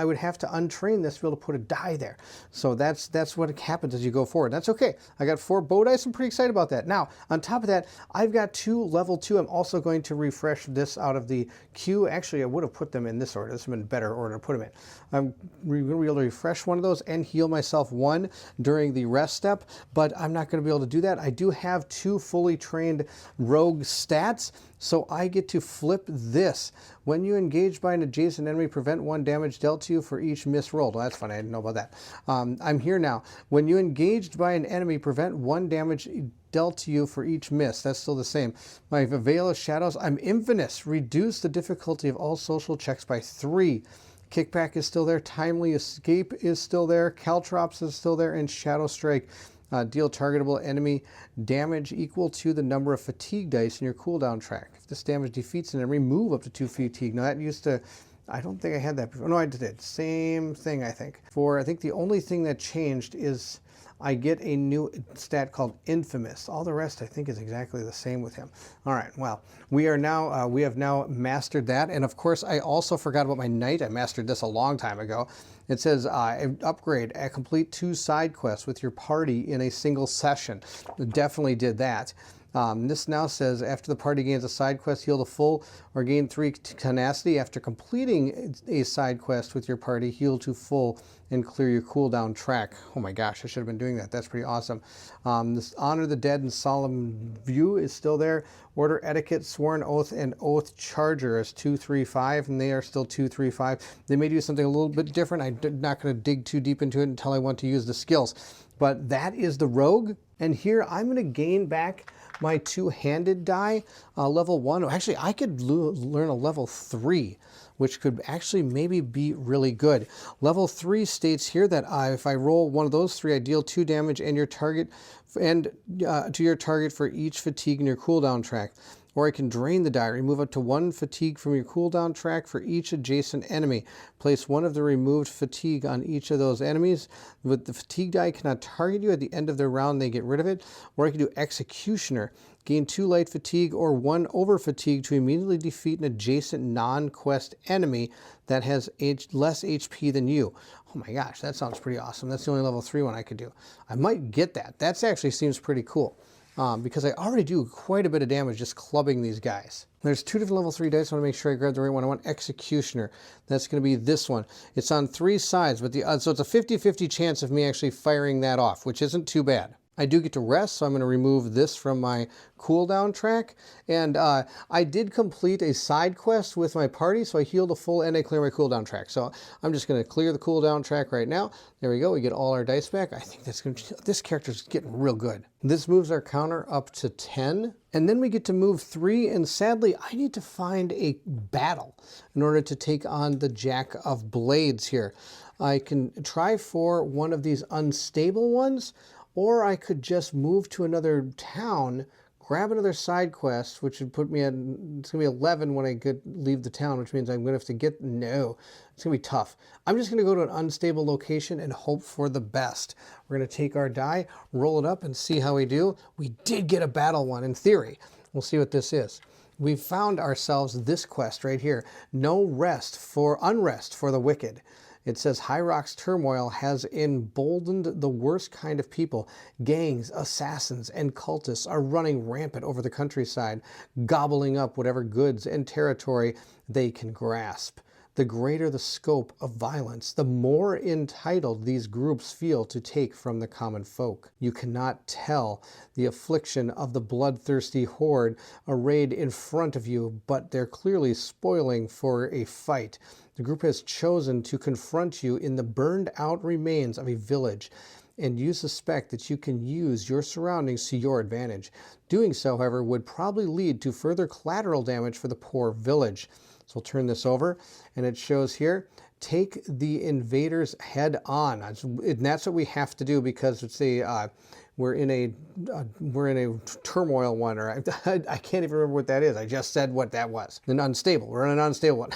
would have to untrain this to be able to put a die there. So that's what happens as you go forward. That's okay. I got 4 bow dice. I'm pretty excited about that. Now, on top of that, I've got 2 level 2. I'm also going to refresh this out of the queue. Actually, I would have put them in this order. This would have been better order to put them in. I'm going to be able to refresh one of those and heal myself 1 during the rest step, but I'm not going to be able to do that. I do have 2 fully trained rogue stats, so I get to flip this. When you engage by an adjacent enemy, prevent 1 damage dealt to you for each miss rolled. Well, that's funny. I didn't know about that. I'm here now. When you engaged by an enemy, prevent 1 damage dealt to you for each miss. That's still the same. My Veil of Shadows, I'm Infamous. Reduce the difficulty of all social checks by 3. Kickback is still there. Timely Escape is still there. Caltrops is still there. And Shadow Strike Deal targetable enemy damage equal to the number of fatigue dice in your cooldown track. If this damage defeats an enemy, move up to 2 fatigue. Now that used to, I don't think I had that before. No, I did. Same thing, I think. I think the only thing that changed is I get a new stat called Infamous. All the rest I think is exactly the same with him. All right, well, we have now mastered that. And of course, I also forgot about my knight. I mastered this a long time ago. It says upgrade, complete 2 side quests with your party in a single session. Definitely did that. This now says after the party gains a side quest, heal to full or gain 3 tenacity. After completing a side quest with your party, heal to full and clear your cooldown track. Oh my gosh, I should have been doing that. That's pretty awesome. This honor the dead and solemn view is still there. Order etiquette, sworn oath, and oath charger is 2, 3, 5, and they are still 2, 3, 5. They may do something a little bit different. I'm not going to dig too deep into it until I want to use the skills. But that is the rogue. And here I'm going to gain back my 2-handed die, level 1. Actually, I could learn a level 3, which could actually maybe be really good. Level 3 states here that if I roll one of those 3, I deal 2 damage and your target to your target for each fatigue in your cooldown track. Or I can drain the die, remove up to 1 fatigue from your cooldown track for each adjacent enemy. Place 1 of the removed fatigue on each of those enemies. But the fatigue die cannot target you at the end of their round, they get rid of it. Or I can do Executioner. Gain 2 light fatigue or 1 over fatigue to immediately defeat an adjacent non-quest enemy that has less HP than you. Oh my gosh, that sounds pretty awesome. That's the only level 3 one I could do. I might get that. That actually seems pretty cool. Because I already do quite a bit of damage just clubbing these guys. There's 2 different level 3 dice. I want to make sure I grab the right one. I want Executioner. That's going to be this one. It's on 3 sides, but so it's a 50-50 chance of me actually firing that off, which isn't too bad. I do get to rest, so I'm going to remove this from my cooldown track. And I did complete a side quest with my party, so I healed a full and I clear my cooldown track. So I'm just going to clear the cooldown track right now. There we go. We get all our dice back. I think this character's getting real good. This moves our counter up to 10. And then we get to move 3, and sadly, I need to find a battle in order to take on the Jack of Blades here. I can try for one of these unstable ones, or I could just move to another town, grab another side quest, which would put me at, it's going to be 11 when I leave the town, which means I'm going to have to get, no, it's going to be tough. I'm just going to go to an unstable location and hope for the best. We're going to take our die, roll it up, and see how we do. We did get a battle one, in theory. We'll see what this is. We found ourselves this quest right here. No unrest for the wicked. It says High Rock's turmoil has emboldened the worst kind of people. Gangs, assassins, and cultists are running rampant over the countryside, gobbling up whatever goods and territory they can grasp. The greater the scope of violence, the more entitled these groups feel to take from the common folk. You cannot tell the affliction of the bloodthirsty horde arrayed in front of you, but they're clearly spoiling for a fight. The group has chosen to confront you in the burned-out remains of a village, and you suspect that you can use your surroundings to your advantage. Doing so, however, would probably lead to further collateral damage for the poor village. So we'll turn this over, and it shows here, take the invaders head on. And that's what we have to do because it's we're in a turmoil one, or I can't even remember what that is. I just said what that was. An unstable. We're in an unstable one.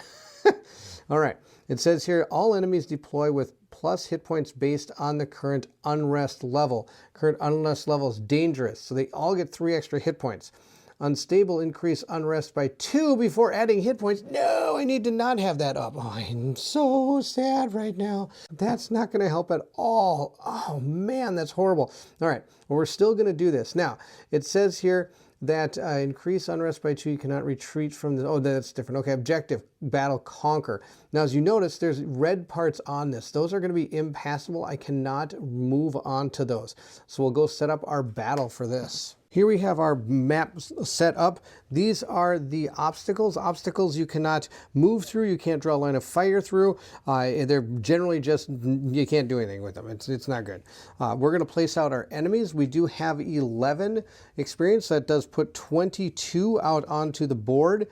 All right. It says here, all enemies deploy with plus hit points based on the current unrest level. Current unrest level is dangerous, so they all get 3 extra hit points. Unstable, increase unrest by 2 before adding hit points. No, I need to not have that up. Oh, I'm so sad right now. That's not going to help at all. Oh man, that's horrible. All right, well, we're still going to do this. Now, it says here that increase unrest by 2, you cannot retreat from the, oh, that's different. Okay, objective, battle, conquer. Now, as you notice, there's red parts on this. Those are going to be impassable. I cannot move on to those. So we'll go set up our battle for this. Here we have our map set up. These are the obstacles. Obstacles you cannot move through. You can't draw a line of fire through. They're generally just, you can't do anything with them. It's not good. We're going to place out our enemies. We do have 11 experience. That does put 22 out onto the board.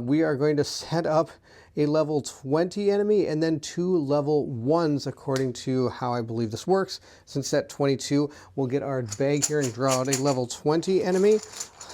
We are going to set up a level 20 enemy, and then 2 level 1s according to how I believe this works. Since at 22, we'll get our bag here and draw out a level 20 enemy.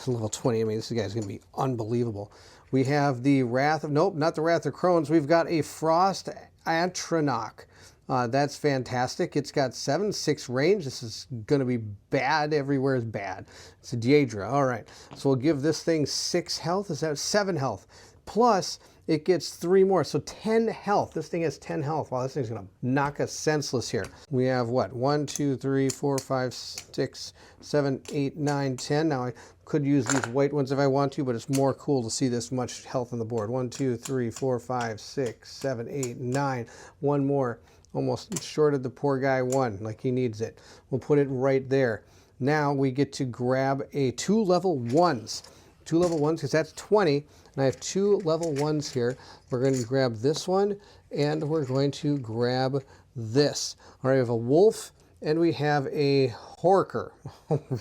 Level 20 enemy, this guy's going to be unbelievable. We have the Wrath of, nope, not the Wrath of Crones. We've got a Frost Atronach. That's fantastic. It's got 7/6 range. This is going to be bad. Everywhere is bad. It's a Daedra. All right. So we'll give this thing 6 health. Is that 7 health? Plus, it gets 3 more. So 10 health. This thing has 10 health. Wow, this thing's going to knock us senseless here. We have what? 1, 2, 3, 4, 5, 6, 7, 8, 9, 10. Now, I could use these white ones if I want to, but it's more cool to see this much health on the board. 1, 2, 3, 4, 5, 6, 7, 8, 9. One more. Almost shorted the poor guy 1, like he needs it. We'll put it right there. Now we get to grab a 2 level 1s. 2 level 1s, because that's 20. And I have 2 level 1s here. We're going to grab this one, and we're going to grab this. All right, we have a wolf, and we have a horker.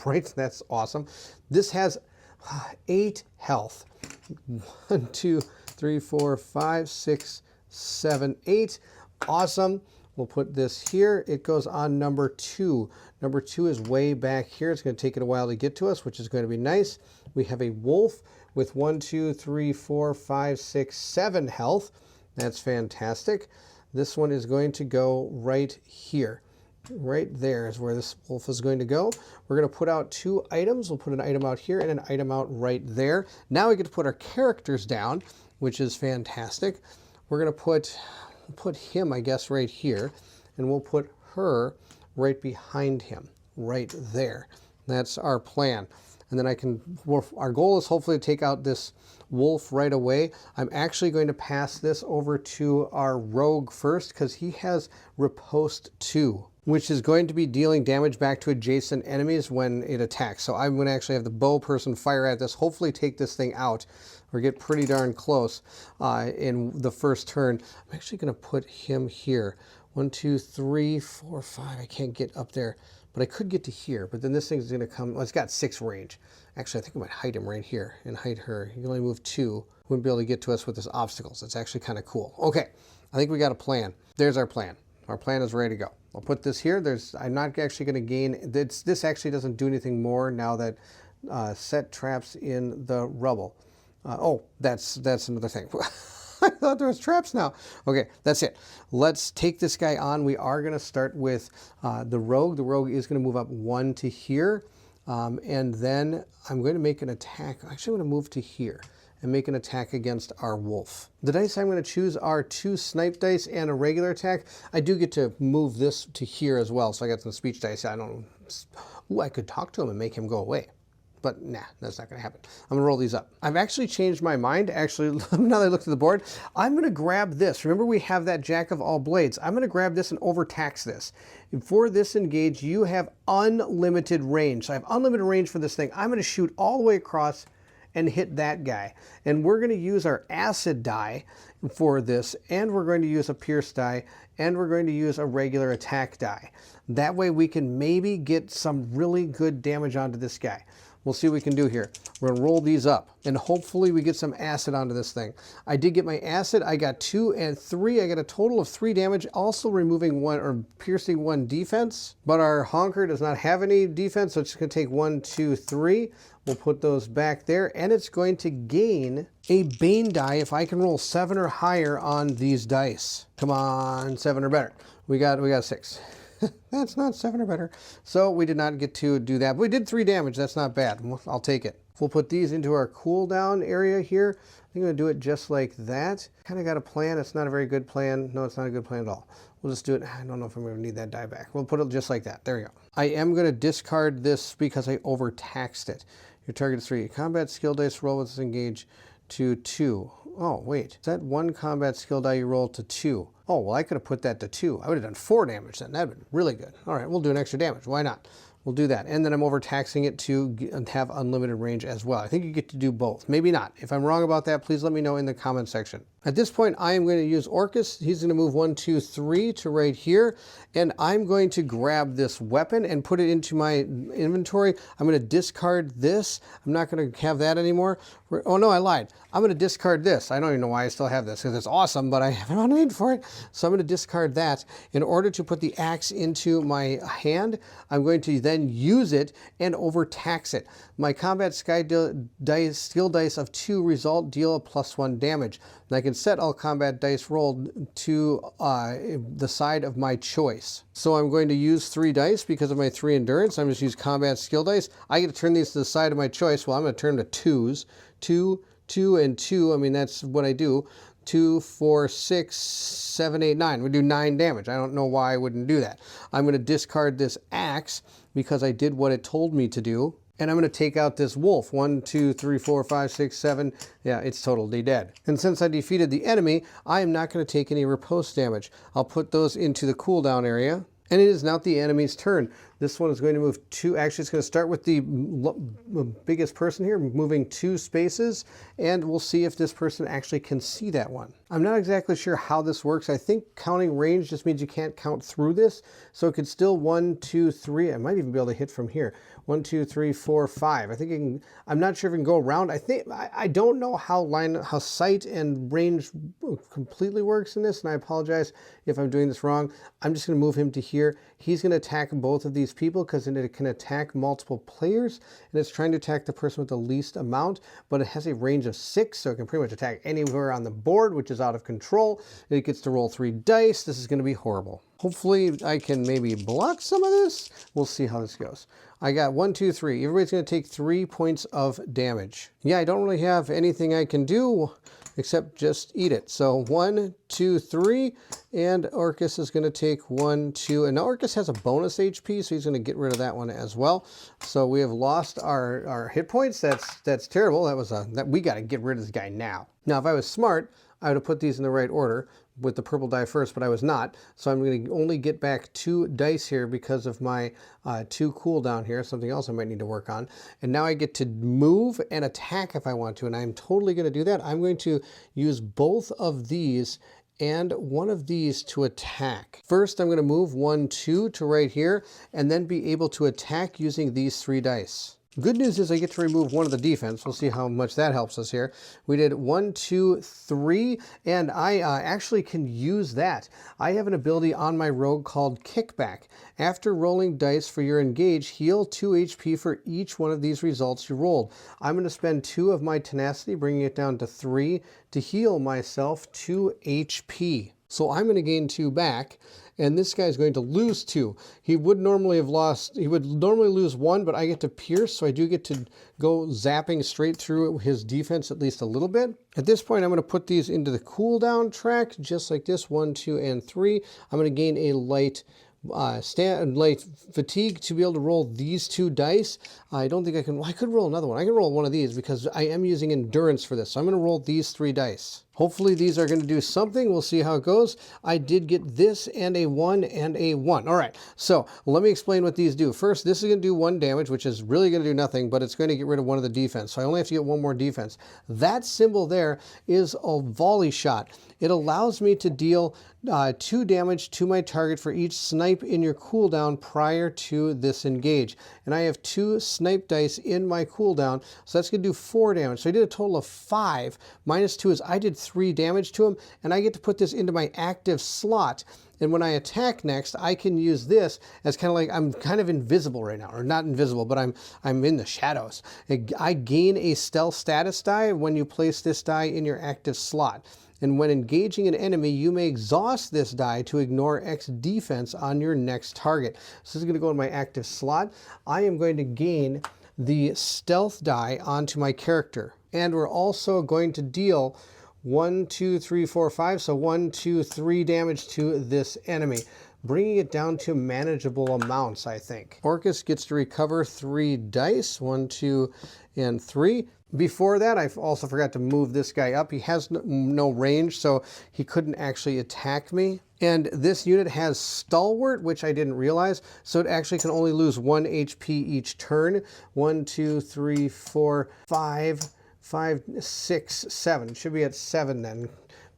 Right, that's awesome. This has 8 health. 1, 2, 3, 4, 5, 6, 7, 8. Awesome. We'll put this here. It goes on number 2. Number 2 is way back here. It's going to take it a while to get to us, which is going to be nice. We have a wolf with 1, 2, 3, 4, 5, 6, 7 health. That's fantastic. This one is going to go right here. Right there is where this wolf is going to go. We're going to put out 2 items. We'll put an item out here and an item out right there. Now we get to put our characters down, which is fantastic. We're going to put him, I guess, right here, and we'll put her right behind him, right there. That's our plan. And then our goal is hopefully to take out this wolf right away. I'm actually going to pass this over to our rogue first, because he has Riposte 2, which is going to be dealing damage back to adjacent enemies when it attacks. So I'm going to actually have the bow person fire at this, hopefully take this thing out, or get pretty darn close in the first turn. I'm actually going to put him here. 1, 2, 3, 4, 5. I can't get up there, but I could get to here. But then this thing's going to come. Well, it's got 6 range. Actually, I think I might hide him right here and hide her. You can only move 2. Wouldn't be able to get to us with his obstacles. It's actually kind of cool. Okay, I think we got a plan. There's our plan. Our plan is ready to go. I'll put this here. I'm not actually going to gain. This actually doesn't do anything more now that set traps in the rubble. Oh, that's another thing. I thought there was traps now. Okay, that's it. Let's take this guy on. We are going to start with the rogue. The rogue is going to move up 1 to here. And then I'm going to make an attack. Actually, I'm going to move to here and make an attack against our wolf. The dice I'm going to choose are 2 snipe dice and a regular attack. I do get to move this to here as well, so I got some speech dice. I don't. Ooh, I could talk to him and make him go away. But nah, that's not going to happen. I'm going to roll these up. I've actually changed my mind. Actually, now that I looked at the board, I'm going to grab this. Remember, we have that Jack of all blades. I'm going to grab this and overtax this. For this engage, you have unlimited range. So I have unlimited range for this thing. I'm going to shoot all the way across and hit that guy. And we're going to use our acid die for this, and we're going to use a pierce die, and we're going to use a regular attack die. That way we can maybe get some really good damage onto this guy. We'll see what we can do here. We're going to roll these up, and hopefully we get some acid onto this thing. I did get my acid. I got 2 and 3. I got a total of 3 damage, also removing 1 or piercing 1 defense. But our honker does not have any defense, so it's going to take 1, 2, 3. We'll put those back there, and it's going to gain a Bane die if I can roll 7 or higher on these dice. Come on, 7 or better. We got 6. That's not 7 or better. So we did not get to do that. But we did 3 damage. That's not bad. I'll take it. We'll put these into our cooldown area here. I think I'm going to do it just like that. Kind of got a plan. It's not a very good plan. No, it's not a good plan at all. We'll just do it. I don't know if I'm going to need that die back. We'll put it just like that. There we go. I am going to discard this because I overtaxed it. Your target is 3. Combat skill dice roll with this engage to 2. Oh, wait. Is that 1 combat skill die you roll to 2? Oh, well, I could have put that to 2. I would have done 4 damage then. That would have been really good. All right, we'll do an extra damage. Why not? We'll do that. And then I'm overtaxing it to have unlimited range as well. I think you get to do both. Maybe not. If I'm wrong about that, please let me know in the comment section. At this point, I am going to use Orcus. He's going to move 1, 2, 3 to right here. And I'm going to grab this weapon and put it into my inventory. I'm going to discard this. I'm not going to have that anymore. Oh no, I lied. I'm going to discard this. I don't even know why I still have this because it's awesome, but I haven't on need for it. So I'm going to discard that. In order to put the axe into my hand, I'm going to then use it and overtax it. My combat skill dice of 2 result deal a +1 damage. And I can set all combat dice rolled to the side of my choice. So I'm going to use 3 dice because of my 3 endurance. I'm just use combat skill dice. I get to turn these to the side of my choice. Well, I'm going to turn them to 2s. 2, 2, and 2. I mean, that's what I do. 2, 4, 6, 7, 8, 9. We do 9 damage. I don't know why I wouldn't do that. I'm going to discard this axe because I did what it told me to do. And I'm going to take out this wolf. 1, 2, 3, 4, 5, 6, 7. Yeah, it's totally dead. And since I defeated the enemy, I am not going to take any riposte damage. I'll put those into the cooldown area. And it is now the enemy's turn. This one is going to move 2. Actually, it's going to start with the biggest person here, moving 2 spaces. And we'll see if this person actually can see that one. I'm not exactly sure how this works. I think counting range just means you can't count through this. So it could still 1, 2, 3. I might even be able to hit from here. 1, 2, 3, 4, 5. I think it can, I'm not sure if it can go around. I don't know how sight and range completely works in this, and I apologize if I'm doing this wrong. I'm just going to move him to here. He's going to attack both of these people because it can attack multiple players, and it's trying to attack the person with the least amount, but it has a range of 6, so it can pretty much attack anywhere on the board, which is out of control. It gets to roll 3 dice. This is going to be horrible. Hopefully I can maybe block some of this. We'll see how this goes. I got 1, 2, 3. Everybody's going to take 3 points of damage. Yeah, I don't really have anything I can do except just eat it. So 1, 2, 3, and Orcus is going to take 1, 2, and now Orcus has a bonus HP, so he's going to get rid of that one as well. So we have lost our hit points. That's terrible. We got to get rid of this guy now. Now, if I was smart, I would have put these in the right order with the purple die first, but I was not. So I'm going to only get back 2 dice here because of my 2 cooldown here, something else I might need to work on. And now I get to move and attack if I want to, and I'm totally going to do that. I'm going to use both of these and one of these to attack. First, I'm going to move 1, 2 to right here, and then be able to attack using these 3 dice. Good news is I get to remove one of the defense. We'll see how much that helps us here. We did 1, 2, 3, and I actually can use that. I have an ability on my rogue called Kickback. After rolling dice for your engage, heal 2 HP for each one of these results you rolled. I'm going to spend 2 of my tenacity, bringing it down to 3, to heal myself 2 HP. So I'm going to gain 2 back, and this guy's going to lose 2. He would normally lose 1, but I get to pierce, so I do get to go zapping straight through his defense at least a little bit. At this point, I'm going to put these into the cooldown track, just like this, 1, 2, and 3. I'm going to gain a light fatigue to be able to roll these 2 dice. I don't think I can. Well, I could roll another one. I can roll one of these because I am using endurance for this. So I'm going to roll these 3 dice. Hopefully these are going to do something. We'll see how it goes. I did get this and a 1 and a 1. All right, so let me explain what these do. First, this is going to do 1 damage, which is really going to do nothing, but it's going to get rid of one of the defense. So I only have to get 1 more defense. That symbol there is a volley shot. It allows me to deal 2 damage to my target for each snipe in your cooldown prior to this engage. And I have 2 snipe dice in my cooldown, so that's going to do 4 damage. So I did a total of 5. Minus 2 is I did 3 damage to him, and I get to put this into my active slot. And when I attack next, I can use this as kind of like, I'm kind of invisible right now, or not invisible, but I'm in the shadows. I gain a stealth status die when you place this die in your active slot. And when engaging an enemy, you may exhaust this die to ignore X defense on your next target. So this is going to go in my active slot. I am going to gain the stealth die onto my character. And we're also going to deal 1, 2, 3, 4, 5. So 1, 2, 3 damage to this enemy, bringing it down to manageable amounts, I think. Orcus gets to recover 3 dice, 1, 2, and 3. Before that, I also forgot to move this guy up. He has no range, so he couldn't actually attack me. And this unit has Stalwart, which I didn't realize, so it actually can only lose 1 HP each turn. 1, 2, 3, 4, 5, 6, 7. It should be at 7 then,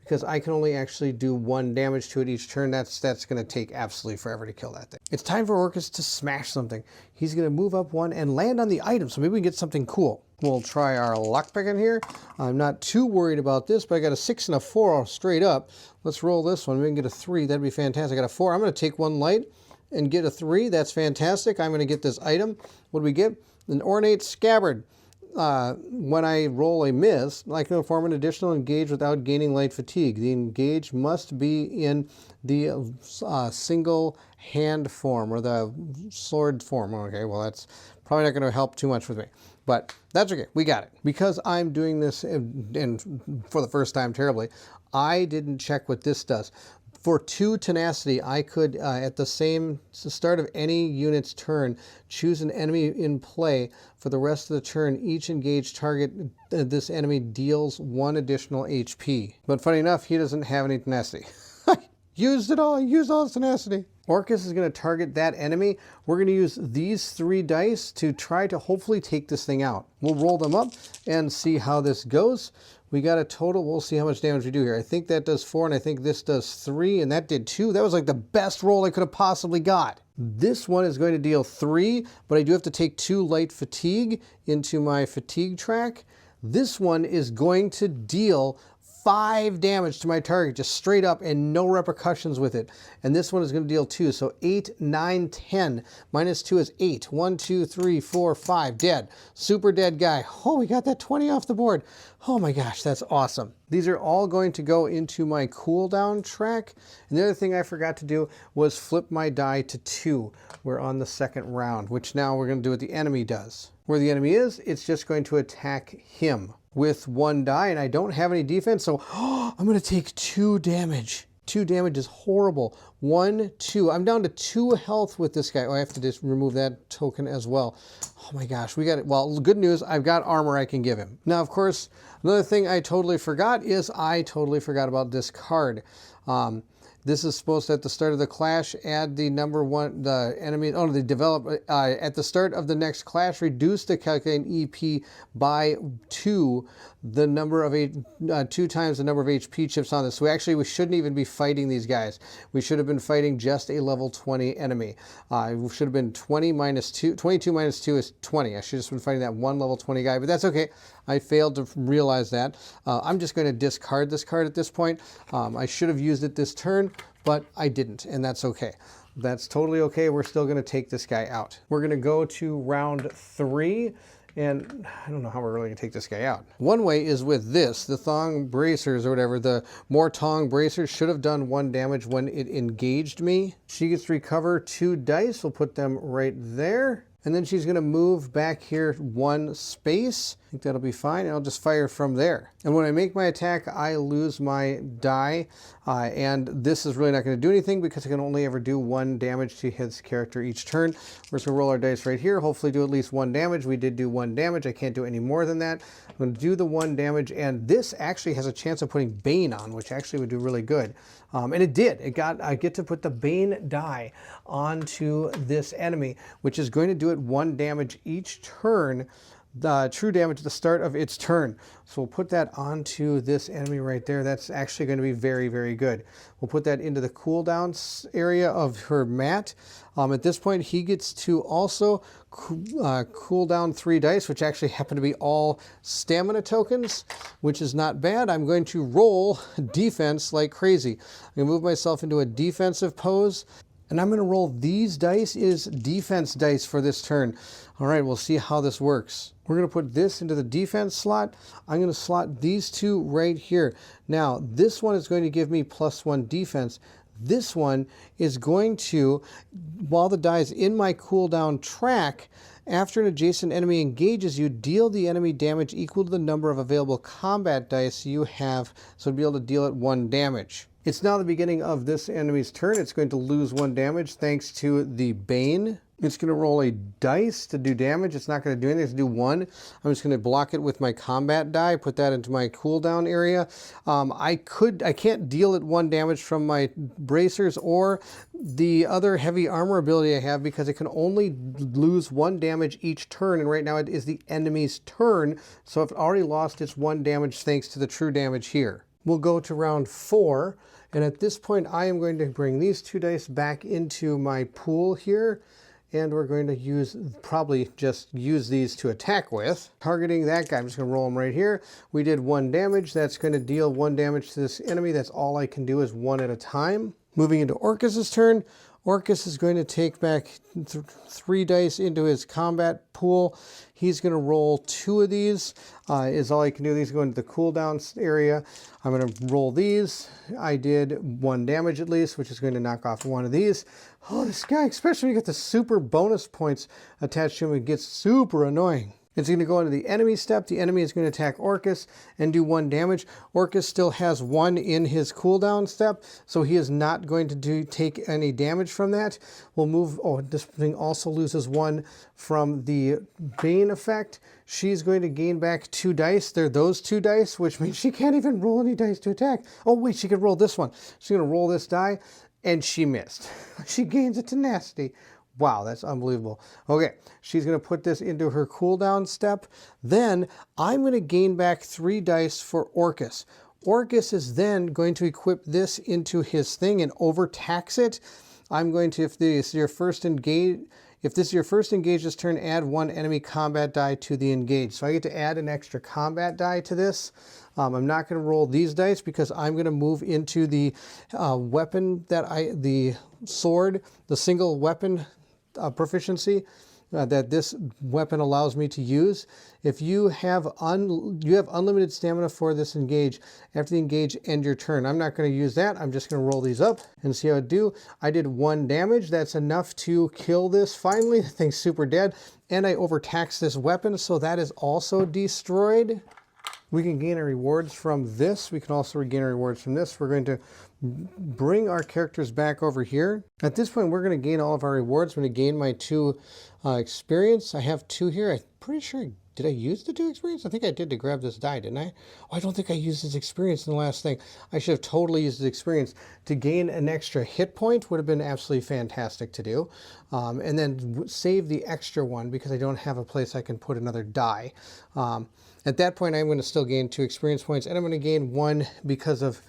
because I can only actually do 1 damage to it each turn. That's going to take absolutely forever to kill that thing. It's time for Orcus to smash something. He's going to move up 1 and land on the item, so maybe we can get something cool. We'll try our lockpick in here. I'm not too worried about this, but I got a 6 and a 4 straight up. Let's roll this one. We can get a 3. That'd be fantastic. I got a 4. I'm going to take one light and get a 3. That's fantastic. I'm going to get this item. What do we get? An ornate scabbard. When I roll a miss, I can perform an additional engage without gaining light fatigue. The engage must be in the single hand form or the sword form. Okay, well, that's probably not going to help too much with me. But that's okay. We got it. Because I'm doing this and for the first time terribly, I didn't check what this does. For 2 tenacity, I could, at the start of any unit's turn, choose an enemy in play. For the rest of the turn, each engaged target, this enemy deals 1 additional HP. But funny enough, he doesn't have any tenacity. Used it all. Used all his tenacity. Orcus is going to target that enemy. We're going to use these 3 dice to try to hopefully take this thing out. We'll roll them up and see how this goes. We got a total. We'll see how much damage we do here. I think that does 4, and I think this does 3, and that did 2. That was like the best roll I could have possibly got. This one is going to deal 3, but I do have to take 2 light fatigue into my fatigue track. This one is going to deal 5 damage to my target, just straight up and no repercussions with it. And this one is going to deal 2, so 8, 9, 10. Minus 2 is 8. 1, 2, 3, 4, 5. Dead. Super dead guy. Oh, we got that 20 off the board. Oh my gosh, that's awesome. These are all going to go into my cooldown track. And the other thing I forgot to do was flip my die to 2. We're on the second round, which now we're going to do what the enemy does. Where the enemy is, it's just going to attack him with 1 die, and I don't have any defense, so I'm going to take 2 damage. 2 damage is horrible. 1, 2. I'm down to 2 health with this guy. Oh, I have to just remove that token as well. Oh my gosh, we got it. Well, good news, I've got armor I can give him. Now, of course, another thing I totally forgot is I totally forgot about this card. This is supposed to, at the start of the clash, add the number 1, the enemy, they develop, at the start of the next clash, reduce the calculated EP by 2, the number of 2 times the number of HP chips on this. So we shouldn't even be fighting these guys. We should have been fighting just a level 20 enemy. It should have been 20 minus 2, 22 minus 2 is 20. I should have just been fighting that 1 level 20 guy, but that's okay. I failed to realize that. I'm just going to discard this card at this point. I should have used it this turn, but I didn't, and that's okay. That's totally okay. We're still going to take this guy out. We're going to go to round 3, and I don't know how we're really going to take this guy out. One way is with this, the Thong Bracers or whatever. The Mortong Bracers should have done 1 damage when it engaged me. She gets to recover 2 dice. We'll put them right there. And then she's going to move back here 1 space. I think that'll be fine. I'll just fire from there. And when I make my attack, I lose my die. And this is really not going to do anything because I can only ever do 1 damage to his character each turn. We're just going to roll our dice right here. Hopefully do at least 1 damage. We did do 1 damage. I can't do any more than that. I'm going to do the 1 damage. And this actually has a chance of putting Bane on, which actually would do really good. And it did. I get to put the Bane die onto this enemy, which is going to do it 1 damage each turn, the true damage at the start of its turn. So we'll put that onto this enemy right there. That's actually going to be very, very good. We'll put that into the cooldown area of her mat. At this point, he gets to also cool down 3 dice, which actually happen to be all stamina tokens, which is not bad. I'm going to roll defense like crazy. I'm going to move myself into a defensive pose. And I'm going to roll these dice is defense dice for this turn. All right, we'll see how this works. We're going to put this into the defense slot. I'm going to slot these 2 right here. Now, this one is going to give me +1 defense. This one is going to, while the die is in my cooldown track, after an adjacent enemy engages you, deal the enemy damage equal to the number of available combat dice you have, so to be able to deal it 1 damage. It's now the beginning of this enemy's turn. It's going to lose 1 damage thanks to the Bane. It's going to roll a dice to do damage. It's not going to do anything. It's going to do 1. I'm just going to block it with my combat die, put that into my cooldown area. I can't deal it 1 damage from my bracers or the other heavy armor ability I have because it can only lose 1 damage each turn, and right now it is the enemy's turn, so I've already lost its 1 damage thanks to the true damage here. We'll go to round 4, and at this point I am going to bring these 2 dice back into my pool here, and we're going to probably just use these to attack with. Targeting that guy, I'm just going to roll him right here. We did 1 damage. That's going to deal 1 damage to this enemy. That's all I can do is 1 at a time. Moving into Orcus's turn. Orcus is going to take back 3 dice into his combat pool. He's going to roll 2 of these, is all I can do. These go into the cooldown area. I'm going to roll these. I did 1 damage at least, which is going to knock off 1 of these. Oh, this guy, especially when you get the super bonus points attached to him, it gets super annoying. It's going to go into the enemy step. The enemy is going to attack Orcus and do 1 damage. Orcus still has 1 in his cooldown step, so he is not going to take any damage from that. We'll move, oh, this thing also loses 1 from the Bane effect. She's going to gain back 2 dice. They're those 2 dice, which means she can't even roll any dice to attack. Oh wait, she could roll this one. She's going to roll this die, and she missed. She gains a tenacity. Wow, that's unbelievable. Okay, she's going to put this into her cooldown step. Then I'm going to gain back 3 dice for Orcus. Orcus is then going to equip this into his thing and overtax it. I'm going to, if this is your first engage this turn, add 1 enemy combat die to the engage. So I get to add an extra combat die to this. I'm not going to roll these dice because I'm going to move into the weapon the sword, the single weapon proficiency that this weapon allows me to use. If you have unlimited stamina for this engage, after the engage, end your turn. I'm not going to use that. I'm just going to roll these up and see how it do. I did 1 damage. That's enough to kill this finally. The thing's super dead. And I overtaxed this weapon, so that is also destroyed. We can gain our rewards from this. We can also regain our rewards from this. We're going to bring our characters back over here. At this point, we're going to gain all of our rewards. I'm going to gain my 2 experience. I have 2 here. I'm pretty sure, did I use the 2 experience? I think I did to grab this die, didn't I? Oh, I don't think I used this experience in the last thing. I should have totally used this experience. To gain an extra hit point would have been absolutely fantastic to do. And then save the extra 1 because I don't have a place I can put another die. At that point, I'm going to still gain 2 experience points, and I'm going to gain 1 because of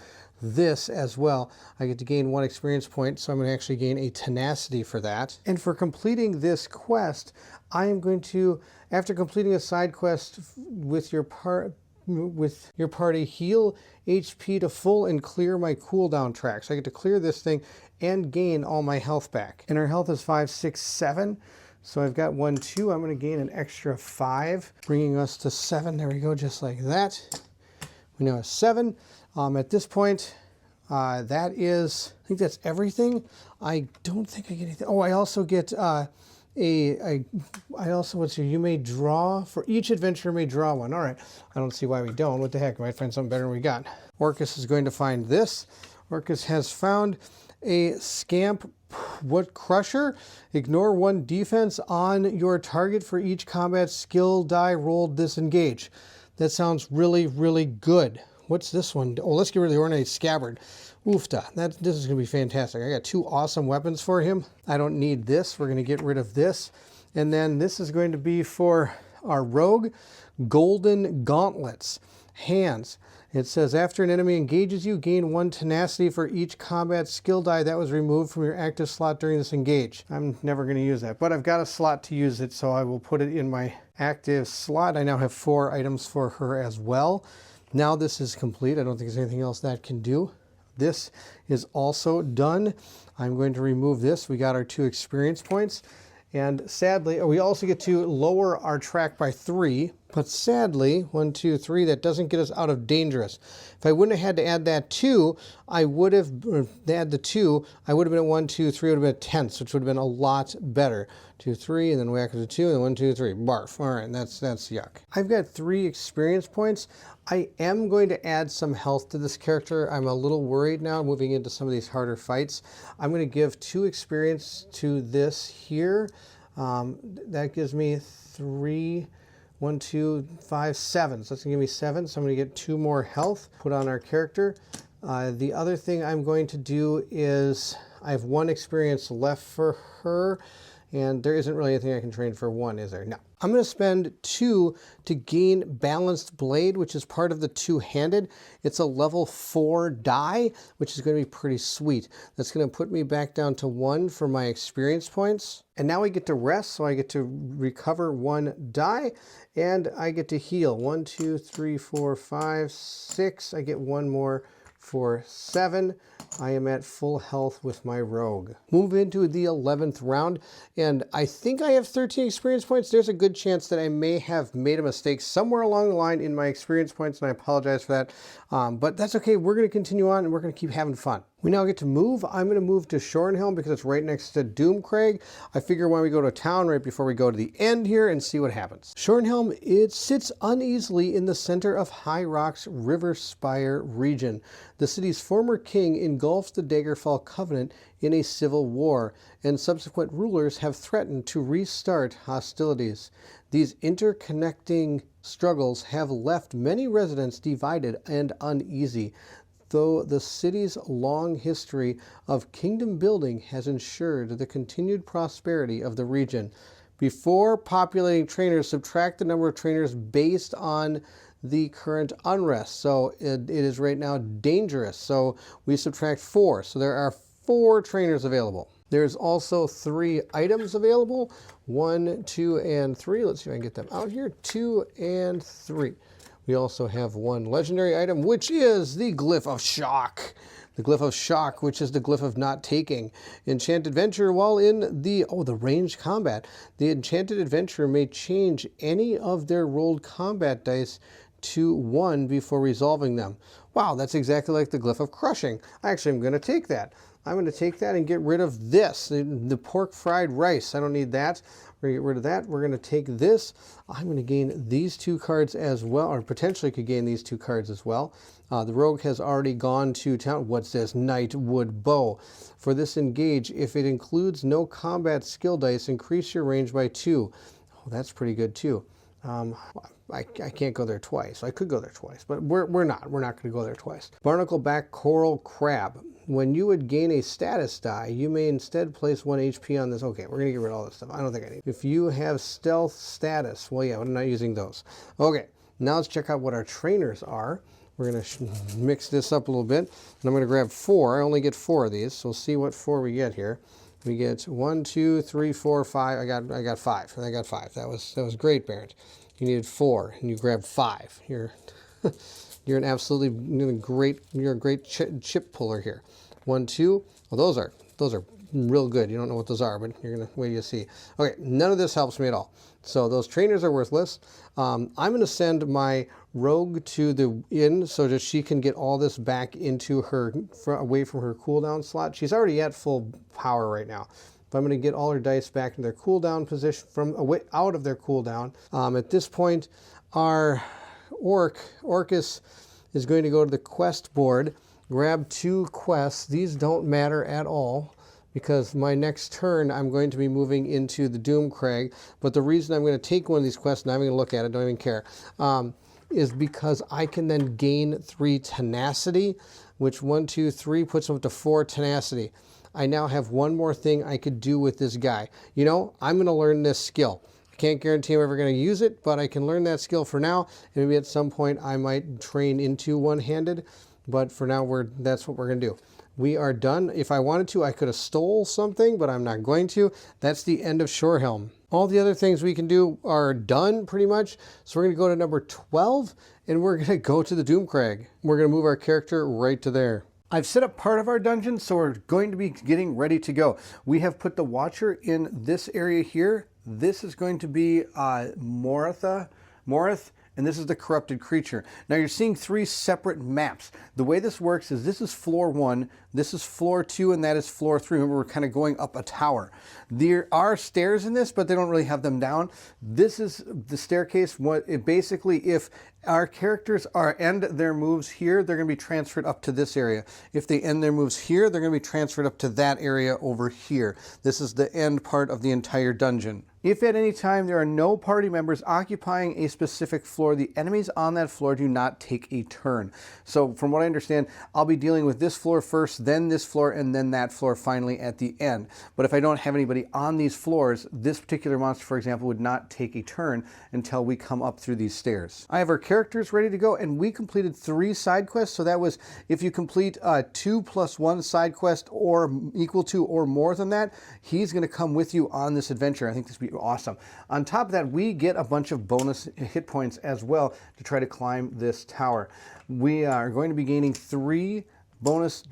this as well. I get to gain 1 experience point, so I'm going to actually gain a tenacity for that. And for completing this quest, I am going to, after completing a side quest with your party, heal HP to full and clear my cooldown track. So I get to clear this thing and gain all my health back. And our health is 5, 6, 7. So I've got 1, 2. I'm going to gain an extra 5, bringing us to 7. There we go, just like that. We now have 7. At this point, that is, I think that's everything. I don't think I get anything. Oh, I also get you may draw, for each adventure may draw 1. All right, I don't see why we don't. What the heck, I might find something better than we got. Orcus is going to find this. Orcus has found a Scamp Wood Crusher. Ignore 1 defense on your target for each combat skill die rolled disengage. That sounds really, really good. What's this one? Oh, let's get rid of the Ornate Scabbard. Oofta. This is going to be fantastic. I got 2 awesome weapons for him. I don't need this. We're going to get rid of this. And then this is going to be for our rogue. Golden Gauntlets. Hands. It says, after an enemy engages you, gain 1 tenacity for each combat skill die that was removed from your active slot during this engage. I'm never going to use that, but I've got a slot to use it, so I will put it in my active slot. I now have 4 items for her as well. Now this is complete. I don't think there's anything else that can do. This is also done. I'm going to remove this. We got our 2 experience points. And sadly, we also get to lower our track by 3. But sadly, 1, 2, 3, that doesn't get us out of dangerous. If I wouldn't have had to add that 2, I would have add the 2. I would have been at 1, 2, 3, would have been at 10, which would have been a lot better. 2, 3, and then whack it to 2, and then 1, 2, 3. Barf. All right, that's yuck. I've got 3 experience points. I am going to add some health to this character. I'm a little worried now, moving into some of these harder fights. I'm going to give 2 experience to this here. That gives me 3. 1, 2, 5, 7. So that's gonna give me 7. So I'm gonna get 2 more health, put on our character. The other thing I'm going to do is I have 1 experience left for her, And there isn't really anything I can train for 1, is there? No. I'm going to spend 2 to gain Balanced Blade, which is part of the two-handed. It's a level 4 die, which is going to be pretty sweet. That's going to put me back down to 1 for my experience points. And now we get to rest, so I get to recover 1 die, and I get to heal. 1, 2, 3, 4, 5, 6. I get 1 more for 7. I am at full health with my rogue. Move into the 11th round, and I think I have 13 experience points. There's a good chance that I may have made a mistake somewhere along the line in my experience points, and I apologize for that. But that's okay. We're going to continue on, and we're going to keep having fun. We now get to move. I'm going to move to Shorenhelm because it's right next to Doomcrag. I figure why don't we go to town right before we go to the end here and see what happens. Shorenhelm, it sits uneasily in the center of High Rock's Riverspire region. The city's former king engulfed the Daggerfall Covenant in a civil war, and subsequent rulers have threatened to restart hostilities. These interconnecting struggles have left many residents divided and uneasy, though the city's long history of kingdom building has ensured the continued prosperity of the region. Before populating trainers, subtract the number of trainers based on the current unrest. So it is right now dangerous. So we subtract 4. So there are 4 trainers available. There's also 3 items available. 1, 2, and 3. Let's see if I can get them out here. 2 and 3. We also have 1 legendary item, which is the Glyph of Shock. The Glyph of Shock, which is the Glyph of Not Taking. Enchanted Adventure, while in the ranged combat, the Enchanted Adventurer may change any of their rolled combat dice to 1 before resolving them. Wow, that's exactly like the Glyph of Crushing. Actually, I'm going to take that. I'm going to take that and get rid of this, the pork fried rice. I don't need that. We're going to get rid of that. We're going to take this. I'm going to gain these 2 cards as well, or potentially could gain these 2 cards as well. The rogue has already gone to town. What's this? Knightwood Bow. For this engage, if it includes no combat skill dice, increase your range by 2. Oh, that's pretty good too. I can't go there twice. I could go there twice, but we're not. We're not going to go there twice. Barnacle-back Coral Crab. When you would gain a status die, you may instead place 1 HP on this. Okay, we're going to get rid of all this stuff. I don't think I need. If you have stealth status, well, yeah, I'm not using those. Okay, now let's check out what our trainers are. We're going to mix this up a little bit, and I'm going to grab 4. I only get 4 of these, so we'll see what 4 we get here. We get 1, 2, 3, 4, 5. I got 5. I got 5. That was great, Barrett. You needed 4, and you grabbed 5. You're an absolutely great. You're a great chip puller here. 1, 2. Well, those are real good. You don't know what those are, but you're gonna wait to see. Okay, none of this helps me at all. So those trainers are worthless. I'm gonna send my rogue to the inn so that she can get all this back into her, away from her cooldown slot. She's already at full power right now. But I'm going to get all her dice back in their cooldown position, from away out of their cooldown. At this point, our Orcus is going to go to the quest board, grab 2 quests. These don't matter at all because my next turn I'm going to be moving into the Doomcrag. But the reason I'm going to take one of these quests, and I'm going to look at it, don't even care, is because I can then gain 3 tenacity, which 1, 2, 3 puts them up to 4 tenacity. I now have 1 more thing I could do with this guy. You know, I'm going to learn this skill. I can't guarantee I'm ever going to use it, but I can learn that skill for now. And maybe at some point I might train into one-handed, but for now that's what we're going to do. We are done. If I wanted to, I could have stole something, but I'm not going to. That's the end of Shorehelm. All the other things we can do are done pretty much. So we're going to go to number 12, and we're going to go to the Doomcrag. We're going to move our character right to there. I've set up part of our dungeon, so we're going to be getting ready to go. We have put the Watcher in this area here. This is going to be Morith, and this is the Corrupted Creature. Now you're seeing 3 separate maps. The way this works is this is floor 1, this is floor 2, and that is floor 3. Remember, we're kind of going up a tower. There are stairs in this, but they don't really have them down. This is the staircase. Basically, if our characters end their moves here, they're going to be transferred up to this area. If they end their moves here, they're going to be transferred up to that area over here. This is the end part of the entire dungeon. If at any time there are no party members occupying a specific floor, the enemies on that floor do not take a turn. So from what I understand, I'll be dealing with this floor first, then this floor, and then that floor finally at the end. But if I don't have anybody on these floors, this particular monster, for example, would not take a turn until we come up through these stairs. I have our characters ready to go, and we completed 3 side quests. So that was if you complete 2 + 1 side quest or equal to or more than that, he's going to come with you on this adventure. I think this would be awesome. On top of that, we get a bunch of bonus hit points as well to try to climb this tower. We are going to be gaining 3 bonus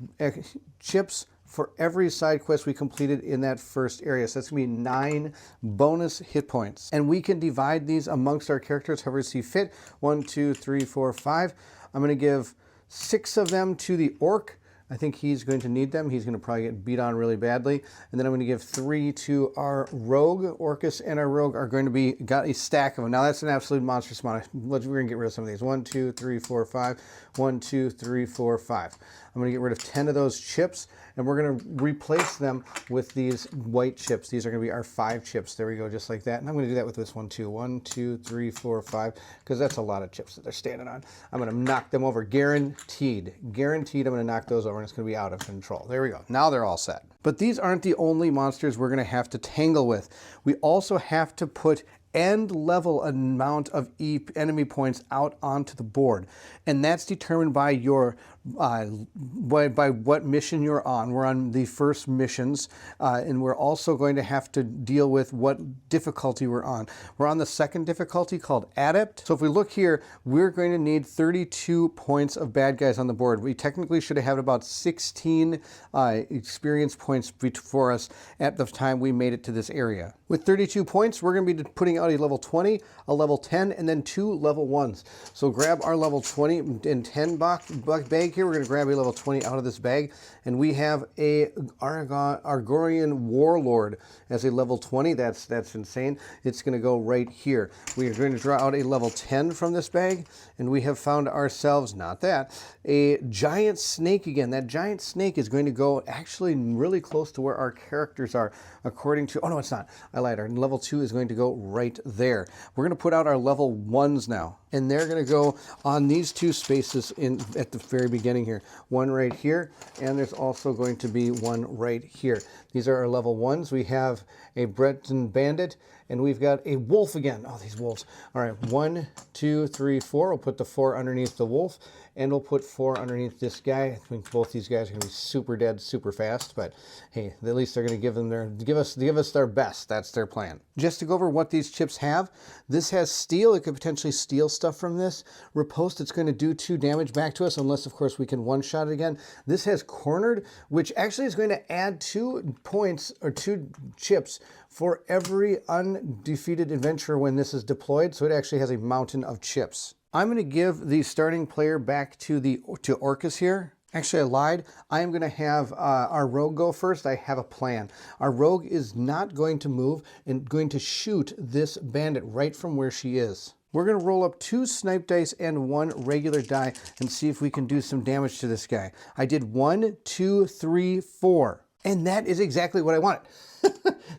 chips for every side quest we completed in that first area. So that's going to be 9 bonus hit points. And we can divide these amongst our characters however you see fit. 1, 2, 3, 4, 5. I'm going to give 6 of them to the orc. I think he's going to need them. He's going to probably get beat on really badly. And then I'm going to give 3 to our rogue. Orcus and our rogue are going to be, got a stack of them. Now that's an absolute monstrous amount. We're going to get rid of some of these. 1, 2, 3, 4, 5. 1, 2, 3, 4, 5. I'm going to get rid of 10 of those chips, and we're going to replace them with these white chips. These are going to be our 5 chips. There we go, just like that. And I'm going to do that with this one too. 1, 2, 3, 4, 5, because that's a lot of chips that they're standing on. I'm going to knock them over, guaranteed. Guaranteed I'm going to knock those over, and it's going to be out of control. There we go. Now they're all set. But these aren't the only monsters we're going to have to tangle with. We also have to put end level amount of enemy points out onto the board, and that's determined by your by what mission you're on. We're on the first missions, and we're also going to have to deal with what difficulty we're on. We're on the second difficulty called Adept. So if we look here, we're going to need 32 points of bad guys on the board. We technically should have had about 16 experience points for us at the time we made it to this area. With 32 points, we're going to be putting out a level 20, a level 10, and then 2 level 1s. So grab our level 20 and 10 bag here. We're going to grab a level 20 out of this bag, and we have a Argorian Warlord as a level 20. That's insane. It's going to go right here. We are going to draw out a level 10 from this bag, and we have found ourselves, not that, a giant snake again. That giant snake is going to go actually really close to where our characters are, according to, oh no, it's not. I lied. Our level 2 is going to go right there. We're going to put out our level 1s now, and they're going to go on these 2 spaces at the very beginning here. One right here, and there's also going to be one right here. These are our level 1s. We have a Breton Bandit, and we've got a wolf again. Oh, these wolves. All right, 1, 2, 3, 4. We'll put the 4 underneath the wolf, and we'll put 4 underneath this guy. I think both these guys are going to be super dead super fast, but hey, at least they're going to give us their best. That's their plan. Just to go over what these chips have, this has steal. It could potentially steal stuff from this. Riposte, it's going to do 2 damage back to us, unless of course we can one-shot it again. This has cornered, which actually is going to add 2 points or 2 chips for every undefeated adventurer when this is deployed. So it actually has a mountain of chips. I'm going to give the starting player back to Orcus here. Actually, I lied. I am going to have our rogue go first. I have a plan. Our rogue is not going to move and going to shoot this bandit right from where she is. We're going to roll up 2 snipe dice and 1 regular die and see if we can do some damage to this guy. I did 1, 2, 3, 4. And that is exactly what I wanted.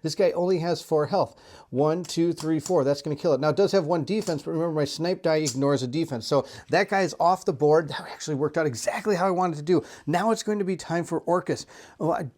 This guy only has 4 health. 1, 2, 3, 4. That's going to kill it. Now, it does have 1 defense, but remember, my snipe die ignores a defense. So that guy is off the board. That actually worked out exactly how I wanted to do. Now it's going to be time for Orcus.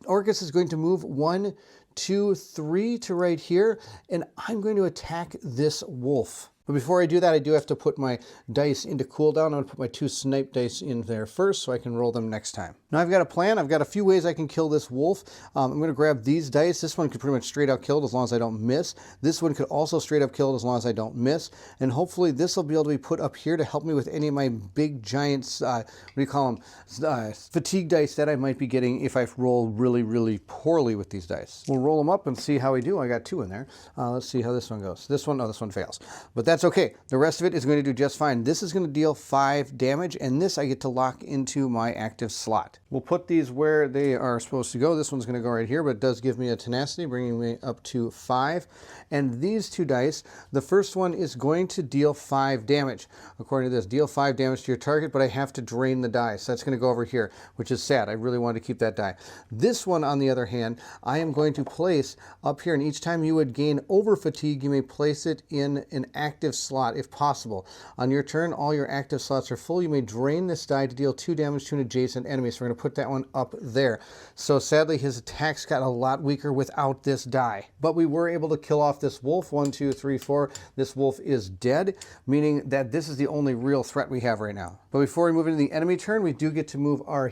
Orcus is going to move 1, 2, 3 to right here, and I'm going to attack this wolf. But before I do that, I do have to put my dice into cooldown. I'm going to put my 2 snipe dice in there first so I can roll them next time. Now I've got a plan. I've got a few ways I can kill this wolf. I'm going to grab these dice. This one could pretty much straight out kill it as long as I don't miss. This one could also straight up kill it as long as I don't miss. And hopefully this will be able to be put up here to help me with any of my big giants, what do you call them, fatigue dice that I might be getting if I roll really, really poorly with these dice. We'll roll them up and see how we do. I got 2 in there. Let's see how this one goes. This one fails. But that's okay. The rest of it is going to do just fine. This is going to deal 5 damage, and this I get to lock into my active slot. We'll put these where they are supposed to go. This one's going to go right here, but it does give me a tenacity, bringing me up to 5. And these 2 dice, the first one is going to deal 5 damage. According to this, deal 5 damage to your target, but I have to drain the die. So that's going to go over here, which is sad. I really wanted to keep that die. This one, on the other hand, I am going to place up here, and each time you would gain over fatigue, you may place it in an active slot if possible. On your turn, all your active slots are full. You may drain this die to deal 2 damage to an adjacent enemy. So we're going to put that one up there. So sadly, his attacks got a lot weaker without this die. But we were able to kill off this wolf. 1, 2, 3, 4. This wolf is dead, meaning that this is the only real threat we have right now. But before we move into the enemy turn, we do get to move our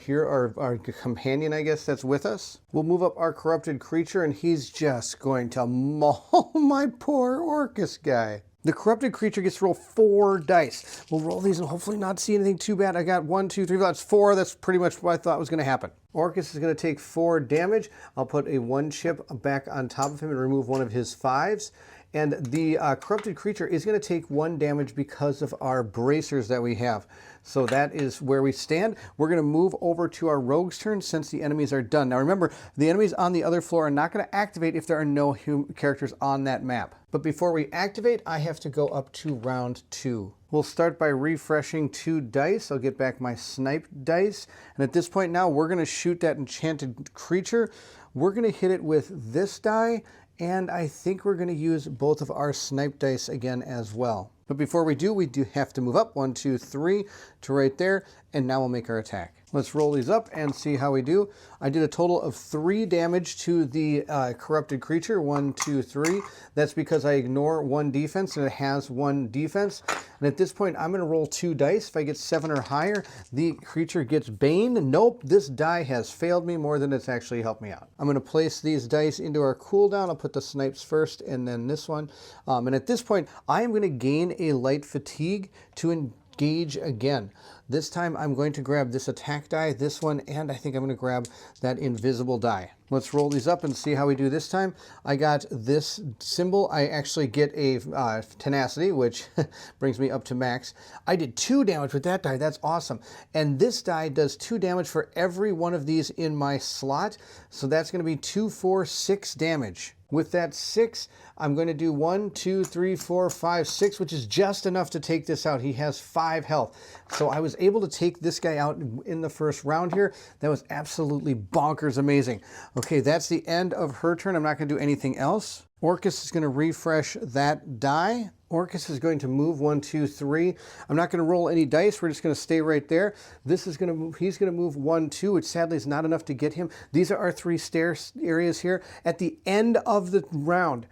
companion, I guess, that's with us. We'll move up our corrupted creature, and he's just going to maul my poor Orcus guy. The corrupted creature gets to roll 4 dice. We'll roll these and hopefully not see anything too bad. I got 1, 2, 3, that's 4. That's pretty much what I thought was going to happen. Orcus is going to take 4 damage. I'll put a 1 chip back on top of him and remove one of his 5s. And the corrupted creature is going to take 1 damage because of our bracers that we have. So that is where we stand. We're going to move over to our rogue's turn since the enemies are done. Now remember, the enemies on the other floor are not going to activate if there are no characters on that map. But before we activate, I have to go up to round 2. We'll start by refreshing 2 dice. I'll get back my snipe dice. And at this point now, we're going to shoot that enchanted creature. We're going to hit it with this die, and I think we're going to use both of our snipe dice again as well. But before we do have to move up 1, 2, 3 to right there, and now we'll make our attack. Let's roll these up and see how we do. I did a total of 3 damage to the corrupted creature. 1, 2, 3. That's because I ignore 1 defense, and it has 1 defense. And at this point, I'm going to roll 2 dice. If I get 7 or higher, the creature gets Bane. Nope, this die has failed me more than it's actually helped me out. I'm going to place these dice into our cooldown. I'll put the snipes first and then this one. And at this point, I am going to gain a light fatigue to engage again. This time I'm going to grab this attack die, this one, and I think I'm going to grab that invisible die. Let's roll these up and see how we do this time. I got this symbol. I actually get a tenacity, which brings me up to max. I did 2 damage with that die. That's awesome. And this die does 2 damage for every one of these in my slot. So that's going to be 2, 4, 6 damage. With that 6, I'm going to do 1, 2, 3, 4, 5, 6, which is just enough to take this out. He has 5 health. So I was able to take this guy out in the first round here. That was absolutely bonkers amazing. Okay, that's the end of her turn. I'm not going to do anything else. Orcus is going to refresh that die. Orcus is going to move 1, 2, 3. I'm not going to roll any dice. We're just going to stay right there. This is going to move. He's going to move 1, 2, which sadly is not enough to get him. These are our 3 stair areas here. At the end of the round,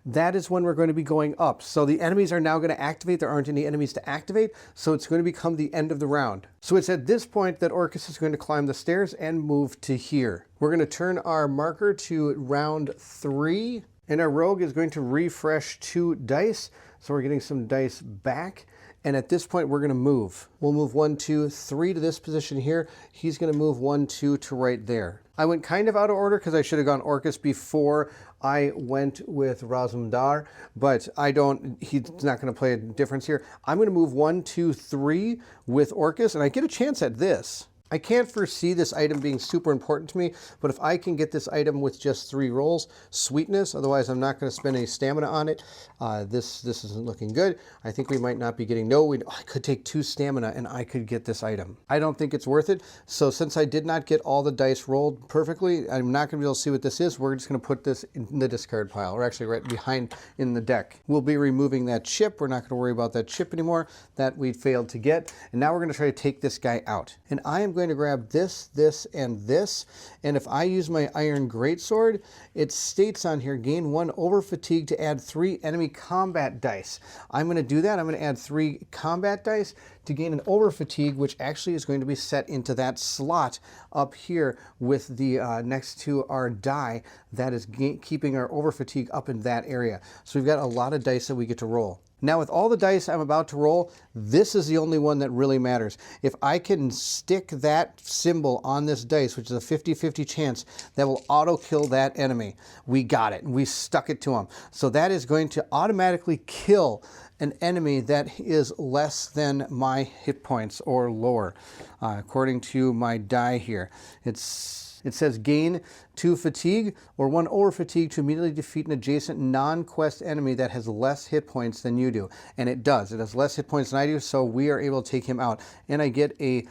that is when we're going to be going up. So the enemies are now going to activate. There aren't any enemies to activate, so it's going to become the end of the round. So it's at this point that Orcus is going to climb the stairs and move to here. We're going to turn our marker to round 3. And our rogue is going to refresh 2 dice. So we're getting some dice back. And at this point, we're going to move. We'll move 1, 2, 3 to this position here. He's going to move 1, 2 to right there. I went kind of out of order because I should have gone Orcus before I went with Razumdar, but he's not going to play a difference here. I'm going to move 1, 2, 3 with Orcus, and I get a chance at this. I can't foresee this item being super important to me, but if I can get this item with just 3 rolls, sweetness, otherwise I'm not going to spend any stamina on it. This isn't looking good. I think we might not be getting, I could take 2 stamina and I could get this item. I don't think it's worth it. So since I did not get all the dice rolled perfectly, I'm not going to be able to see what this is. We're just going to put this in the discard pile. We're actually right behind in the deck. We'll be removing that chip. We're not going to worry about that chip anymore that we failed to get. And now we're going to try to take this guy out. And I am going to grab this, and this. And if I use my Iron Greatsword, it states on here, gain 1 over fatigue to add 3 enemy combat dice. I'm going to do that. I'm going to add 3 combat dice to gain an over fatigue, which actually is going to be set into that slot up here with the next to our die that is keeping our over fatigue up in that area. So we've got a lot of dice that we get to roll. Now with all the dice I'm about to roll, this is the only one that really matters. If I can stick that symbol on this dice, which is a 50-50 chance, that will auto kill that enemy. We got it. We stuck it to him. So that is going to automatically kill an enemy that is less than my hit points or lower, according to my die here. It says gain 2 fatigue or 1 over fatigue to immediately defeat an adjacent non-quest enemy that has less hit points than you do. And it does. It has less hit points than I do, so we are able to take him out. And I get a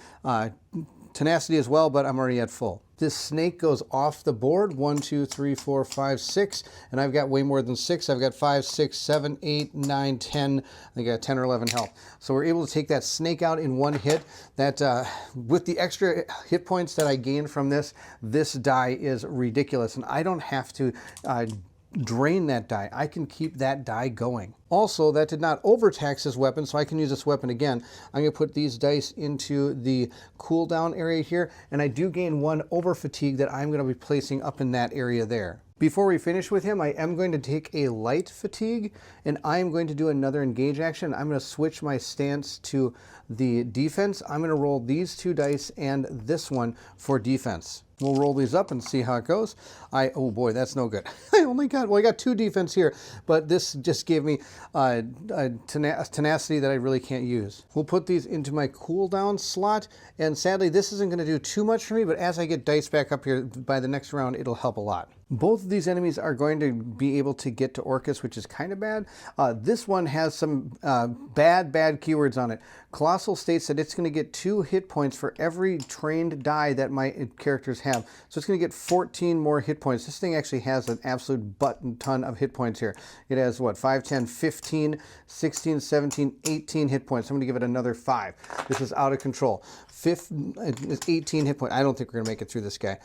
tenacity as well, but I'm already at full. This snake goes off the board. 1, 2, 3, 4, 5, 6. And I've got way more than 6. I've got 5, 6, 7, 8, 9, 10. I got 10 or 11 health. So we're able to take that snake out in one hit. That with the extra hit points that I gained from this die is ridiculous. And I don't have to drain that die. I can keep that die going. Also, that did not overtax this weapon, so I can use this weapon again. I'm going to put these dice into the cooldown area here, and I do gain 1 over fatigue that I'm going to be placing up in that area there. Before we finish with him, I am going to take a light fatigue, and I am going to do another engage action. I'm going to switch my stance to the defense. I'm going to roll these 2 dice and this one for defense. We'll roll these up and see how it goes. Oh boy, that's no good. I got 2 defense here, but this just gave me a tenacity that I really can't use. We'll put these into my cooldown slot, and sadly this isn't going to do too much for me, but as I get dice back up here by the next round, it'll help a lot. Both of these enemies are going to be able to get to Orcus, which is kind of bad. This one has some bad keywords on it. Colossal states that it's going to get 2 hit points for every trained die that my characters have. So it's going to get 14 more hit points. This thing actually has an absolute ton of hit points here. It has, what, 5, 10, 15, 16, 17, 18 hit points. I'm going to give it another 5. This is out of control. 18 hit points. I don't think we're going to make it through this guy.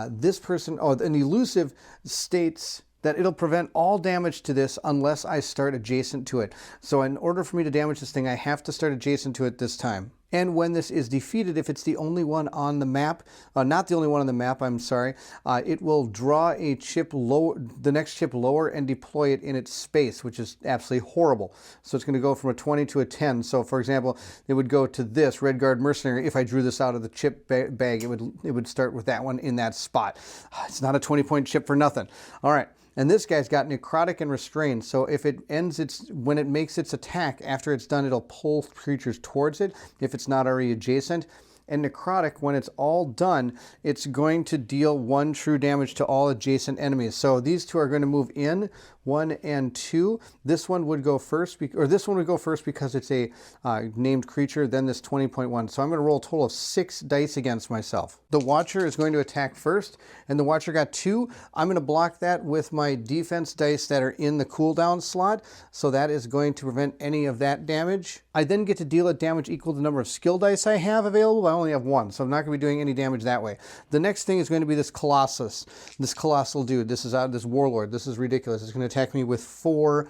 This person, an elusive states that it'll prevent all damage to this unless I start adjacent to it. So in order for me to damage this thing, I have to start adjacent to it this time. And when this is defeated, if it's the only one on the map, not the only one on the map, I'm sorry, it will draw a chip lower, the next chip lower, and deploy it in its space, which is absolutely horrible. So it's going to go from a 20 to a 10. So for example, it would go to this Redguard Mercenary. If I drew this out of the chip bag, it would start with that one in that spot. It's not a 20-point chip for nothing. All right. And this guy's got necrotic and restrained, so if it when it makes its attack, after it's done, it'll pull creatures towards it if it's not already adjacent. And necrotic, when it's all done, it's going to deal 1 true damage to all adjacent enemies. So these 2 are going to move in, 1 and 2. This one would go first, this one would go first because it's a named creature, then this 20.1. So I'm going to roll a total of 6 dice against myself. The Watcher is going to attack first, and the Watcher got 2. I'm going to block that with my defense dice that are in the cooldown slot, so that is going to prevent any of that damage. I then get to deal it damage equal to the number of skill dice I have available. I only have 1, so I'm not going to be doing any damage that way. The next thing is going to be this Colossus, this colossal dude. This is this Warlord. This is ridiculous. It's going to attack me with 4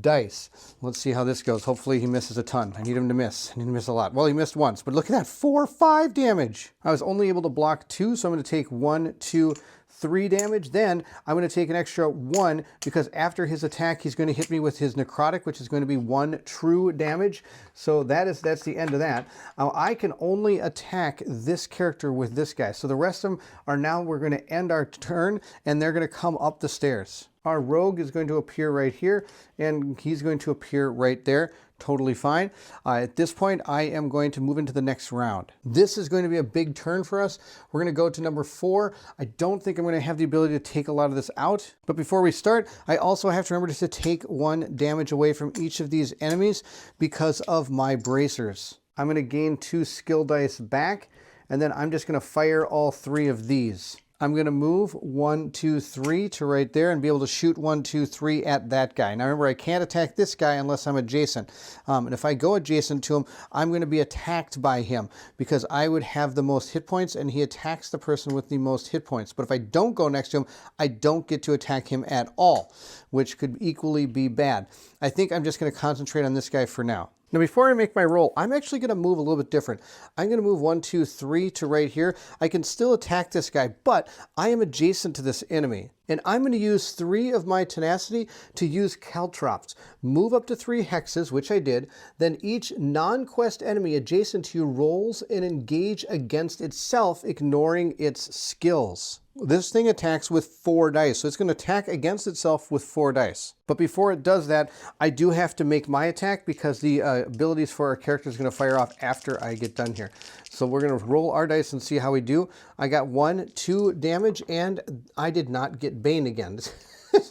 dice. Let's see how this goes. Hopefully he misses a ton. I need him to miss. I need him to miss a lot. Well, he missed once, but look at that, 4, 5 damage. I was only able to block 2, so I'm going to take 1, 2, 3 damage. Then I'm going to take an extra 1 because after his attack, he's going to hit me with his necrotic, which is going to be 1 true damage. So that's the end of that. I can only attack this character with this guy. So the rest of them are now, we're going to end our turn, and they're going to come up the stairs. Our rogue is going to appear right here, and he's going to appear right there. Totally fine. At this point, I am going to move into the next round. This is going to be a big turn for us. We're going to go to number 4. I don't think I'm going to have the ability to take a lot of this out. But before we start, I also have to remember to take 1 damage away from each of these enemies because of my bracers. I'm going to gain 2 skill dice back, and then I'm just going to fire all 3 of these. I'm going to move 1, 2, 3 to right there and be able to shoot 1, 2, 3 at that guy. Now remember, I can't attack this guy unless I'm adjacent. And if I go adjacent to him, I'm going to be attacked by him because I would have the most hit points and he attacks the person with the most hit points. But if I don't go next to him, I don't get to attack him at all, which could equally be bad. I think I'm just going to concentrate on this guy for now. Now, before I make my roll, I'm actually going to move a little bit different. I'm going to move 1, 2, 3 to right here. I can still attack this guy, but I am adjacent to this enemy. And I'm going to use 3 of my tenacity to use caltrops. Move up to 3 hexes, which I did. Then each non-quest enemy adjacent to you rolls and engage against itself, ignoring its skills. This thing attacks with 4 dice, so it's going to attack against itself with 4 dice. But before it does that, I do have to make my attack because the abilities for our character is going to fire off after I get done here. So we're going to roll our dice and see how we do. I got 1, 2 damage, and I did not get Bane again. This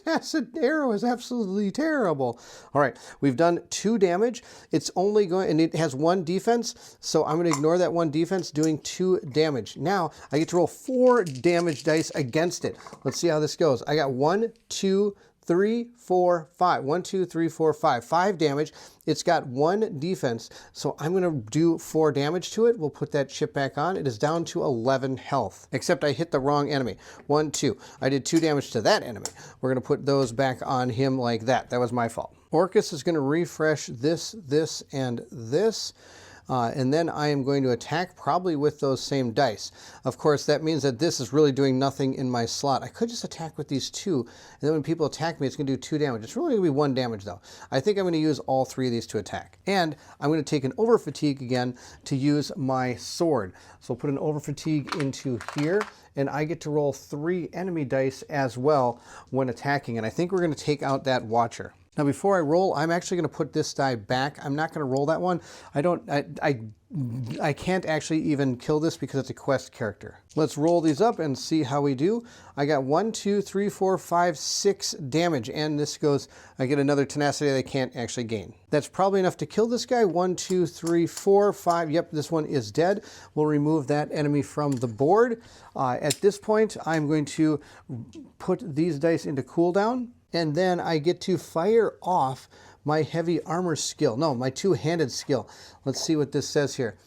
acid arrow is absolutely terrible. All right, we've done 2 damage. It's only going, and it has 1 defense, so I'm going to ignore that 1 defense, doing 2 damage. Now I get to roll 4 damage dice against it. Let's see how this goes. I got 1, 2, 3, 4, 5. 1, 2, 3, 4, 5. 5 damage. It's got 1 defense, so I'm going to do 4 damage to it. We'll put that chip back on. It is down to 11 health, except I hit the wrong enemy. 1, 2. I did 2 damage to that enemy. We're going to put those back on him like that. That was my fault. Orcus is going to refresh this, this, and this. And then I am going to attack probably with those same dice. Of course, that means that this is really doing nothing in my slot. I could just attack with these 2, and then when people attack me, it's going to do 2 damage. It's really going to be 1 damage, though. I think I'm going to use all 3 of these to attack. And I'm going to take an over fatigue again to use my sword. So I'll put an over fatigue into here, and I get to roll 3 enemy dice as well when attacking. And I think we're going to take out that Watcher. Now, before I roll, I'm actually going to put this die back. I'm not going to roll that one. I can't actually even kill this because it's a quest character. Let's roll these up and see how we do. I got 1, 2, 3, 4, 5, 6 damage, and this goes, I get another tenacity that I can't actually gain. That's probably enough to kill this guy. 1, 2, 3, 4, 5. Yep, this one is dead. We'll remove that enemy from the board. At this point, I'm going to put these dice into cooldown. And then I get to fire off my heavy armor skill. No, my 2-handed skill. Let's see what this says here.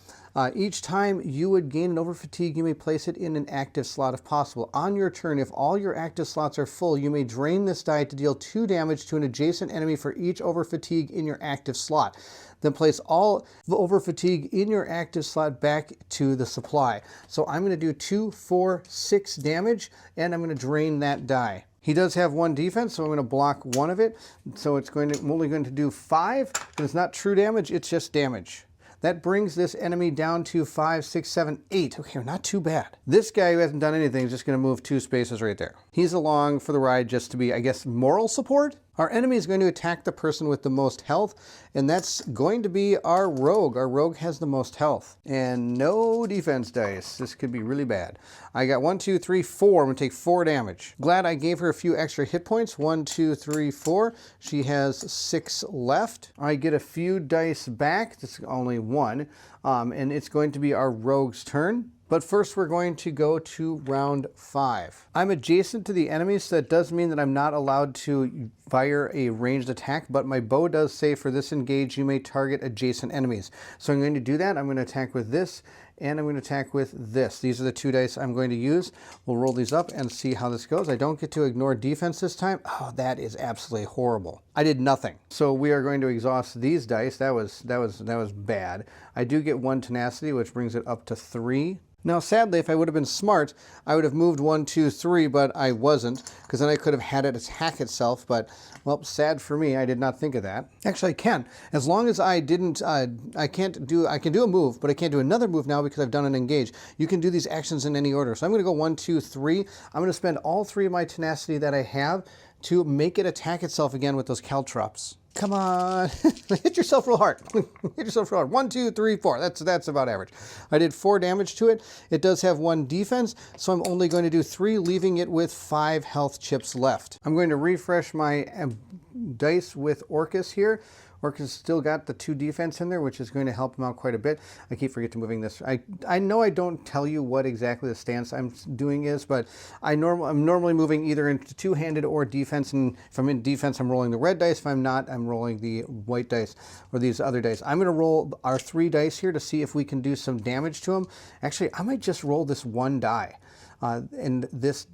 Each time you would gain an over fatigue, you may place it in an active slot if possible. On your turn, if all your active slots are full, you may drain this die to deal 2 damage to an adjacent enemy for each over fatigue in your active slot. Then place all the over fatigue in your active slot back to the supply. So I'm going to do 2, 4, 6 damage, and I'm going to drain that die. He does have 1 defense, so I'm going to block 1 of it. So I'm only going to do 5, but it's not true damage, it's just damage. That brings this enemy down to 5, 6, 7, 8. Okay, not too bad. This guy who hasn't done anything is just going to move 2 spaces right there. He's along for the ride just to be, I guess, moral support? Our enemy is going to attack the person with the most health, and that's going to be our rogue. Our rogue has the most health. And no defense dice. This could be really bad. I got 1, 2, 3, 4. I'm going to take 4 damage. Glad I gave her a few extra hit points. 1, 2, 3, 4. She has 6 left. I get a few dice back. This is only 1. And it's going to be our rogue's turn. But first we're going to go to round 5. I'm adjacent to the enemies, so that does mean that I'm not allowed to fire a ranged attack, but my bow does say for this engage you may target adjacent enemies. So I'm going to do that. I'm going to attack with this, and I'm going to attack with this. These are the 2 dice I'm going to use. We'll roll these up and see how this goes. I don't get to ignore defense this time. Oh, that is absolutely horrible. I did nothing. So we are going to exhaust these dice. That was bad. I do get 1 tenacity, which brings it up to 3. Now, sadly, if I would have been smart, I would have moved 1, 2, 3, but I wasn't, because then I could have had it attack itself, but, well, sad for me, I did not think of that. Actually, I can. As long as I didn't, I can do a move, but I can't do another move now because I've done an engage. You can do these actions in any order. So I'm going to go 1, 2, 3. I'm going to spend all 3 of my tenacity that I have to make it attack itself again with those caltrops. Come on, hit yourself real hard. Hit yourself real hard. 1, 2, 3, 4. That's about average. I did 4 damage to it. It does have 1 defense, so I'm only going to do 3, leaving it with 5 health chips left. I'm going to refresh my dice with Orcus here. Orcus still got the 2 defense in there, which is going to help him out quite a bit. I keep forgetting moving this. I know I don't tell you what exactly the stance I'm doing is, but I'm normally moving either into 2-handed or defense, and if I'm in defense, I'm rolling the red dice. If I'm not, I'm rolling the white dice or these other dice. I'm going to roll our 3 dice here to see if we can do some damage to him. Actually, I might just roll this 1 die. And this,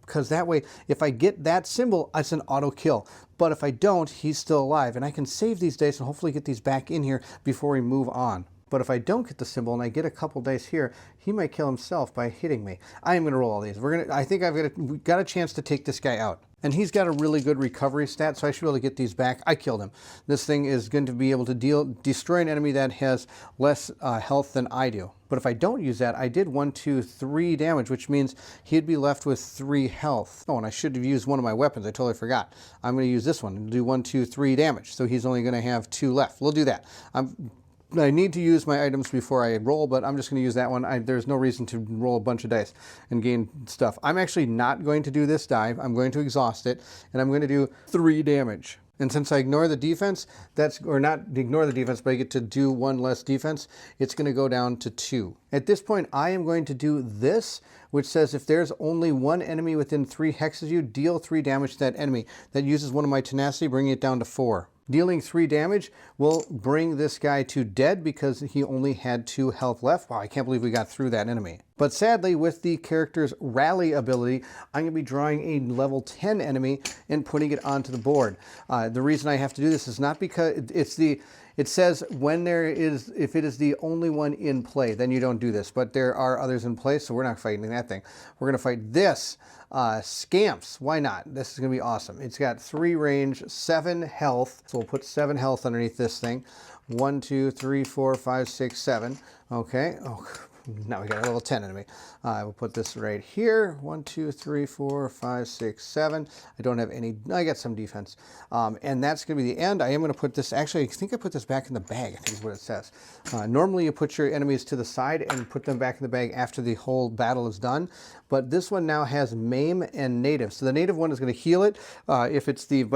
because that way, if I get that symbol, it's an auto kill. But if I don't, he's still alive. And I can save these dice and hopefully get these back in here before we move on. But if I don't get the symbol and I get a couple dice here, he might kill himself by hitting me. I am going to roll all these. I think we've got a chance to take this guy out. And he's got a really good recovery stat, so I should be able to get these back. I killed him. This thing is going to be able to destroy an enemy that has less health than I do. But if I don't use that, I did 1, 2, 3 damage, which means he'd be left with 3 health. Oh, and I should have used one of my weapons. I totally forgot. I'm going to use this one and do 1, 2, 3 damage. So he's only going to have 2 left. We'll do that. I need to use my items before I roll, but I'm just going to use that one. There's no reason to roll a bunch of dice and gain stuff. I'm actually not going to do this die. I'm going to exhaust it, and I'm going to do 3 damage. And since I ignore the defense, or not ignore the defense, but I get to do 1 less defense, it's going to go down to 2. At this point, I am going to do this, which says if there's only 1 enemy within 3 hexes of you, deal 3 damage to that enemy. That uses one of my tenacity, bringing it down to 4. Dealing 3 damage will bring this guy to dead because he only had 2 health left. Wow, I can't believe we got through that enemy. But sadly, with the character's rally ability, I'm going to be drawing a level 10 enemy and putting it onto the board. The reason I have to do this is not because it says if it is the only one in play, then you don't do this. But there are others in play, so we're not fighting that thing. We're going to fight this. Scamps, why not? This is going to be awesome. It's got 3 range, 7 health. So we'll put 7 health underneath this thing. 1, 2, 3, 4, 5, 6, 7. Okay. Oh, now we got a level 10 enemy. We'll put this right here. 1, 2, 3, 4, 5, 6, 7. I don't have any. I got some defense. And that's going to be the end. I am going to put this. Actually, I think I put this back in the bag, I think is what it says. Normally, you put your enemies to the side and put them back in the bag after the whole battle is done. But this one now has maim and native. So the native one is going to heal it but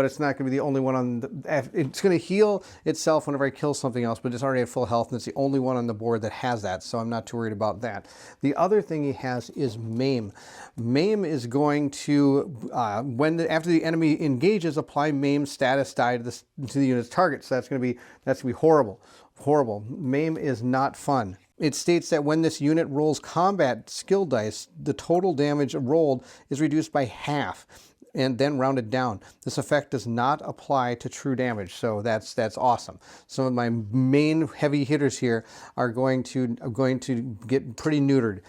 it's not going to be the only one on it's going to heal itself whenever I kill something else, but it's already at full health, and it's the only one on the board that has that, so I'm not too worried about that. The other thing he has is maim. Maim is going to, after the enemy engages, apply maim status die to the unit's target. So that's going to be horrible. Horrible. Maim is not fun. It states that when this unit rolls combat skill dice, the total damage rolled is reduced by half and then rounded down. This effect does not apply to true damage, so that's awesome. Some of my main heavy hitters here are going to get pretty neutered.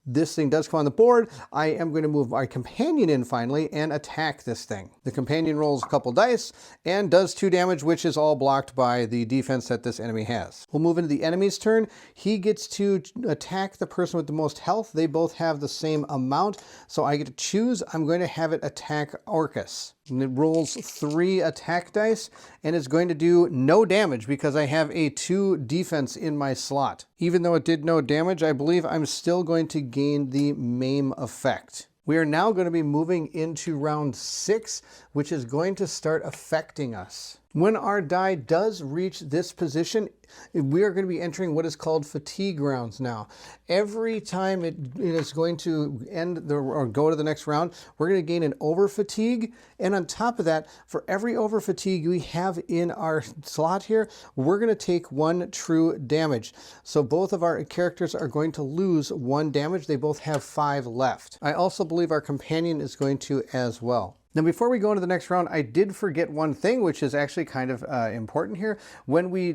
This thing does come on the board. I am going to move my companion in finally and attack this thing. The companion rolls a couple dice and does 2 damage, which is all blocked by the defense that this enemy has. We'll move into the enemy's turn. He gets to attack the person with the most health. They both have the same amount, so I get to choose. I'm going to have it attack Orcus. And it rolls 3 attack dice and it's going to do no damage because I have a 2 defense in my slot. Even though it did no damage, I believe I'm still going to gain the maim effect. We are now going to be moving into round 6, which is going to start affecting us. When our die does reach this position, we are going to be entering what is called fatigue rounds now. Every time it is going to end or go to the next round, we're going to gain an over fatigue. And on top of that, for every over fatigue we have in our slot here, we're going to take 1 true damage. So both of our characters are going to lose 1 damage. They both have 5 left. I also believe our companion is going to as well. Now, before we go into the next round, I did forget one thing, which is actually kind of important here. When we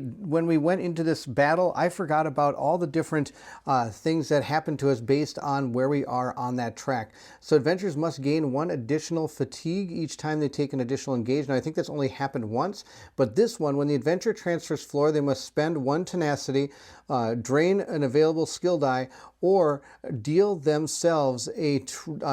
went into this battle, I forgot about all the different things that happen to us based on where we are on that track. So adventurers must gain 1 additional fatigue each time they take an additional engage. Now, I think that's only happened once, but this one, when the adventurer transfers floor, they must spend 1 tenacity, drain an available skill die, or deal themselves a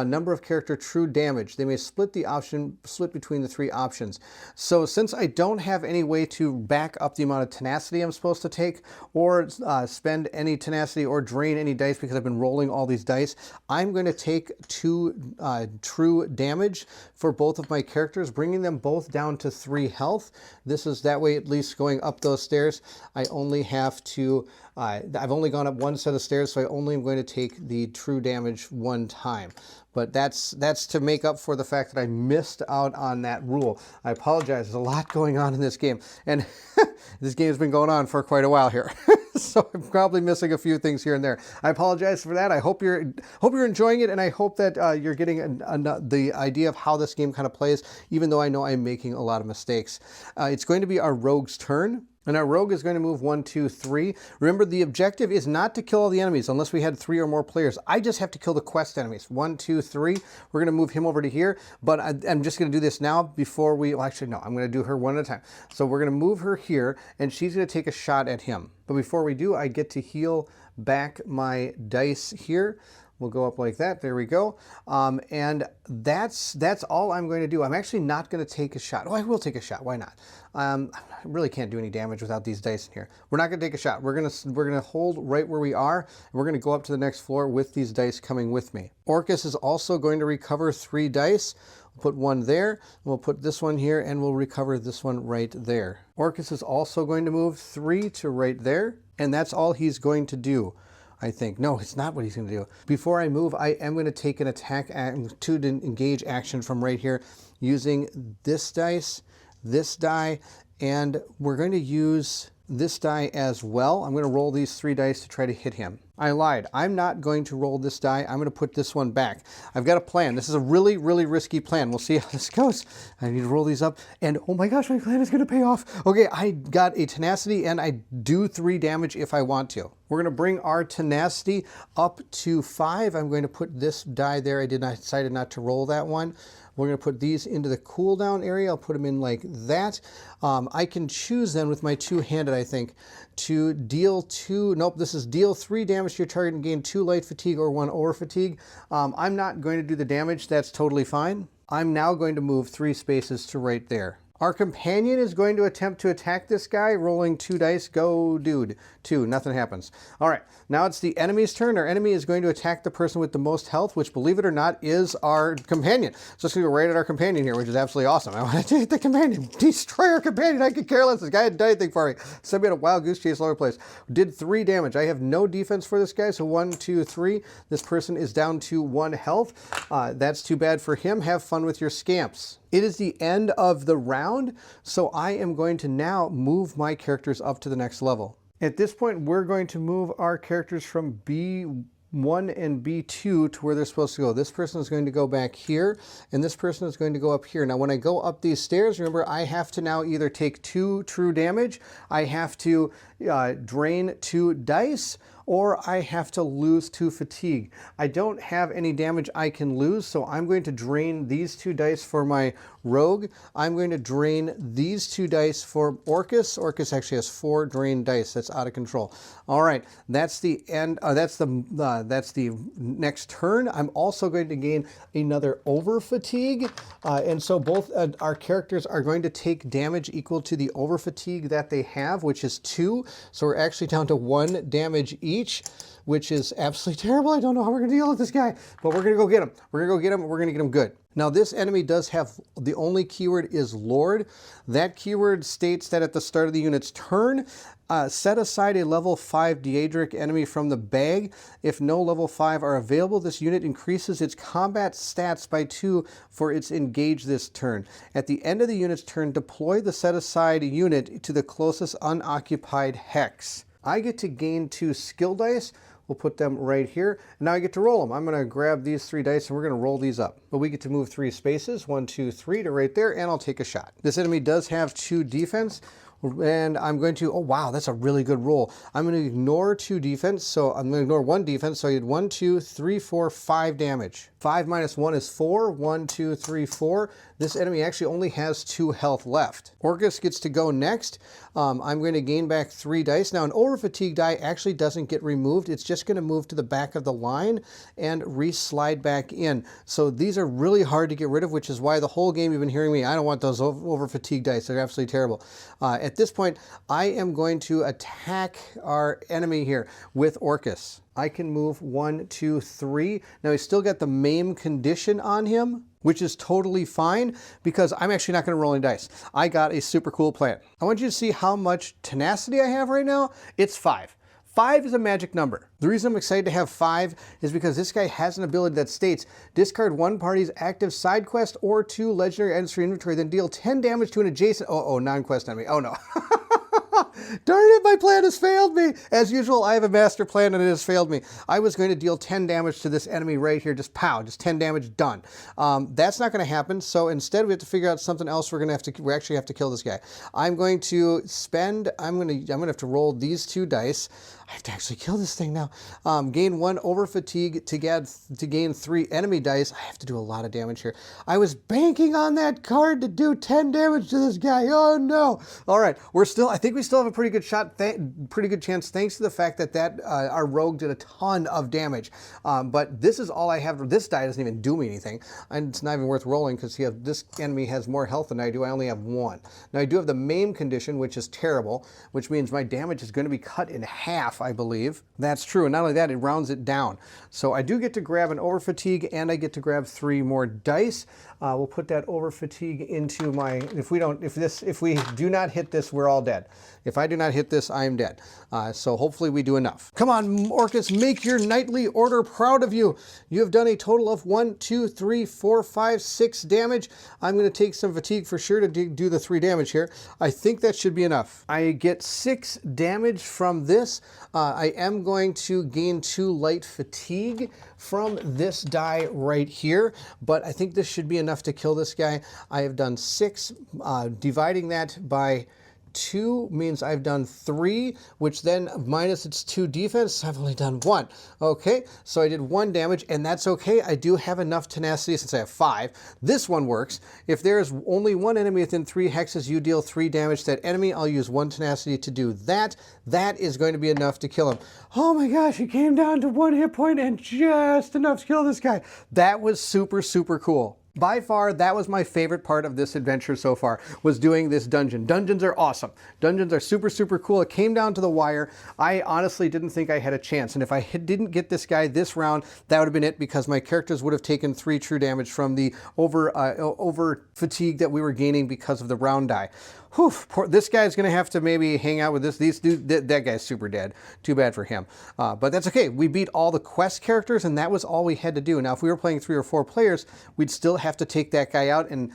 number of character true damage. They may split between the 3 options. So since I don't have any way to back up the amount of tenacity I'm supposed to take, or spend any tenacity or drain any dice because I've been rolling all these dice, I'm going to take 2 true damage for both of my characters, bringing them both down to 3 health. This is that way, at least going up those stairs, I only have to I've only gone up 1 set of stairs, so I only am going to take the true damage 1 time. But that's to make up for the fact that I missed out on that rule. I apologize. There's a lot going on in this game, and this game has been going on for quite a while here. So I'm probably missing a few things here and there. I apologize for that. I hope you're enjoying it, and I hope that you're getting the idea of how this game kind of plays, even though I know I'm making a lot of mistakes. It's going to be our rogue's turn. And our rogue is going to move 1, 2, 3. Remember, the objective is not to kill all the enemies unless we had 3 or more players. I just have to kill the quest enemies. 1, 2, 3. We're going to move him over to here, but I'm just going to do this now before we, well, actually, no, I'm going to do her one at a time. So we're going to move her here, and she's going to take a shot at him. But before we do, I get to heal back my dice here. We'll go up like that. There we go. And that's all I'm going to do. I'm actually not going to take a shot. Oh, I will take a shot. Why not? I really can't do any damage without these dice in here. We're not going to take a shot. We're gonna hold right where we are. And we're going to go up to the next floor with these dice coming with me. Orcus is also going to recover 3 dice. We'll put 1 there. We'll put this one here, and we'll recover this one right there. Orcus is also going to move 3 to right there, and that's all he's going to do. I think. No, it's not what he's going to do. Before I move, I am going to take an attack to engage action from right here using this dice, this die, and we're going to use this die as well. I'm going to roll these 3 dice to try to hit him. I lied. I'm not going to roll this die. I'm going to put this one back. I've got a plan. This is a really, really risky plan. We'll see how this goes. I need to roll these up. And oh my gosh, my plan is going to pay off. Okay, I got a tenacity and I do 3 damage if I want to. We're going to bring our tenacity up to 5. I'm going to put this die there. I decided not to roll that one. We're going to put these into the cooldown area. I'll put them in like that. I can choose then with my two-handed, I think, to deal 2, nope, this is deal 3 damage to your target and gain 2 light fatigue or 1 over fatigue. I'm not going to do the damage. That's totally fine. I'm now going to move 3 spaces to right there. Our companion is going to attempt to attack this guy, rolling 2 dice. Go, dude. 2, nothing happens. All right, now it's the enemy's turn. Our enemy is going to attack the person with the most health, which, believe it or not, is our companion. So let's go right at our companion here, which is absolutely awesome. I want to take the companion, destroy our companion. I could care less. This guy hadn't done anything for me. Sent me on a wild goose chase all over the place. Did 3 damage. I have no defense for this guy, so 1, 2, 3. This person is down to 1 health. That's too bad for him. Have fun with your scamps. It is the end of the round, so I am going to now move my characters up to the next level. At this point, we're going to move our characters from B1 and B2 to where they're supposed to go. This person is going to go back here, and this person is going to go up here. Now, when I go up these stairs, remember, I have to now either take 2 true damage, I have to drain 2 dice, or I have to lose 2 fatigue. I don't have any damage I can lose, so I'm going to drain these 2 dice for my rogue. I'm going to drain these 2 dice for Orcus. Orcus actually has 4 drained dice. That's out of control. All right, that's the end. That's the next turn. I'm also going to gain another over fatigue, and so both our characters are going to take damage equal to the over fatigue that they have, which is 2. So we're actually down to 1 damage each, which is absolutely terrible. I don't know how we're going to deal with this guy, but we're going to go get him. We're going to go get him, and we're going to get him good. Now, this enemy does have, the only keyword is Lord. That keyword states that at the start of the unit's turn, set aside a level 5 Daedric enemy from the bag. If no level 5 are available, this unit increases its combat stats by 2 for its engage this turn. At the end of the unit's turn, deploy the set aside unit to the closest unoccupied hex. I get to gain 2 skill dice. We'll put them right here. And now I get to roll them. I'm going to grab these 3 dice and we're going to roll these up. But we get to move 3 spaces, 1, 2, 3 to right there, and I'll take a shot. This enemy does have 2 defense. And I'm going to, oh wow, that's a really good roll. I'm going to ignore 2 defense, so I'm going to ignore 1 defense, so I get 1, 2, 3, 4, 5 damage. 5 minus 1 is 4. 1, 2, 3, 4. This enemy actually only has 2 health left. Orcus gets to go next. I'm going to gain back 3 dice. Now, an over fatigue die actually doesn't get removed. It's just going to move to the back of the line and re-slide back in. So these are really hard to get rid of, which is why the whole game you've been hearing me, I don't want those over fatigue dice. They're absolutely terrible. At this point, I am going to attack our enemy here with Orcus. I can move 1, 2, 3. Now, he's still got the maim condition on him, which is totally fine because I'm actually not going to roll any dice. I got a super cool plan. I want you to see how much tenacity I have right now. It's 5. 5 is a magic number. The reason I'm excited to have 5 is because this guy has an ability that states, discard 1 party's active side quest or 2 legendary items for inventory, then deal 10 damage to an adjacent, non-quest enemy. Oh no. Darn it, my plan has failed me. As usual, I have a master plan and it has failed me. I was going to deal 10 damage to this enemy right here, just pow, just 10 damage, done. That's not going to happen, so instead we have to figure out something else. We actually have to kill this guy. I'm going to have to roll these 2 dice. I have to actually kill this thing now. Gain 1 over fatigue to gain 3 enemy dice. I have to do a lot of damage here. I was banking on that card to do 10 damage to this guy. Oh no. All right, I think we still have a pretty good shot, pretty good chance, thanks to the fact that our rogue did a ton of damage. But this is all I have. This die doesn't even do me anything. And it's not even worth rolling because this enemy has more health than I do. I only have 1. Now I do have the maim condition, which is terrible, which means my damage is going to be cut in half, I believe. That's true. And not only that, it rounds it down. So I do get to grab an over fatigue and I get to grab 3 more dice. We'll put that over fatigue into my, if we do not hit this, we're all dead. If I do not hit this, I am dead. So hopefully we do enough. Come on, Orcus, make your knightly order proud of you. You have done a total of 1, 2, 3, 4, 5, 6 damage. I'm going to take some fatigue for sure to do the 3 damage here. I think that should be enough. I get 6 damage from this. I am going to gain 2 light fatigue from this die right here, but I think this should be enough to kill this guy. I have done 6, dividing that by 2 means I've done 3, which then minus its 2 defense, I've only done 1. Okay, so I did 1 damage, and that's okay. I do have enough tenacity since I have 5. This one works. If there is only 1 enemy within 3 hexes, you deal 3 damage to that enemy. I'll use 1 tenacity to do that. That is going to be enough to kill him. Oh my gosh, he came down to 1 hit point and just enough to kill this guy. That was super, super cool. By far, that was my favorite part of this adventure so far, was doing this dungeon. Dungeons are awesome. Dungeons are super, super cool. It came down to the wire. I honestly didn't think I had a chance. And if I didn't get this guy this round, that would have been it, because my characters would have taken 3 true damage from the over fatigue that we were gaining because of the round die. Whew, this guy's going to have to maybe hang out with these dudes. That guy's super dead. Too bad for him. But that's okay. We beat all the quest characters, and that was all we had to do. Now, if we were playing 3 or 4 players, we'd still have to take that guy out, and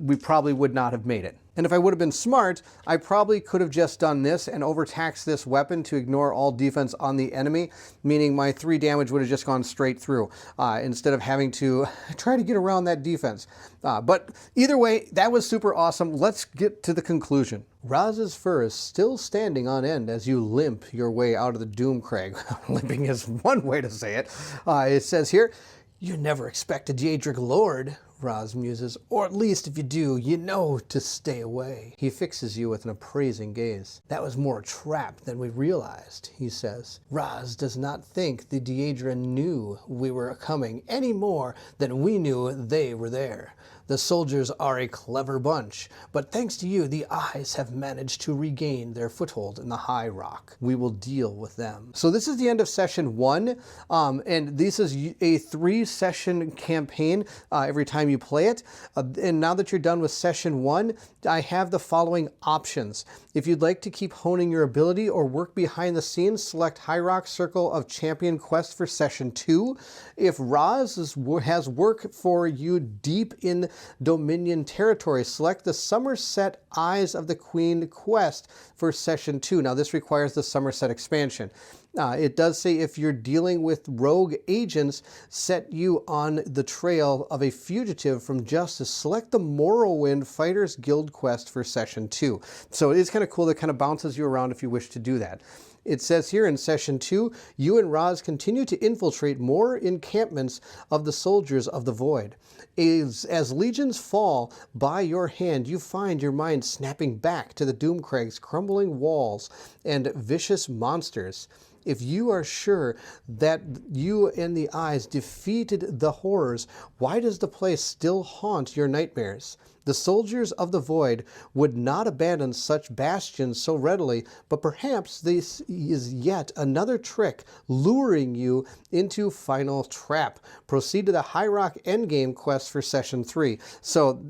we probably would not have made it. And if I would have been smart, I probably could have just done this and overtaxed this weapon to ignore all defense on the enemy, meaning my 3 damage would have just gone straight through, instead of having to try to get around that defense. But either way, that was super awesome. Let's get to the conclusion. Roz's fur is still standing on end as you limp your way out of the Doomcrag. Limping is one way to say it. It says here, "You never expect a Daedric Lord," Roz muses, "or at least if you do, you know to stay away." He fixes you with an appraising gaze. "That was more a trap than we realized," he says. "Roz does not think the Daedra knew we were coming any more than we knew they were there. The soldiers are a clever bunch, but thanks to you, the eyes have managed to regain their foothold in the High Rock. We will deal with them." So this is the end of session 1, and this is a 3-session campaign every time you play it. And now that you're done with session 1, I have the following options. If you'd like to keep honing your ability or work behind the scenes, select High Rock Circle of Champion Quest for session 2. If Roz has work for you deep in Dominion territory, select the Somerset Eyes of the Queen quest for session 2. Now this requires the Somerset expansion. It does say if you're dealing with rogue agents, set you on the trail of a fugitive from justice, select the Morrowind Fighters Guild quest for session 2. So it is kind of cool. That kind of bounces you around if you wish to do that. It says here in session 2, you and Roz continue to infiltrate more encampments of the soldiers of the void. As legions fall by your hand, you find your mind snapping back to the Doomcrag's crumbling walls and vicious monsters. If you are sure that you and the Eyes defeated the horrors, why does the place still haunt your nightmares? The soldiers of the void would not abandon such bastions so readily, but perhaps this is yet another trick luring you into final trap. Proceed to the High Rock Endgame quest for session 3. So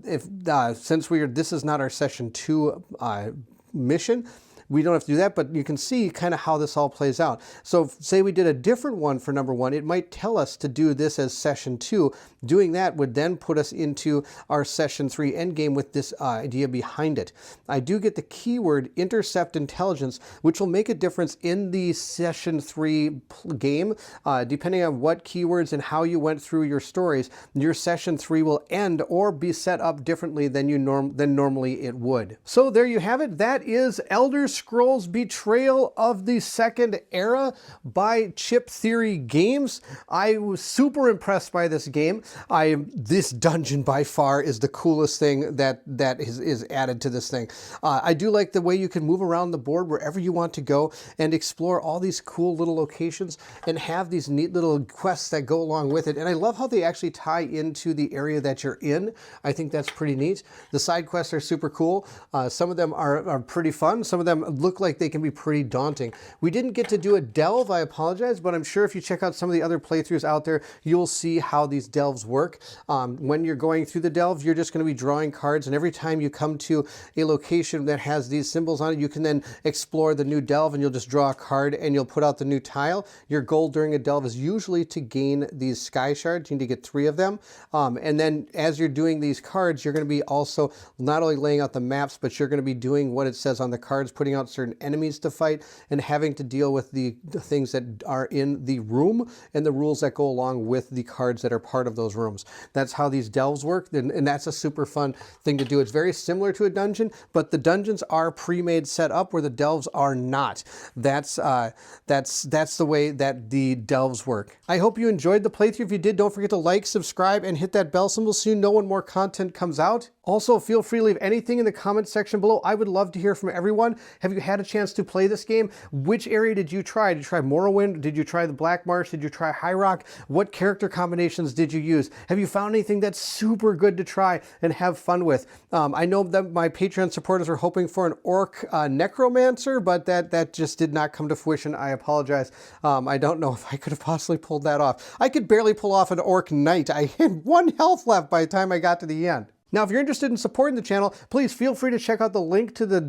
since this is not our session 2 mission, we don't have to do that, but you can see kind of how this all plays out. So say we did a different one for number 1, it might tell us to do this as session 2. Doing that would then put us into our session 3 endgame with this idea behind it. I do get the keyword intercept intelligence, which will make a difference in the session 3 game. Depending on what keywords and how you went through your stories, your session 3 will end or be set up differently than normally it would. So there you have it. That is Elder Scrolls Betrayal of the Second Era by Chip Theory Games. I was super impressed by this game. This dungeon by far is the coolest thing that is added to this thing. I do like the way you can move around the board wherever you want to go and explore all these cool little locations and have these neat little quests that go along with it. And I love how they actually tie into the area that you're in. I think that's pretty neat. The side quests are super cool. Some of them are pretty fun. Some of them look like they can be pretty daunting. We didn't get to do a delve, I apologize, but I'm sure if you check out some of the other playthroughs out there, you'll see how these delves work. When you're going through the delve, you're just going to be drawing cards, and every time you come to a location that has these symbols on it, you can then explore the new delve, and you'll just draw a card and you'll put out the new tile. Your goal during a delve is usually to gain these sky shards. You need to get 3 of them. And then as you're doing these cards, you're going to be also not only laying out the maps, but you're going to be doing what it says on the cards, putting out certain enemies to fight and having to deal with the things that are in the room and the rules that go along with the cards that are part of those rooms. That's how these delves work, and that's a super fun thing to do. It's very similar to a dungeon, but the dungeons are pre-made set up where the delves are not. That's the way that the delves work. I hope you enjoyed the playthrough. If you did, don't forget to like, subscribe, and hit that bell symbol so you know when more content comes out. Also, feel free to leave anything in the comment section below. I would love to hear from everyone. Have you had a chance to play this game? Which area did you try? Did you try Morrowind? Did you try the Black Marsh? Did you try High Rock? What character combinations did you use? Have you found anything that's super good to try and have fun with? I know that my Patreon supporters are hoping for an orc necromancer, but that just did not come to fruition. I apologize. I don't know if I could have possibly pulled that off. I could barely pull off an orc knight. I had 1 health left by the time I got to the end. Now, if you're interested in supporting the channel, please feel free to check out the link to the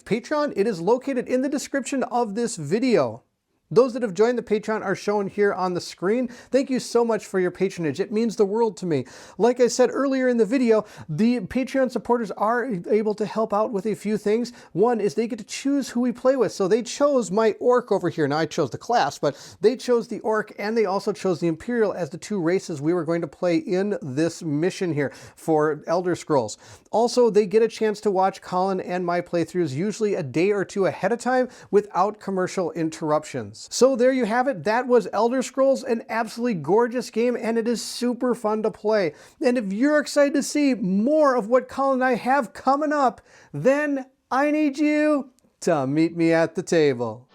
Patreon. It is located in the description of this video. Those that have joined the Patreon are shown here on the screen. Thank you so much for your patronage. It means the world to me. Like I said earlier in the video, the Patreon supporters are able to help out with a few things. One is they get to choose who we play with. So they chose my orc over here. Now I chose the class, but they chose the orc and they also chose the Imperial as the 2 races we were going to play in this mission here for Elder Scrolls. Also, they get a chance to watch Colin and my playthroughs usually a day or 2 ahead of time without commercial interruptions. So there you have it. That was Elder Scrolls, an absolutely gorgeous game, and it is super fun to play. And if you're excited to see more of what Colin and I have coming up, then I need you to meet me at the table.